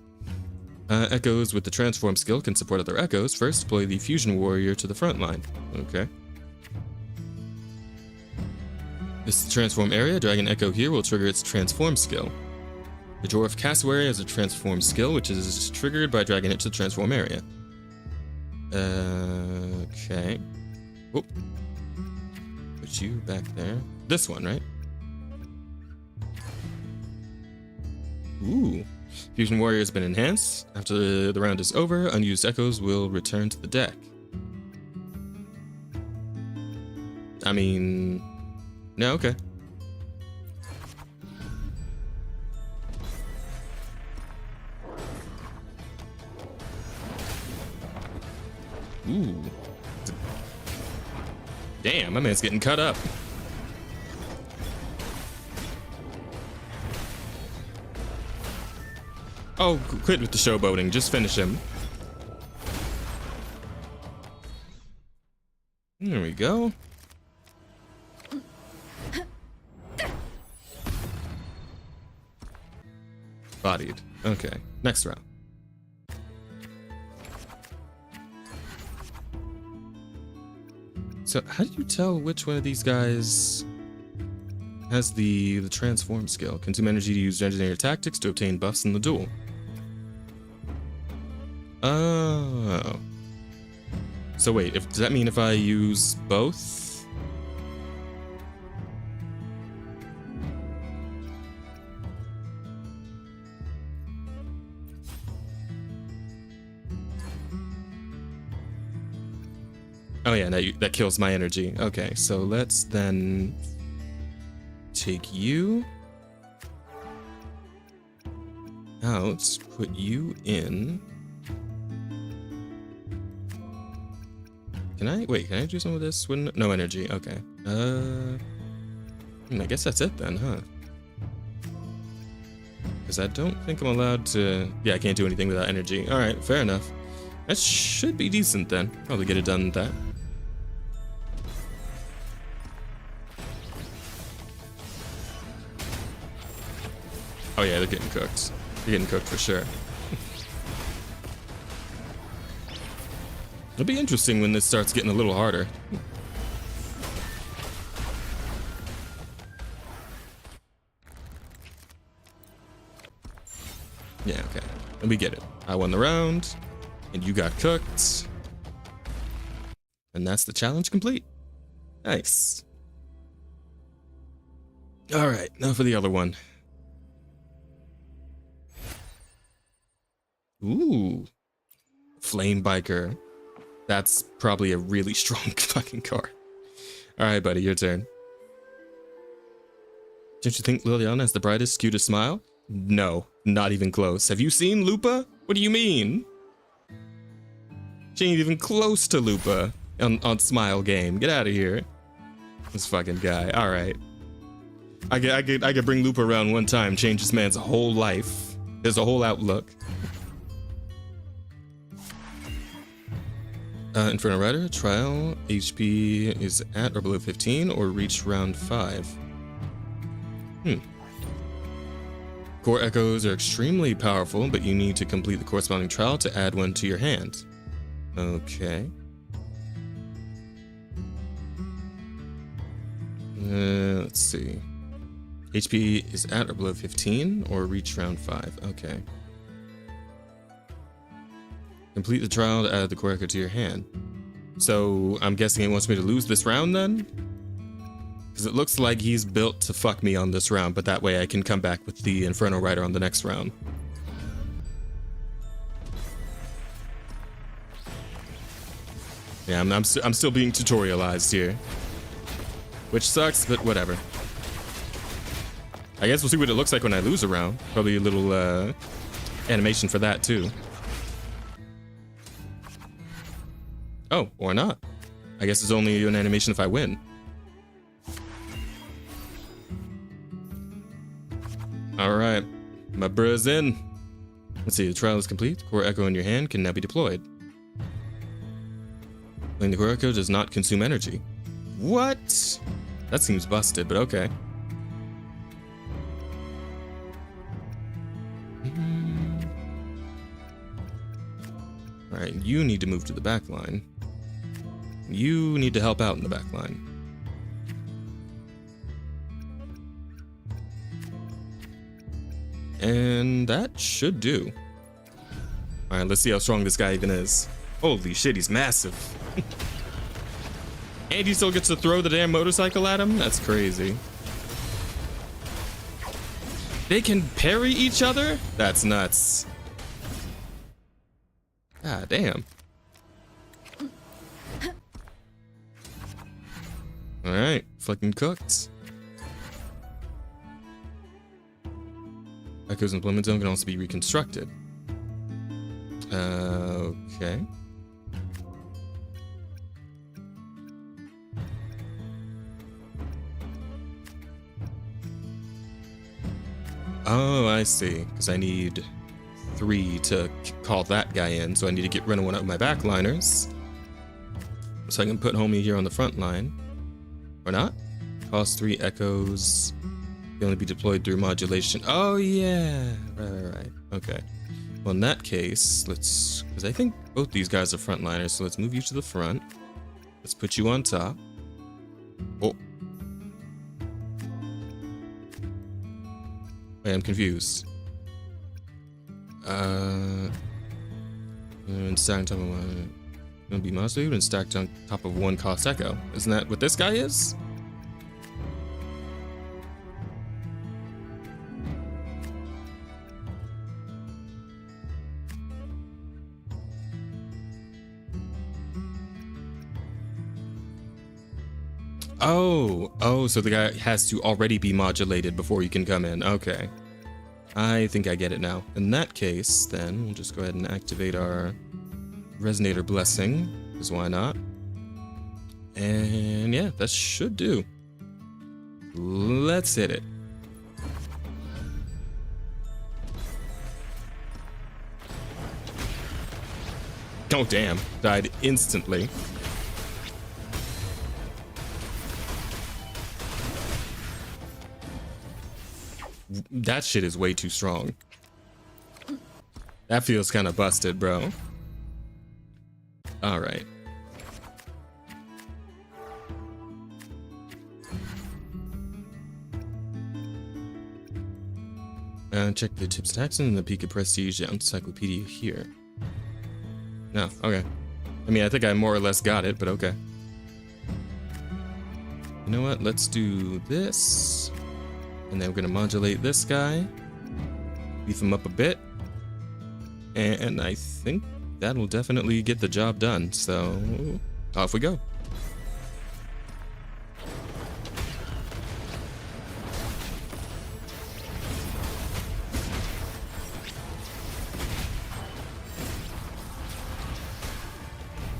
Echoes with the transform skill can support other echoes. First, deploy the fusion warrior to the front line. Okay. This is the transform area. Dragon Echo here will trigger its transform skill. The Dwarf Cassowary has a transform skill, which is triggered by dragging it to the transform area. Okay. Whoop. Put you back there. This one, right? Ooh. Fusion Warrior has been enhanced. After the round is over, unused echoes will return to the deck. I mean... no, okay. Ooh. Damn, my man's getting cut up. Oh, quit with the showboating. Just finish him. There we go. Bodied. Okay, next round. So how do you tell which one of these guys has the transform skill? Consume energy to use engineer tactics to obtain buffs in the duel. Oh. So wait, does that mean if I use both? Oh yeah, that kills my energy. Okay, so let's then take you out, put you in. Can I do some of this when no energy? Okay. I guess that's it then, huh? Because I don't think I'm allowed to. Yeah, I can't do anything without energy. All right, fair enough. That should be decent then. Probably get it done with that. Oh yeah, they're getting cooked. They're getting cooked for sure. It'll be interesting when this starts getting a little harder. Yeah, okay. And we get it. I won the round, and you got cooked. And that's the challenge complete. Nice. Alright, now for the other one. Ooh. Flame Biker. That's probably a really strong fucking card. Alright, buddy, your turn. Don't you think Liliana has the brightest, cutest smile? No, not even close. Have you seen Lupa? What do you mean? She ain't even close to Lupa on Smile Game. Get out of here. This fucking guy. Alright. I could bring Lupa around one time, change this man's whole life. His whole outlook. Inferno Rider, trial, HP is at or below 15 or reach round 5. Core echoes are extremely powerful, but you need to complete the corresponding trial to add one to your hand. Okay. Let's see. HP is at or below 15 or reach round 5. Okay. Complete the trial to add the core echo to your hand. So I'm guessing it wants me to lose this round then? Because it looks like he's built to fuck me on this round, but that way I can come back with the Inferno Rider on the next round. Yeah, I'm still being tutorialized here. Which sucks, but whatever. I guess we'll see what it looks like when I lose a round. Probably a little animation for that too. Oh, or not. I guess it's only an animation if I win. Alright, my bruh's in. Let's see, the trial is complete. Core Echo in your hand can now be deployed. Playing the Core Echo does not consume energy. What? That seems busted, but okay. Alright, you need to move to the back line. You need to help out in the back line. And that should do. Alright, let's see how strong this guy even is. Holy shit, he's massive. And he still gets to throw the damn motorcycle at him? That's crazy. They can parry each other? That's nuts. God damn. Alright, fucking cooked. Echo's employment zone can also be reconstructed. Okay. Oh, I see. Because I need 3 to call that guy in, so I need to get rid of one of my backliners. So I can put homie here on the front line. Or not? Cost 3 echoes. Can only be deployed through modulation. Oh, yeah. Right. Okay. Well, in that case, let's... Because I think both these guys are frontliners, so let's move you to the front. Let's put you on top. Oh. Wait, I'm confused. And stacked on top of one... Gonna be modulated and stacked on top of 1 cost echo. Isn't that what this guy is? Oh, so the guy has to already be modulated before you can come in. Okay. I think I get it now. In that case, then, we'll just go ahead and activate our Resonator Blessing, because why not? And yeah, that should do. Let's hit it. Oh, damn. Died instantly. That shit is way too strong. That feels kind of busted, bro. All right. Check the tips taxon and the Pika Prestige Encyclopedia here. No, okay. I mean, I think I more or less got it, but okay. You know what? Let's do this. And then we're gonna modulate this guy. Beef him up a bit. And I think that will definitely get the job done. So, off we go.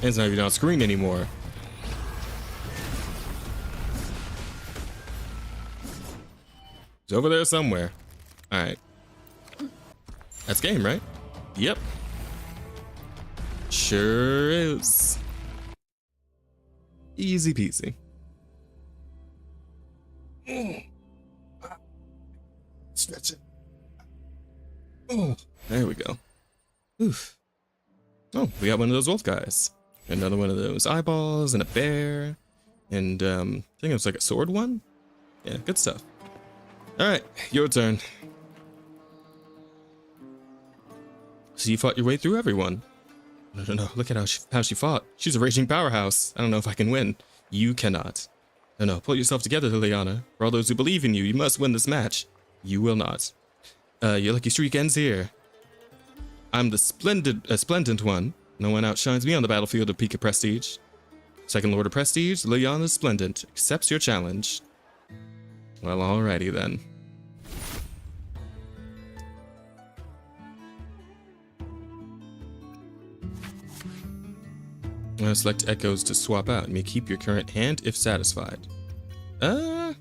And it's not even on screen anymore. It's over there somewhere. All right. That's game, right? Yep. Sure is. Easy peasy. Stretch it. Oh, there we go. Oof. Oh, we got one of those wolf guys. Another one of those eyeballs and a bear. And I think it was like a sword one. Yeah, good stuff. All right, your turn. So you fought your way through everyone. No, look at how she fought. She's a raging powerhouse. I don't know if I can win. You cannot. No, pull yourself together, Liliana. For all those who believe in you, you must win this match. You will not. Your lucky streak ends here. I'm the splendid one. No one outshines me on the battlefield of Pika Prestige. Second Lord of Prestige, Leon the Splendid, accepts your challenge. Well, alrighty then. Select echoes to swap out. You may keep your current hand if satisfied. Be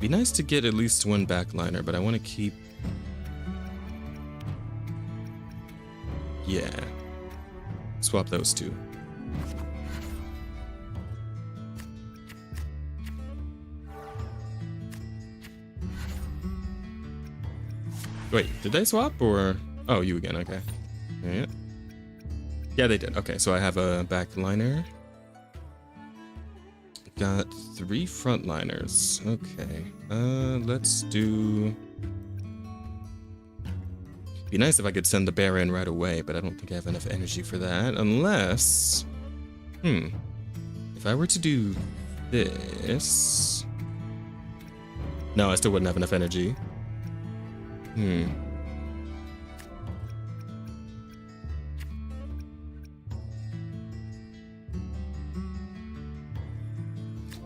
nice to get at least one backliner, but I want to keep... Yeah. Swap those two. Wait, did they swap or... Oh, you again, okay. Yeah. Yeah, they did. Okay, so I have a backliner. Got 3 frontliners. Okay. Let's do... Be nice if I could send the bear in right away, but I don't think I have enough energy for that. Unless... If I were to do this... No, I still wouldn't have enough energy.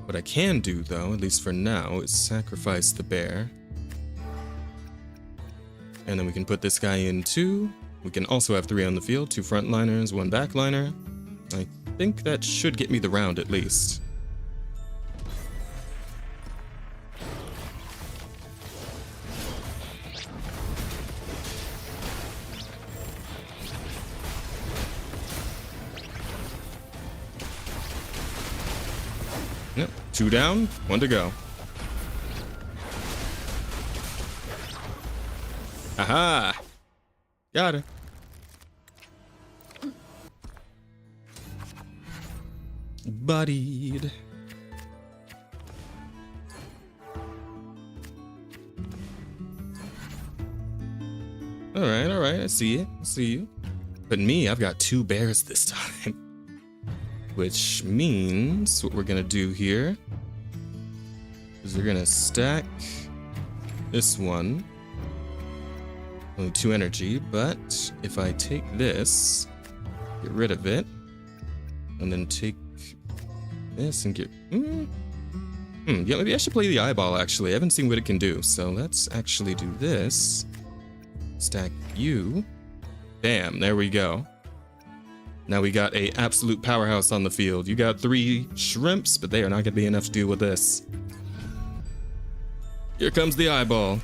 What I can do, though, at least for now, is sacrifice the bear. And then we can put this guy in too. We can also have 3 on the field, 2 frontliners, 1 backliner. I think that should get me the round at least. Yep, 2 down, 1 to go. Aha! Got her. Buddied. Alright, I see it. I see you. But me, I've got 2 bears this time. Which means what we're gonna do here is we're gonna stack this one. Only 2 energy, but if I take this, get rid of it, and then take this and get... Yeah, maybe I should play the eyeball, actually. I haven't seen what it can do, so let's actually do this. Stack you. Bam, there we go. Now we got a absolute powerhouse on the field. You got 3 shrimps, but they are not gonna be enough to deal with this. Here comes the eyeball.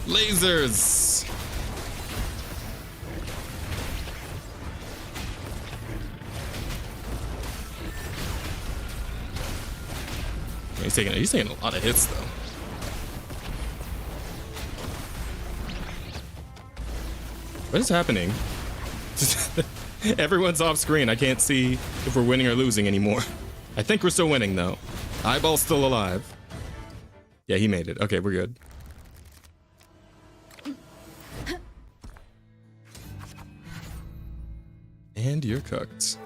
Lasers! He's taking a lot of hits, though. What is happening? Everyone's off screen. I can't see if we're winning or losing anymore. I think we're still winning, though. Eyeball's still alive. Yeah, he made it. Okay, we're good. And you're cooked.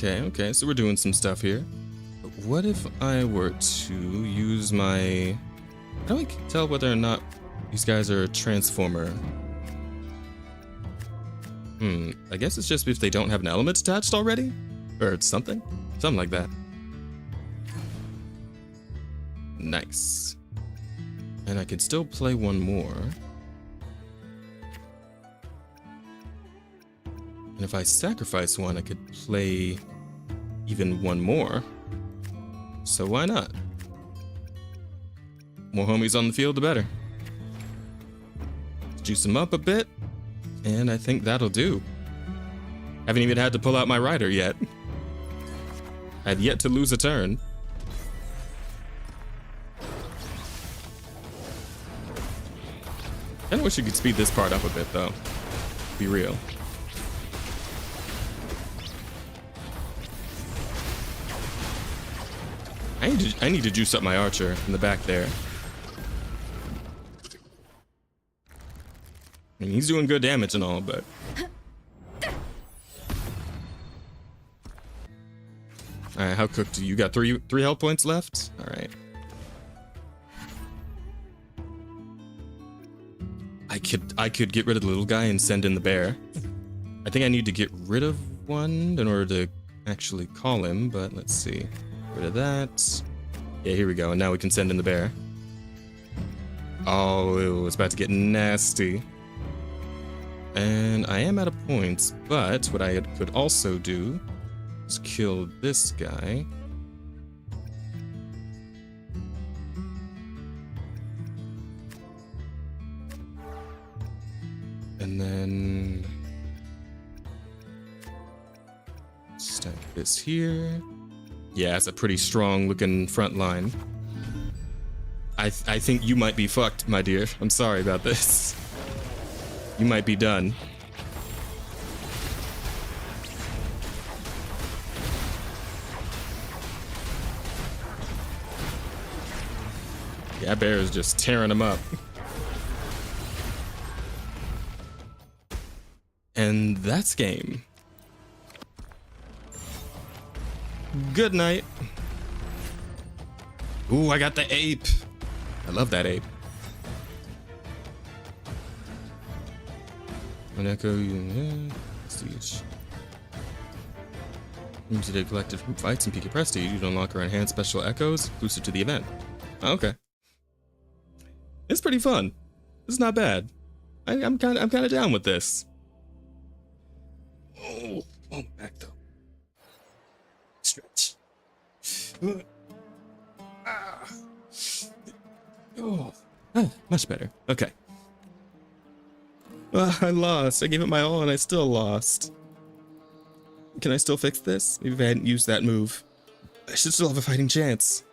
Okay, so we're doing some stuff here. But what if I were to use my... How do I tell whether or not these guys are a transformer? I guess it's just if they don't have an element attached already? Or something? Something like that. Nice. And I could still play one more. And if I sacrifice one, I could play even one more. So why not? More homies on the field, the better. Juice them up a bit, and I think that'll do. Haven't even had to pull out my rider yet. I've yet to lose a turn. Kinda wish you could speed this part up a bit, though. Be real. I need to juice up my archer in the back there. I mean, he's doing good damage and all, but... Alright, how cooked are you? You got three health points left? Alright. I could get rid of the little guy and send in the bear. I think I need to get rid of one in order to actually call him, but let's see. Rid of that. Yeah, here we go. And now we can send in the bear. Oh, ew, it's about to get nasty. And I am out of points, but what I could also do is kill this guy. And then stack this here. Yeah, it's a pretty strong looking front line. I think you might be fucked, my dear. I'm sorry about this. You might be done. Yeah, bear is just tearing him up. And that's game. Good night. Ooh, I got the ape. I love that ape. An echo, prestige. Today collected from fights and peak prestige. You unlock or enhance special echoes exclusive to the event. Oh, okay. It's pretty fun. It's not bad. I'm kind of down with this. Oh, back though. Stretch. Much better. Okay. I lost. I gave it my all and I still lost. Can I still fix this? Maybe if I hadn't used that move. I should still have a fighting chance.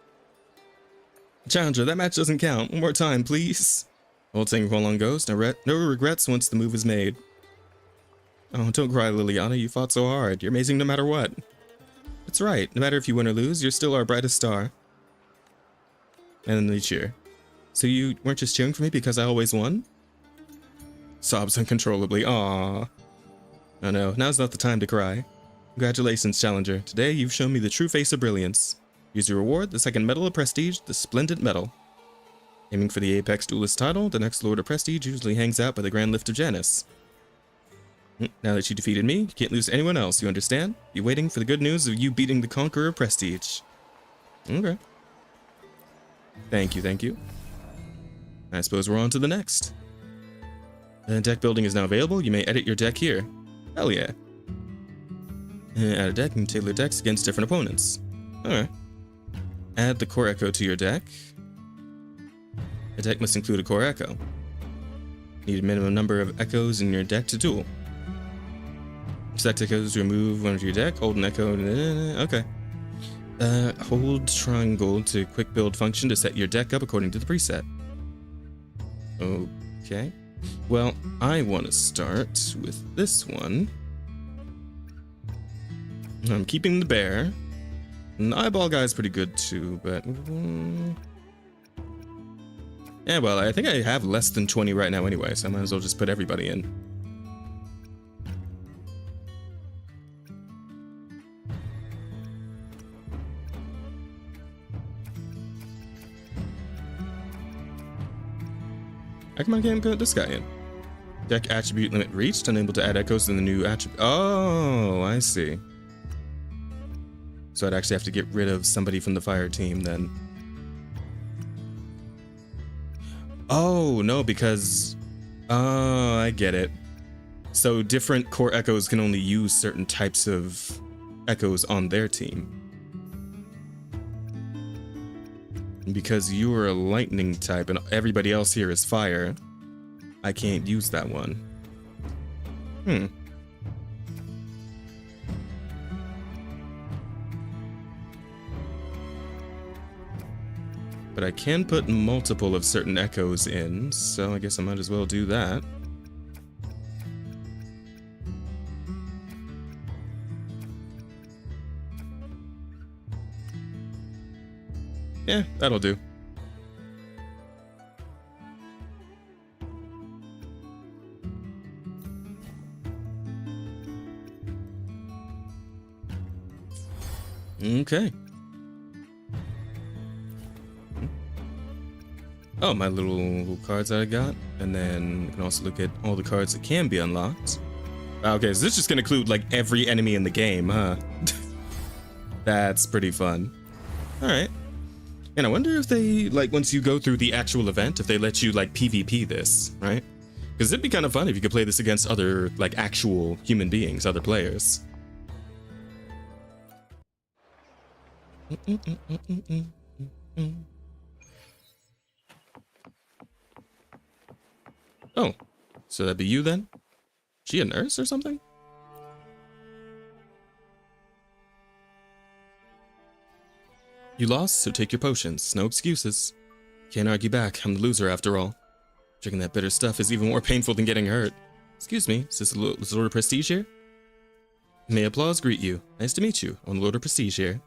Challenger, that match doesn't count. One more time, please. Old saying for long goes. No regrets once the move is made. Oh, don't cry, Liliana. You fought so hard. You're amazing no matter what. That's right. No matter if you win or lose, you're still our brightest star. And then they cheer. So you weren't just cheering for me because I always won? Sobs uncontrollably. Aww. Oh no, now's not the time to cry. Congratulations, Challenger. Today you've shown me the true face of brilliance. Use your reward, the second medal of prestige, the Splendid Medal. Aiming for the Apex Duelist title, the next Lord of Prestige usually hangs out by the Grand Lift of Janus. Now that you defeated me, you can't lose to anyone else, you understand? Be waiting for the good news of you beating the Conqueror of Prestige. Okay. Thank you, thank you. I suppose we're on to the next. Deck building is now available. You may edit your deck here. Hell yeah. Add a deck and tailor decks against different opponents. Alright. Add the core echo to your deck. A deck must include a core echo. Need a minimum number of echoes in your deck to duel. Select echoes to remove one of your deck. Hold an echo. Okay. Hold triangle to quick build function to set your deck up according to the preset. Okay. Well, I want to start with this one. I'm keeping the bear. And the eyeball guy is pretty good too, but... yeah, well, I think I have less than 20 right now anyway, so I might as well just put everybody in. How come I can't put this guy in? Deck attribute limit reached, unable to add echoes to the new attribute. Oh, I see. So I'd actually have to get rid of somebody from the fire team then. Oh, no, because... oh, I get it. So different core echoes can only use certain types of echoes on their team. Because you are a lightning type and everybody else here is fire, I can't use that one. But I can put multiple of certain echoes in, so I guess I might as well do that. Yeah, that'll do. Okay. Oh, my little cards that I got. And then you can also look at all the cards that can be unlocked. Okay, so this is just gonna include like every enemy in the game, huh? That's pretty fun. Alright. And I wonder if they, like, once you go through the actual event, if they let you, like, PvP this, right? Because it'd be kind of fun if you could play this against other, like, actual human beings, other players. Oh, so that'd be you then? She a nurse or something? You lost, so take your potions. No excuses. Can't argue back. I'm the loser after all. Drinking that bitter stuff is even more painful than getting hurt. Excuse me, is this Lord of Prestige here? May applause greet you. Nice to meet you. I'm Lord of Prestige here.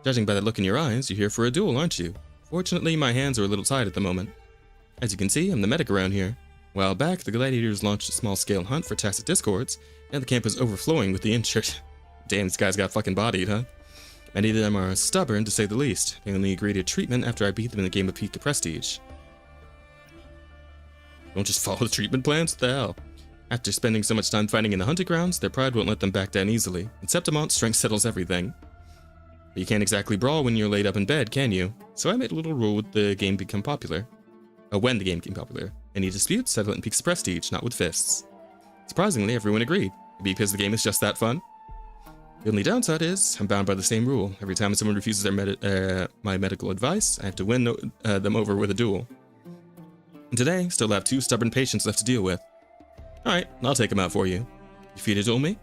Judging by the look in your eyes, you're here for a duel, aren't you? Fortunately, my hands are a little tied at the moment. As you can see, I'm the medic around here. A while back, the gladiators launched a small-scale hunt for tacit discords, and the camp is overflowing with the injured. Damn, this guy's got fucking bodied, huh? Many of them are stubborn, to say the least. They only agree to treatment after I beat them in the game of Peak to Prestige. Don't just follow the treatment plans? What the hell? After spending so much time fighting in the hunting grounds, their pride won't let them back down easily. In Septimont, strength settles everything. But you can't exactly brawl when you're laid up in bed, can you? So I made a little rule with the game become popular. When the game became popular. Any disputes, settle it in Peaks of Prestige, not with fists. Surprisingly, everyone agreed. Maybe because the game is just that fun? The only downside is, I'm bound by the same rule. Every time someone refuses my medical advice, I have to win them over with a duel. And today, still have 2 stubborn patients left to deal with. Alright, I'll take them out for you. You free to duel me?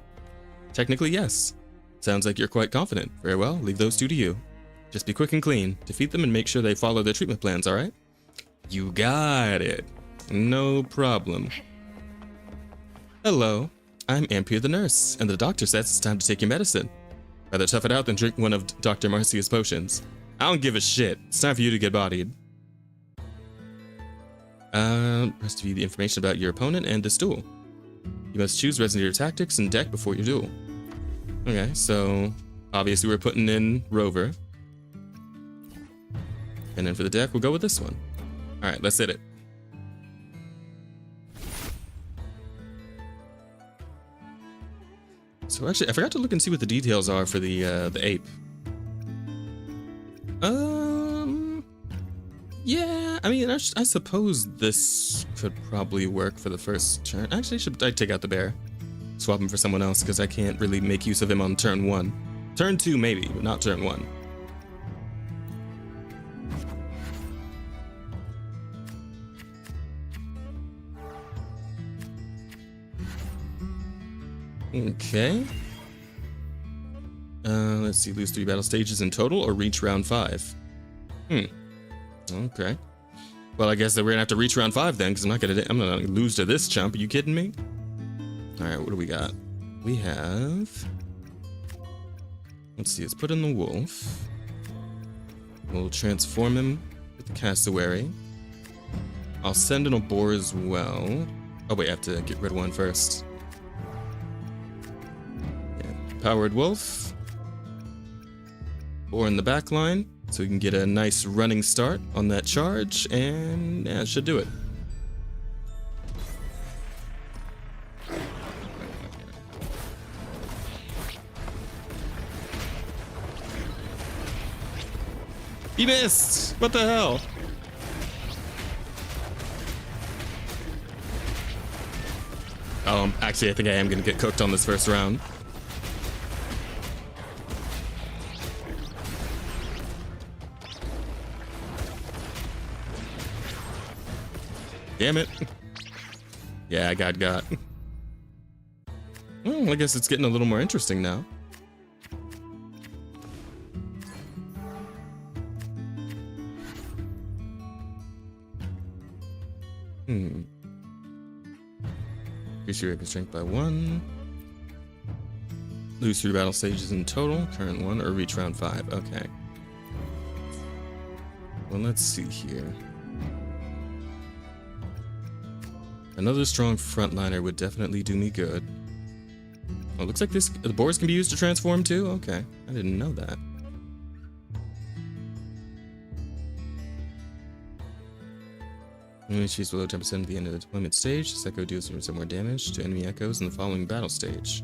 Technically, yes. Sounds like you're quite confident. Very well, leave those 2 to you. Just be quick and clean. Defeat them and make sure they follow their treatment plans, alright? You got it. No problem. Hello. I'm Ampere the nurse, and the doctor says it's time to take your medicine. Rather tough it out than drink one of Dr. Marcia's potions. I don't give a shit. It's time for you to get bodied. Press to view the information about your opponent and this duel. You must choose Resident Evil tactics and deck before your duel. Okay, so obviously we're putting in Rover. And then for the deck, we'll go with this one. Alright, let's hit it. So actually, I forgot to look and see what the details are for the ape. Yeah, I mean, I suppose this could probably work for the first turn. Actually, I'd take out the bear. Swap him for someone else, because I can't really make use of him on turn 1. Turn 2 maybe, but not turn 1. Okay. Let's see, lose 3 battle stages in total or reach round 5. Okay. Well, I guess that we're gonna have to reach round 5 then, because I'm gonna lose to this chump. Are you kidding me? Alright, what do we got? We have... Let's see, let's put in the wolf. We'll transform him with the cassowary. I'll send in a boar as well. Oh wait, I have to get rid of one first. Powered wolf. Boar in the back line, so we can get a nice running start on that charge, and yeah, it should do it. He missed! What the hell? Actually, I think I am gonna get cooked on this first round. Damn it. Yeah, I got. Well, I guess it's getting a little more interesting now. Increase your rapid strength by 1. Lose 3 battle stages in total. Current 1 or reach round 5. Okay. Well, let's see here. Another strong frontliner would definitely do me good. Oh, it looks like the boars can be used to transform too? Okay, I didn't know that. Enemy cheese below 10% at the end of the deployment stage. This echo deals some more damage to enemy echoes in the following battle stage.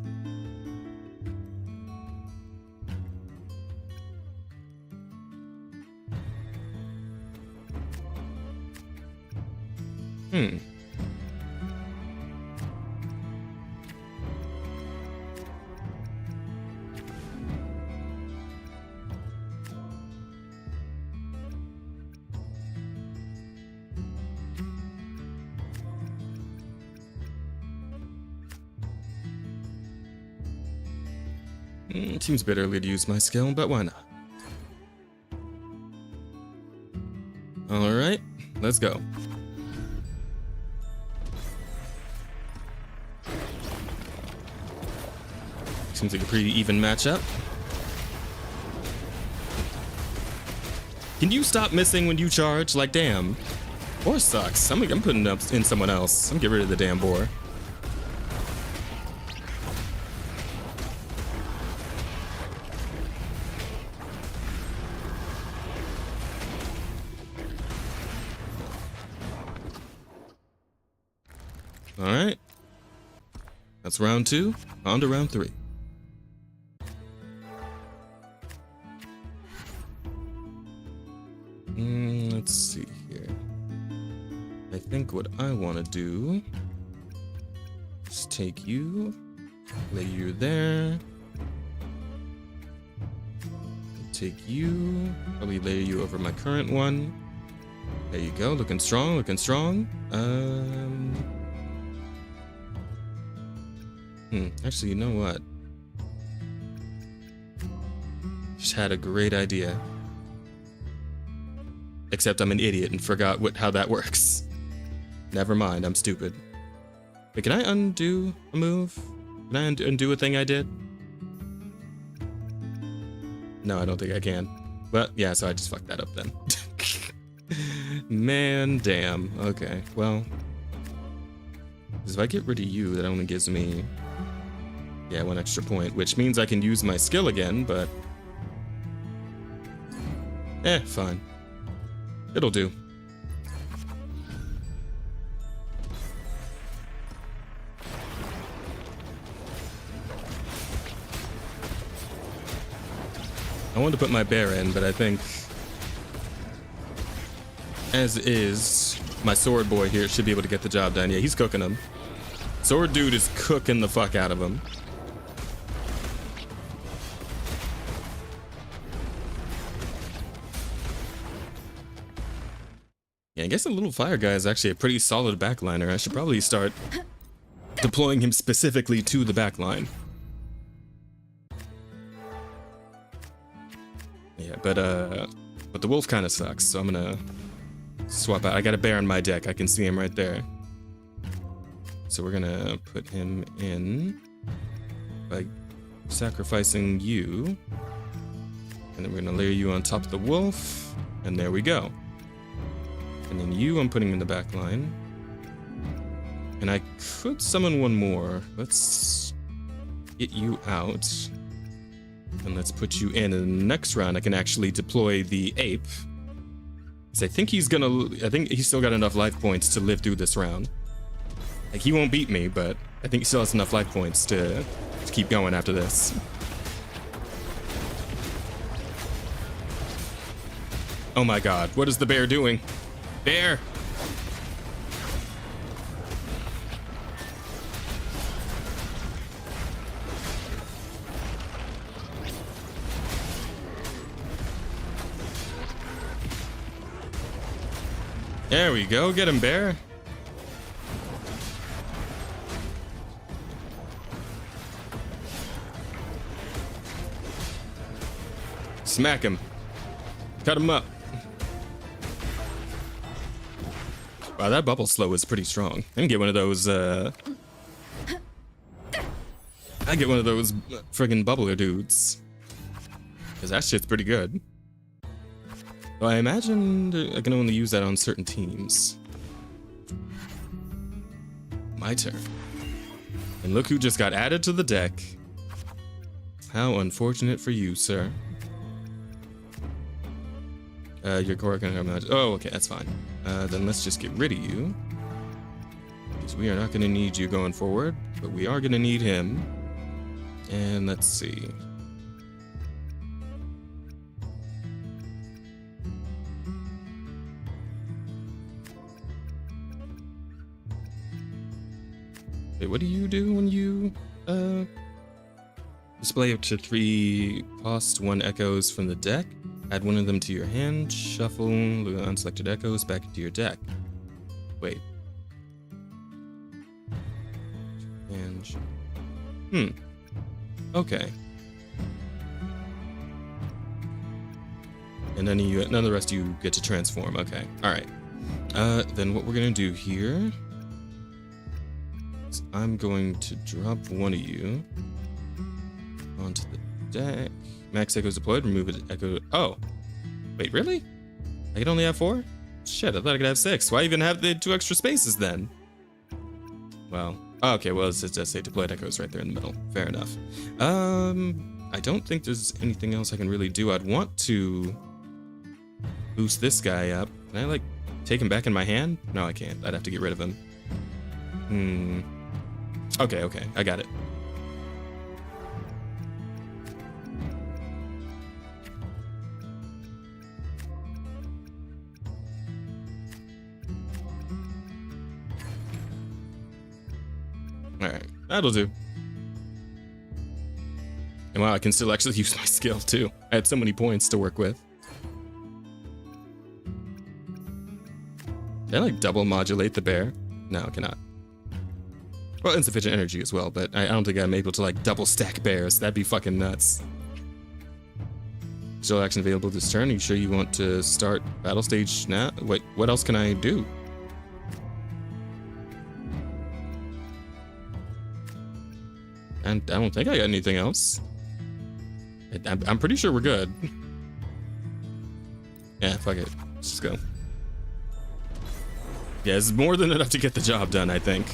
Seems a bit early to use my skill, but why not? Alright, let's go. Seems like a pretty even matchup. Can you stop missing when you charge? Like, damn. Boar sucks. I'm putting up in someone else. I'm getting rid of the damn boar. Alright. That's round 2. On to round 3. Let's see here. I think what I want to do is take you, lay you there, take you, probably lay you over my current one. There you go, looking strong, looking strong. Actually, you know what? Just had a great idea. Except I'm an idiot and forgot how that works. Never mind, I'm stupid. Wait, can I undo a move? Can I undo a thing I did? No, I don't think I can. Well, yeah, so I just fucked that up then. Man, damn. Okay, well. If I get rid of you, that only gives me... yeah, 1 extra point, which means I can use my skill again, but... fine. It'll do. I wanted to put my bear in, but I think, as is, my sword boy here should be able to get the job done. Yeah, he's cooking him. Sword dude is cooking the fuck out of him. Yeah, I guess the little fire guy is actually a pretty solid backliner. I should probably start deploying him specifically to the backline. Yeah, but the wolf kind of sucks, so I'm gonna swap out. I got a bear on my deck. I can see him right there. So we're gonna put him in by sacrificing you, and then we're gonna layer you on top of the wolf, and there we go. And then you, I'm putting in the back line. And I could summon one more. Let's get you out. And let's put you in. And the next round, I can actually deploy the ape. Because I think he's still got enough life points to live through this round. Like, he won't beat me, but I think he still has enough life points to keep going after this. Oh my god, what is the bear doing? Bear! There we go, get him, bear. Smack him. Cut him up. Wow, that bubble slow is pretty strong. I can get one of those, I get one of those friggin' bubbler dudes. Because that shit's pretty good. Well, I imagine I can only use that on certain teams. My turn. And look who just got added to the deck. How unfortunate for you, sir. Your core can have not. Oh, okay, that's fine. Then let's just get rid of you. Because we are not going to need you going forward, but we are going to need him. And let's see. Wait, what do you do when you display up to 3 cost 1 echoes from the deck? Add 1 of them to your hand, shuffle the unselected echoes back into your deck. Wait. And okay. And then none of the rest of you get to transform. Okay. Alright. Then what we're gonna do here is I'm going to drop 1 of you onto the deck. Max echoes deployed, remove it echo. Oh. Wait, really? I can only have 4? Shit, I thought I could have 6. Why even have the 2 extra spaces then? Well, okay, well, it's just say deployed echoes right there in the middle. Fair enough. I don't think there's anything else I can really do. I'd want to boost this guy up. Can I, like, take him back in my hand? No, I can't. I'd have to get rid of him. Okay, I got it. Alright, that'll do. And wow, I can still actually use my skill too. I had so many points to work with. Can I like double modulate the bear? No, I cannot. Well, insufficient energy as well, but I don't think I'm able to like double stack bears. That'd be fucking nuts. Still action available this turn. Are you sure you want to start battle stage now? Wait, what else can I do? And I don't think I got anything else. I'm pretty sure we're good. Yeah, fuck it. Let's just go. Yeah, it's more than enough to get the job done, I think.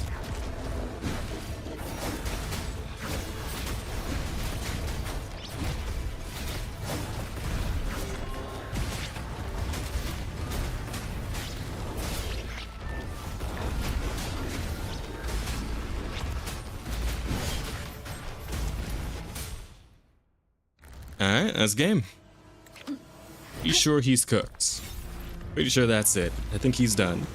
Alright, that's game. Be sure he's cooked. Pretty sure that's it. I think he's done.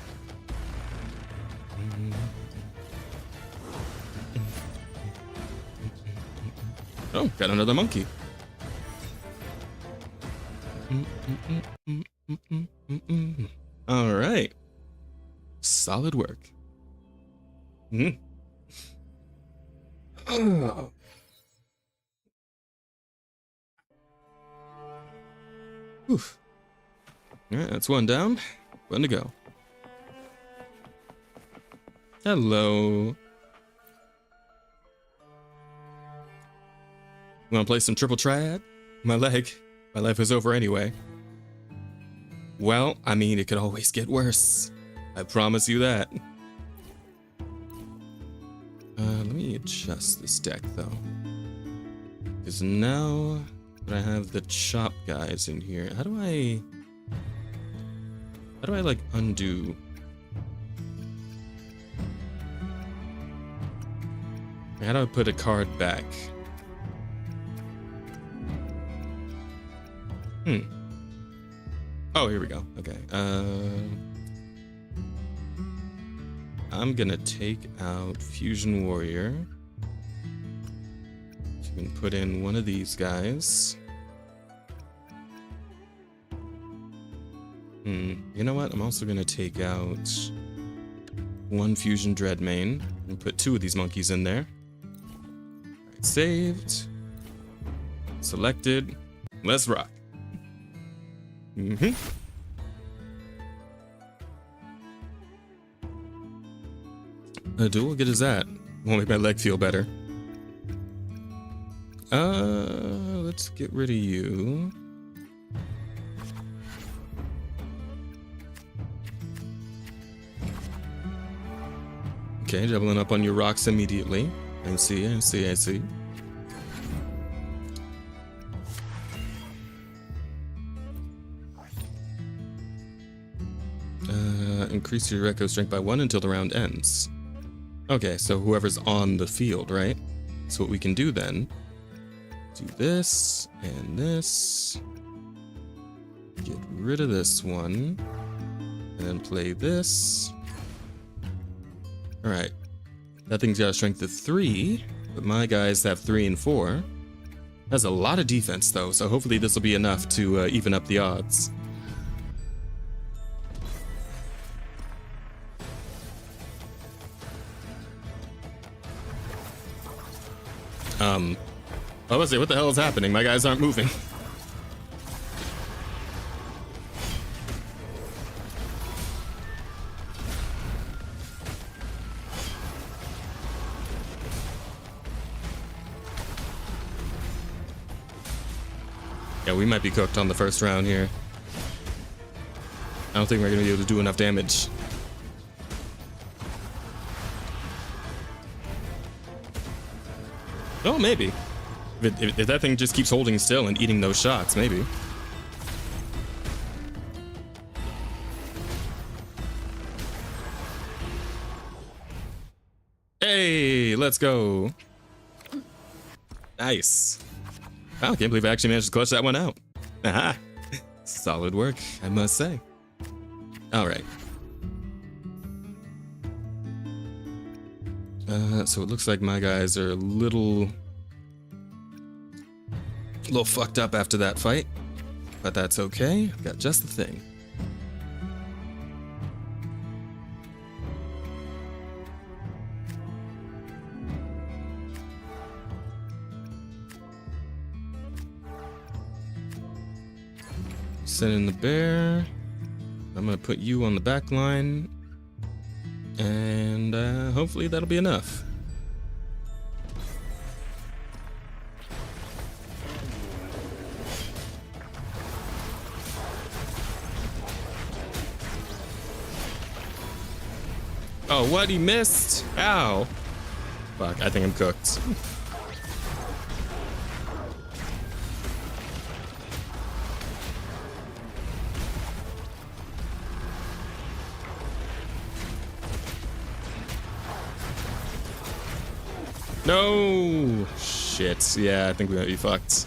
Oh, got another monkey. Alright. Solid work. Oh. Oof. Alright, that's 1 down. 1 to go. Hello. Wanna play some triple triad? My life is over anyway. Well, I mean, it could always get worse. I promise you that. Let me adjust this deck though. Because now that I have the chop guys in here, how do I like undo? How do I put a card back? Oh, here we go. Okay. I'm gonna take out Fusion Warrior. So we can put in one of these guys. You know what? I'm also gonna take out 1 Fusion Dreadmane and put 2 of these monkeys in there. Alright, saved. Selected. Let's rock. A dual, good as that. Won't make my leg feel better. Let's get rid of you. Okay, doubling up on your rocks immediately. I see. increase your echo strength by 1 until the round ends. Okay, so whoever's on the field, right? So what we can do then, do this and this. Get rid of this one. And then play this. Alright. That thing's got a strength of 3, but my guys have 3 and 4. That's a lot of defense though, so hopefully this will be enough to even up the odds. I was gonna say, what the hell is happening? My guys aren't moving. Yeah, we might be cooked on the first round here. I don't think we're gonna be able to do enough damage. Oh, maybe. If that thing just keeps holding still and eating those shots, maybe. Hey, let's go. Nice. Wow, I can't believe I actually managed to clutch that one out. Aha. Solid work, I must say. All right. So it looks like my guys are a little fucked up after that fight, but that's okay. I've got just the thing. Send in the bear. I'm gonna put you on the back line, and hopefully that'll be enough. Oh, what? He missed? Ow. Fuck, I think I'm cooked. No! Shit. Yeah, I think we might be fucked.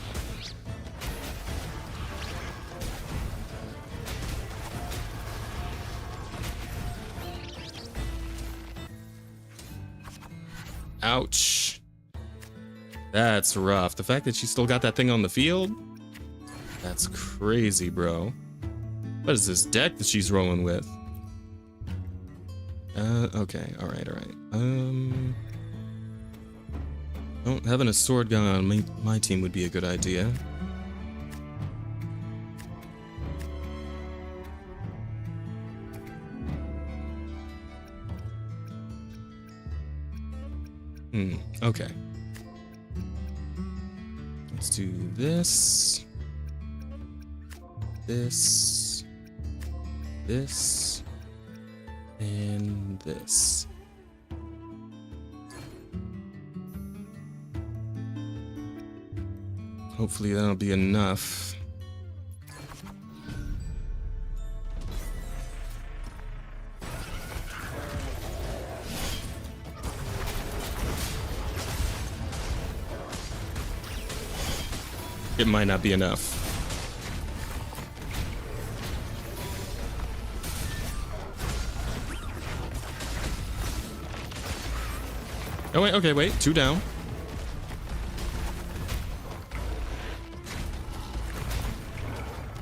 Ouch. That's rough. The fact that she still got that thing on the field? That's crazy, bro. What is this deck that she's rolling with? Okay. Alright. Oh, having a sword gun on my team would be a good idea. Okay. Let's do this. This. This. And this. Hopefully that'll be enough. It might not be enough. Oh wait, okay, wait, 2 down.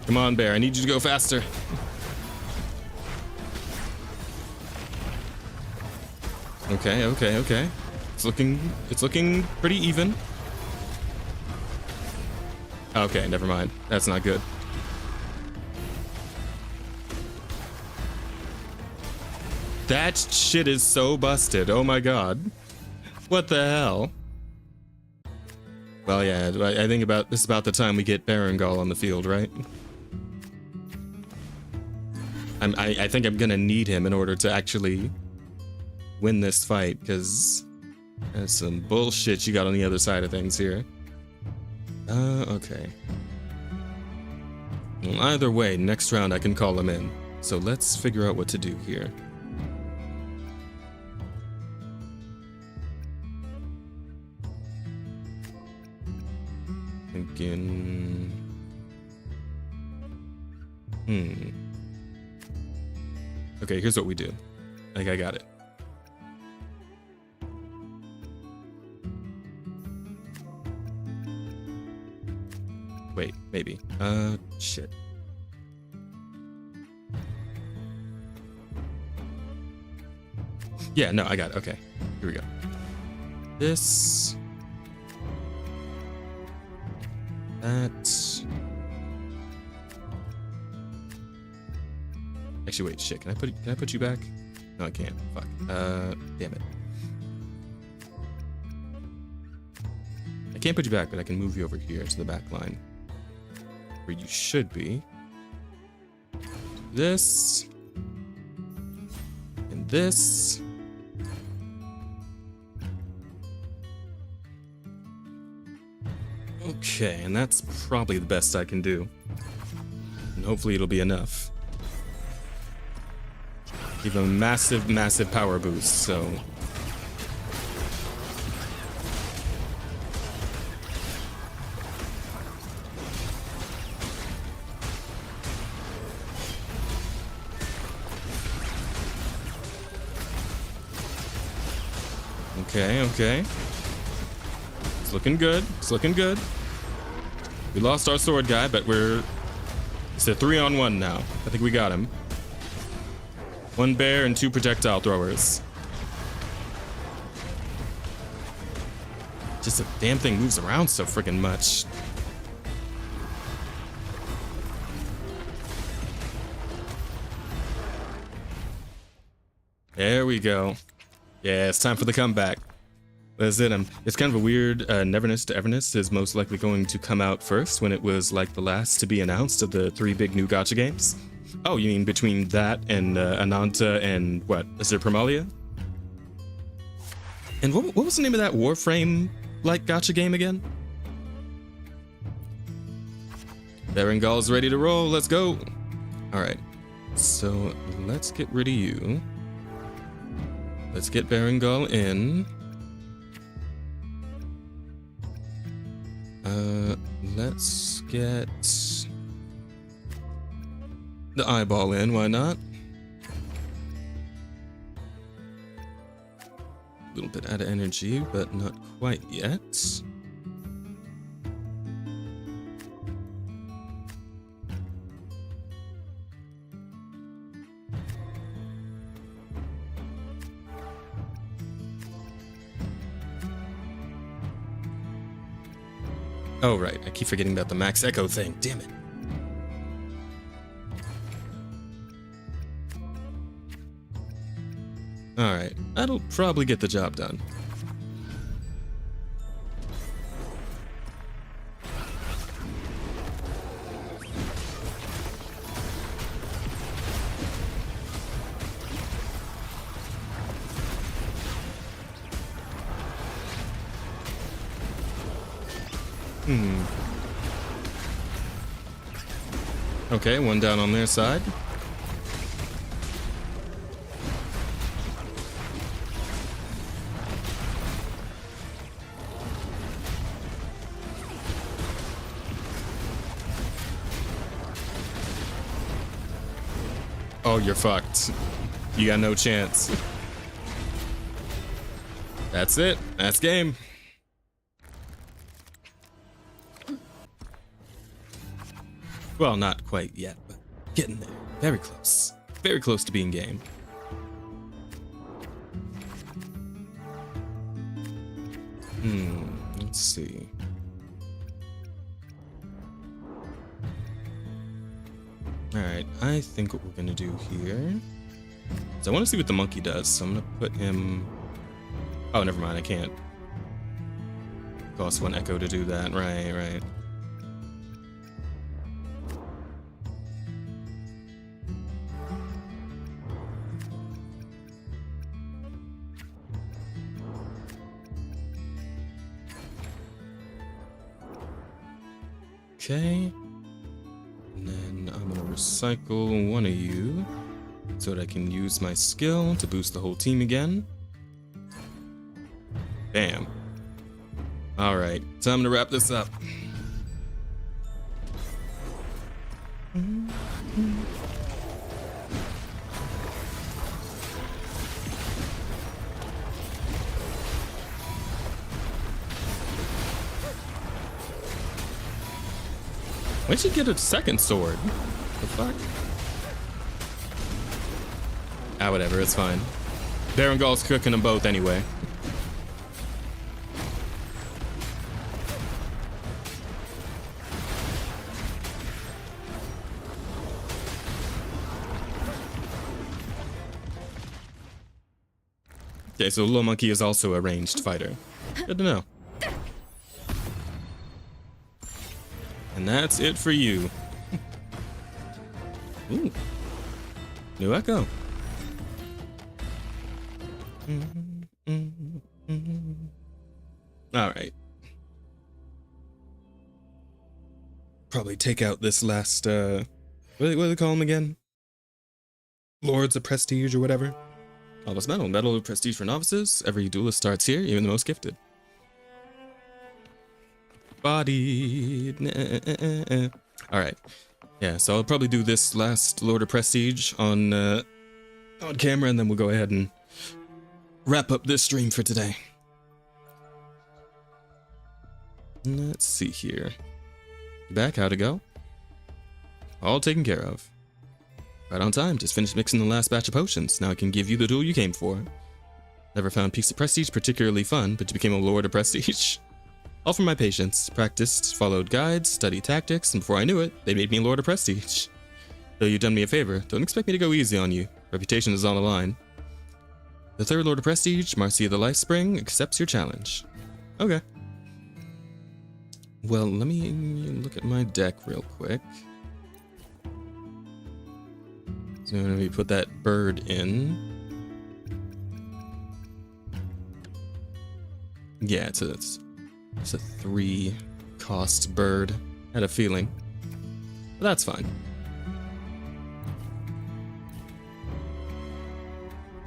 Come on, bear, I need you to go faster. Okay. It's looking pretty even. Okay, never mind. That's not good. That shit is so busted. Oh my god. What the hell? Well, yeah, I think this is about the time we get Berengal on the field, right? I think I'm gonna need him in order to actually win this fight, because there's some bullshit you got on the other side of things here. Okay. Well, either way, next round I can call him in. So let's figure out what to do here. Thinking... Okay, here's what we do. I think I got it. Wait, maybe. Shit. Yeah, no, I got it. Okay, here we go. This... That... Actually, wait, shit. Can I put you back? No, I can't. Fuck. Damn it. I can't put you back, but I can move you over here to the back line, where you should be. This. And this. Okay, and that's probably the best I can do. And hopefully it'll be enough. Give him a massive, massive power boost, so... Okay, okay. It's looking good. It's looking good. We lost our sword guy, but it's a 3-on-1 now. I think we got him. 1 bear and 2 projectile throwers. Just the damn thing moves around so freaking much. There we go. Yeah, it's time for the comeback. Let's hit him. It's kind of a weird Neverness to Everness is most likely going to come out first when it was like the last to be announced of the 3 big new gacha games. Oh, you mean between that and Ananta and what? Is there Primalia? And what was the name of that Warframe like gacha game again? Berengal's ready to roll. Let's go. All right. So let's get rid of you. Let's get Berengal in. Let's get the eyeball in, why not? A little bit out of energy, but not quite yet. Oh, right. I keep forgetting about the max echo thing. Damn it. Alright. That'll probably get the job done. Okay, 1 down on their side. Oh, you're fucked. You got no chance. That's it. That's game. Well, not quite yet, but getting there. Very close. Very close to being game. Let's see. Alright, I think what we're gonna do here is I want to see what the monkey does, so I'm gonna put him... Oh, never mind, I can't. Cost 1 echo to do that. Right. Okay, and then I'm gonna recycle one of you so that I can use my skill to boost the whole team again. Bam. Alright, time to wrap this up. Why'd she get a second sword? The fuck? Ah, whatever, it's fine. Baron Gall's cooking them both anyway. Okay, so Little Monkey is also a ranged fighter. Good to know. And that's it for you. Ooh. New Echo. Alright. Probably take out this last, what do they call them again? Lords of Prestige or whatever. Almost Medal. Medal of Prestige for novices. Every duelist starts here, even the most gifted. Body. Alright. Yeah, so I'll probably do this last Lord of Prestige on camera, and then we'll go ahead and wrap up this stream for today. Let's see here. Back, how'd it go? All taken care of. Right on time, just finished mixing the last batch of potions. Now I can give you the duel you came for. Never found Peaks of Prestige particularly fun, but you became a Lord of Prestige. All for my patience. Practiced, followed guides, studied tactics, and before I knew it, they made me a Lord of Prestige. Though you've done me a favor, don't expect me to go easy on you. Reputation is on the line. The third Lord of Prestige, Marcia the Lifespring, accepts your challenge. Okay. Well, let me look at my deck real quick. So let me put that bird in. Yeah, it's a 3 cost bird. Had a feeling. But that's fine.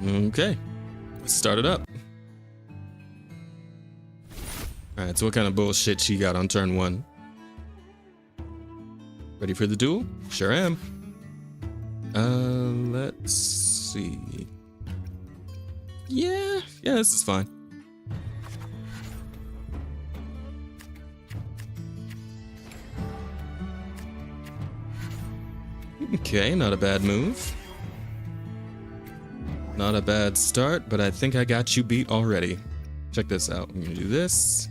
Okay. Let's start it up. Alright, so what kind of bullshit she got on turn 1? Ready for the duel? Sure am. Let's see. Yeah, this is fine. Okay, not a bad move. Not a bad start, but I think I got you beat already. Check this out. I'm gonna do this.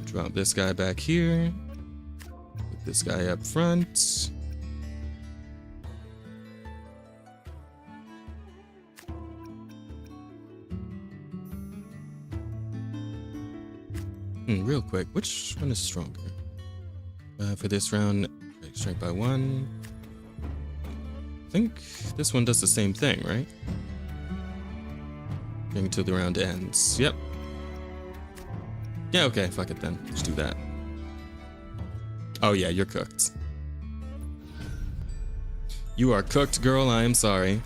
Drop this guy back here. Put this guy up front. Real quick, which one is stronger? For this round, strike by 1. I think this one does the same thing, right? Until the round ends. Yep. Yeah, okay, fuck it then. Let's do that. Oh yeah, you're cooked. You are cooked, girl, I am sorry.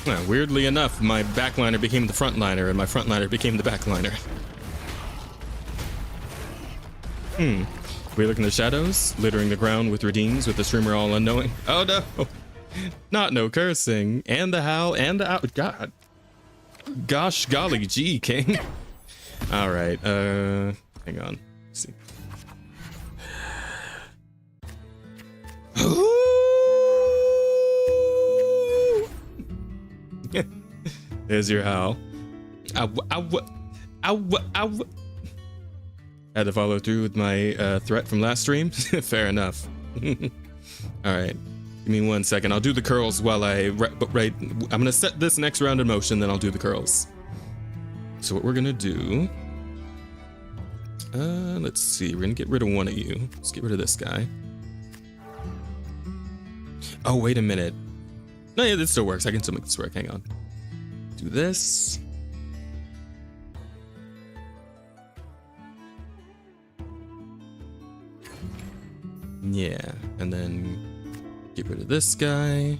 Well, weirdly enough, my backliner became the frontliner, and my frontliner became the backliner. We look in the shadows, littering the ground with redeems, with the streamer all unknowing. Oh no! Not no cursing, and the howl, and the out. God. Gosh golly gee, King. Alright, hang on. Let's see. There's your howl. Had to follow through with my threat from last stream. Fair enough. All right, give me 1 second. I'll do the curls while I'm gonna set this next round in motion, then I'll do the curls. So what we're gonna do? Let's see. We're gonna get rid of one of you. Let's get rid of this guy. Oh, wait a minute. No, yeah, this still works. I can still make this work. Hang on. Do this. Yeah, and then get rid of this guy.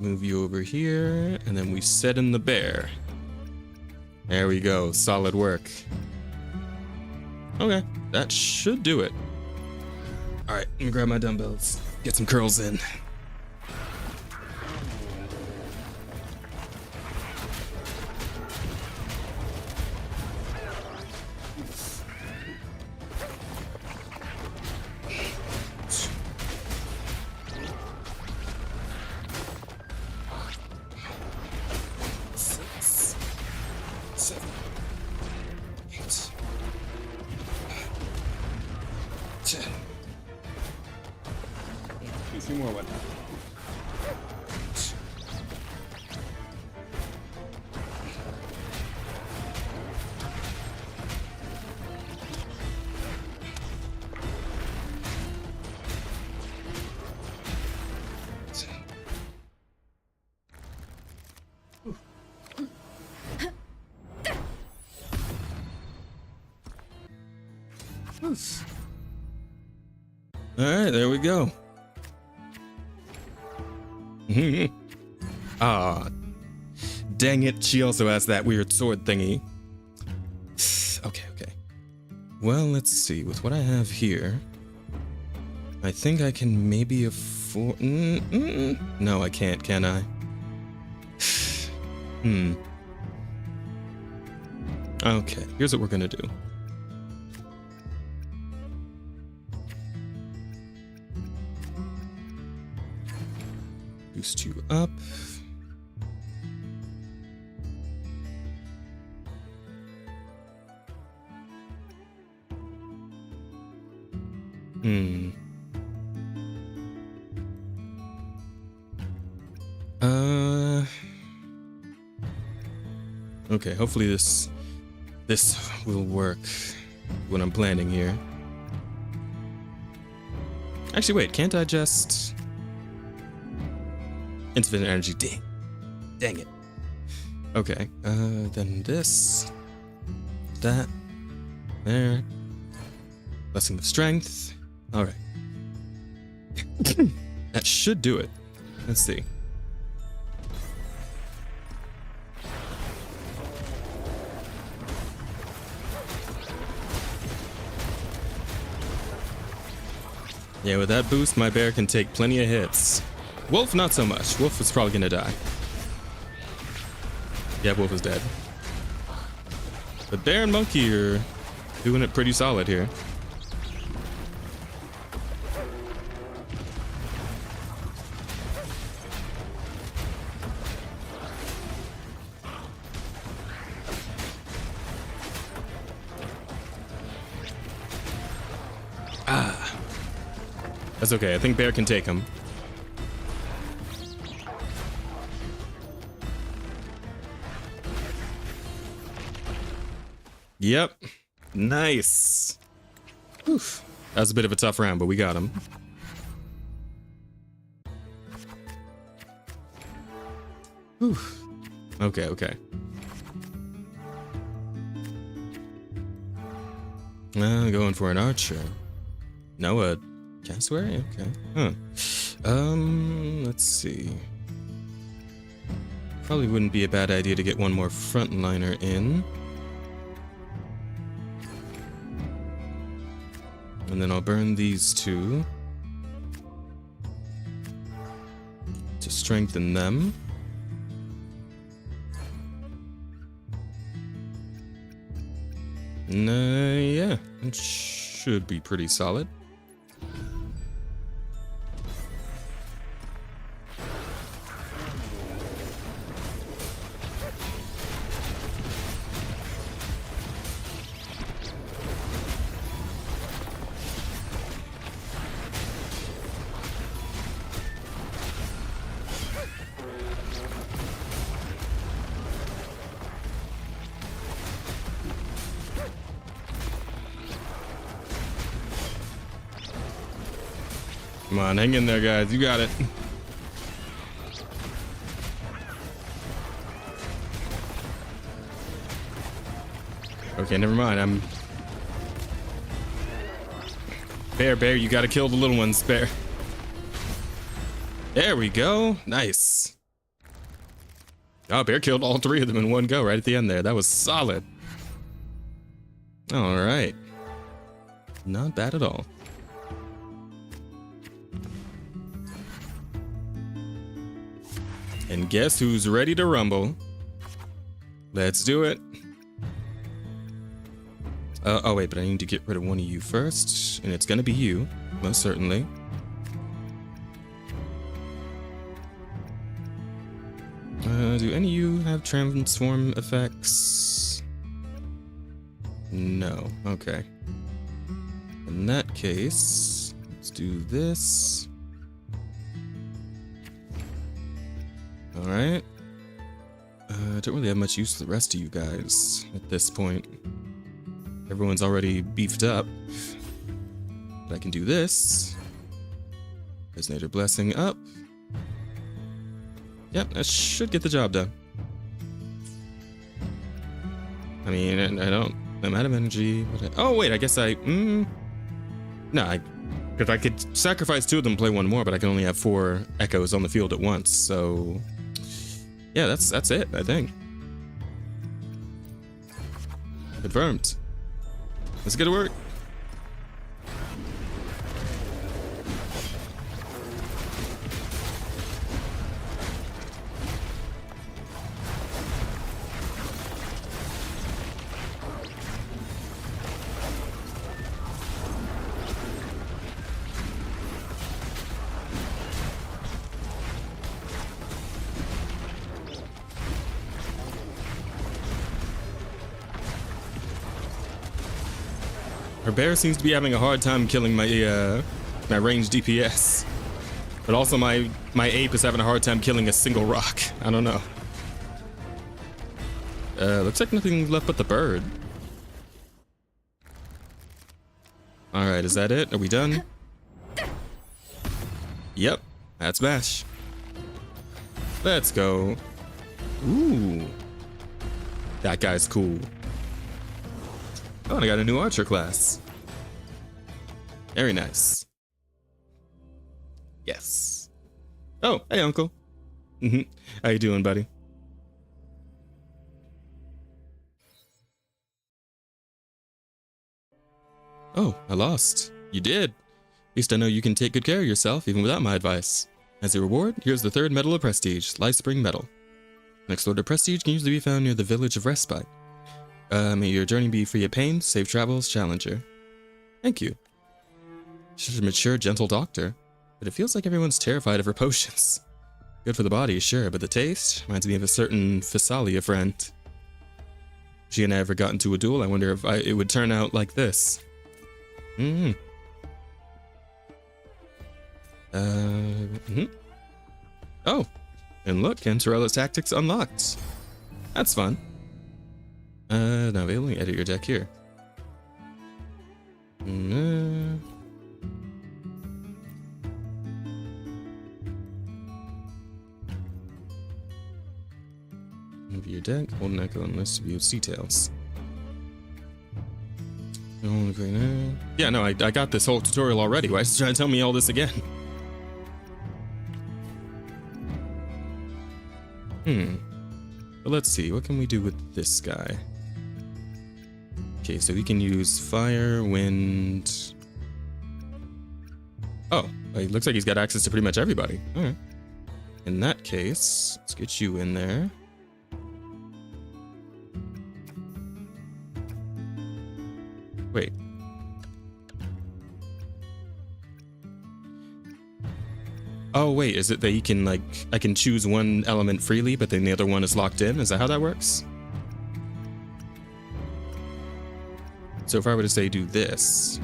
Move you over here, and then we set in the bear. There we go. Solid work. Okay, that should do it. All right, let me grab my dumbbells. Get some curls in. Alright, there we go. Ah, dang it, she also has that weird sword thingy. Okay. Well, let's see. With what I have here, I think I can maybe afford... No, I can't, can I? Okay, here's what we're gonna do. Boost you up. Okay, hopefully this will work. What I'm planning here. Actually, wait, can't I just... Infinite energy, dang it. Okay, then this, that, there, blessing of strength. All right, that should do it. Let's see. Yeah, with that boost, my bear can take plenty of hits. Wolf, not so much. Wolf is probably gonna die. Yeah, Wolf is dead. But bear and monkey are doing it pretty solid here. Ah. That's okay. I think bear can take him. Yep. Nice. Oof. That was a bit of a tough round, but we got him. Oof. Okay. Going for an archer. No, a cassowary? Okay. Let's see. Probably wouldn't be a bad idea to get one more frontliner in. And then I'll burn these two to strengthen them. Yeah, it should be pretty solid. Come on, hang in there, guys. You got it. Okay, never mind. Bear, you gotta kill the little ones, Bear. There we go. Nice. Oh, Bear killed all 3 of them in one go right at the end there. That was solid. All right. Not bad at all. And guess who's ready to rumble? Let's do it. Oh wait, but I need to get rid of one of you first, and it's gonna be you, most certainly. Do any of you have transform effects? No. Okay. In that case, let's do this. All right. I don't really have much use for the rest of you guys at this point. Everyone's already beefed up. But I can do this. Resonator Blessing up. Yep, that should get the job done. I mean, I'm out of energy. But oh, wait, I guess no, because I could sacrifice 2 of them and play 1 more, but I can only have 4 echoes on the field at once, so... Yeah, that's it, I think. Confirmed. Let's get to work. Her bear seems to be having a hard time killing my my ranged DPS, but also my ape is having a hard time killing a single rock. I don't know. Looks like nothing left but the bird. All right, is that it? Are we done? Yep, that's Bash. Let's go. Ooh, that guy's cool. Oh, and I got a new archer class. Very nice. Yes. Oh, hey, Uncle. How you doing, buddy? Oh, I lost. You did. At least I know you can take good care of yourself, even without my advice. As a reward, here's the 3rd Medal of Prestige, Lifespring Medal. Next Lord of Prestige can usually be found near the village of Respite. May your journey be free of pain, safe travels, Challenger. Thank you. She's a mature, gentle doctor, but it feels like everyone's terrified of her potions. Good for the body, sure, but the taste reminds me of a certain Phasalia friend. If she and I ever got into a duel, I wonder if it would turn out like this. Oh, and look, Cantarella's tactics unlocked. That's fun. Now we only edit your deck here. Move your deck, hold an echo and list view details. Yeah, no, I got this whole tutorial already. Why is you trying to tell me all this again? But let's see, what can we do with this guy? Okay, so we can use fire, wind. Oh, it looks like he's got access to pretty much everybody. All right. In that case, let's get you in there. Wait. Oh, wait, is it that you can, like, I can choose one element freely, but then the other one is locked in? Is that how that works? So if I were to say do this,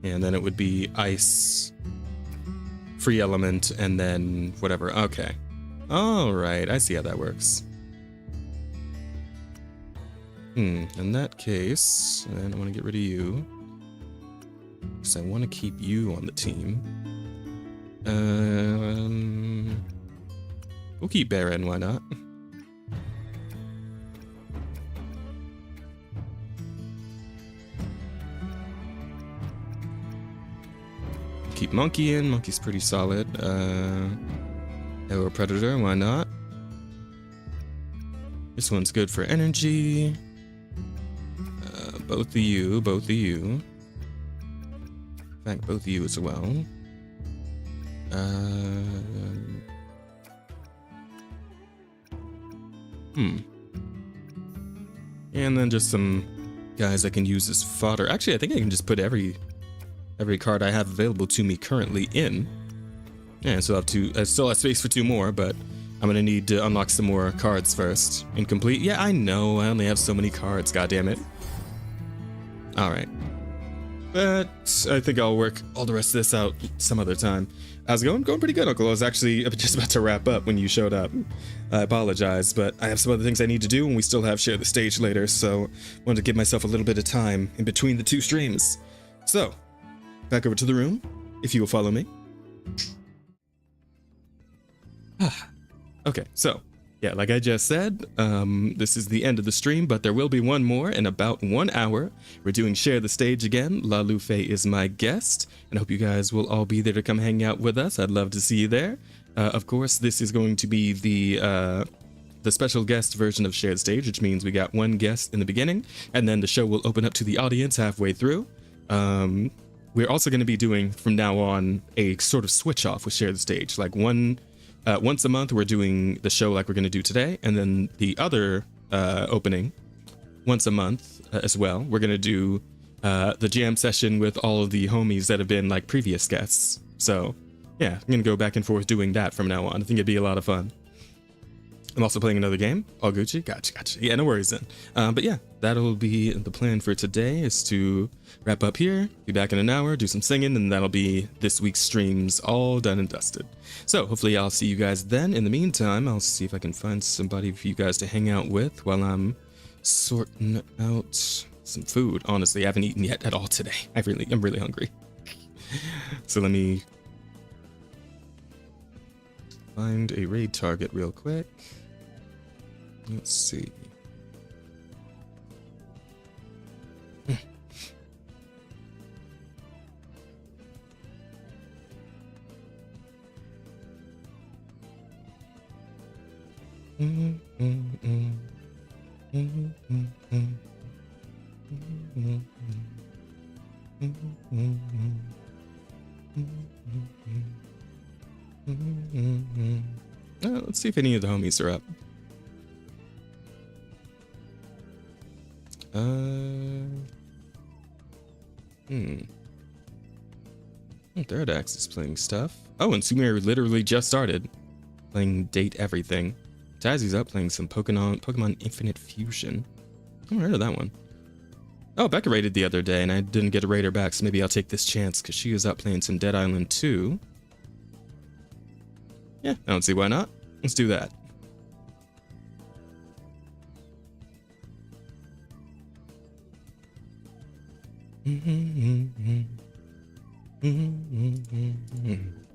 and then it would be ice, free element, and then whatever. Okay. All right, I see how that works. In that case, and I want to get rid of you. Because I want to keep you on the team. We'll keep Baron, why not? Keep Monkey in. Monkey's pretty solid. Arrow Predator, why not? This one's good for energy. Both of you, both of you. In fact, both of you as well. And then just some guys I can use as fodder. Actually, I think I can just put every card I have available to me currently in. Yeah, I still have space for 2 more, but I'm gonna need to unlock some more cards first. Incomplete? Yeah, I know. I only have so many cards. God damn it. All right. But I think I'll work all the rest of this out some other time. How's it going? Going pretty good, Uncle. I was actually just about to wrap up when you showed up. I apologize, but I have some other things I need to do, and we still have Share the Stage later, so I wanted to give myself a little bit of time in between the 2 streams. So, back over to the room, if you will follow me. Okay, so, yeah, like I just said, this is the end of the stream, but there will be one more in about 1 hour. We're doing Share the Stage again. La Lupe is my guest, and I hope you guys will all be there to come hang out with us. I'd love to see you there. Of course, this is going to be the special guest version of Share the Stage, which means we got 1 guest in the beginning, and then the show will open up to the audience halfway through. We're also going to be doing, from now on, a sort of switch off with Share the Stage. Like once a month, we're doing the show like we're going to do today, and then the other opening, once a month as well, we're going to do the jam session with all of the homies that have been like previous guests. So yeah, I'm going to go back and forth doing that from now on. I think it'd be a lot of fun. I'm also playing another game. All Gucci? Gotcha. Yeah, no worries then. But yeah, that'll be the plan for today, is to wrap up here, be back in an hour, do some singing, and that'll be this week's streams all done and dusted. So hopefully I'll see you guys then. In the meantime, I'll see if I can find somebody for you guys to hang out with while I'm sorting out some food. Honestly, I haven't eaten yet at all today. I'm really hungry. So let me find a raid target real quick. Let's see. Let's see if any of the homies are up. Thirdax is playing stuff. Oh, and Sumir literally just started playing Date Everything. Tazzy's up playing some Pokemon Infinite Fusion. I haven't heard of that one. Oh, Becca raided the other day, and I didn't get to raid her back, so maybe I'll take this chance, because she was up playing some Dead Island 2. Yeah, I don't see why not. Let's do that.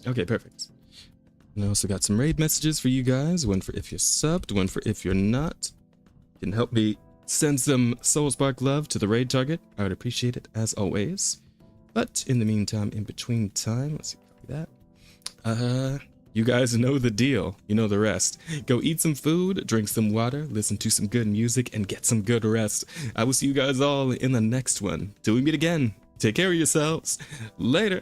Okay, perfect. And I also got some raid messages for you guys. One for if you're subbed, one for if you're not. You can help me send some Soulspark love to the raid target. I would appreciate it as always. But in the meantime, in between time, let's see, copy that. You guys know the deal. You know the rest. Go eat some food, drink some water, listen to some good music, and get some good rest. I will see you guys all in the next one. Till we meet again, take care of yourselves. Later.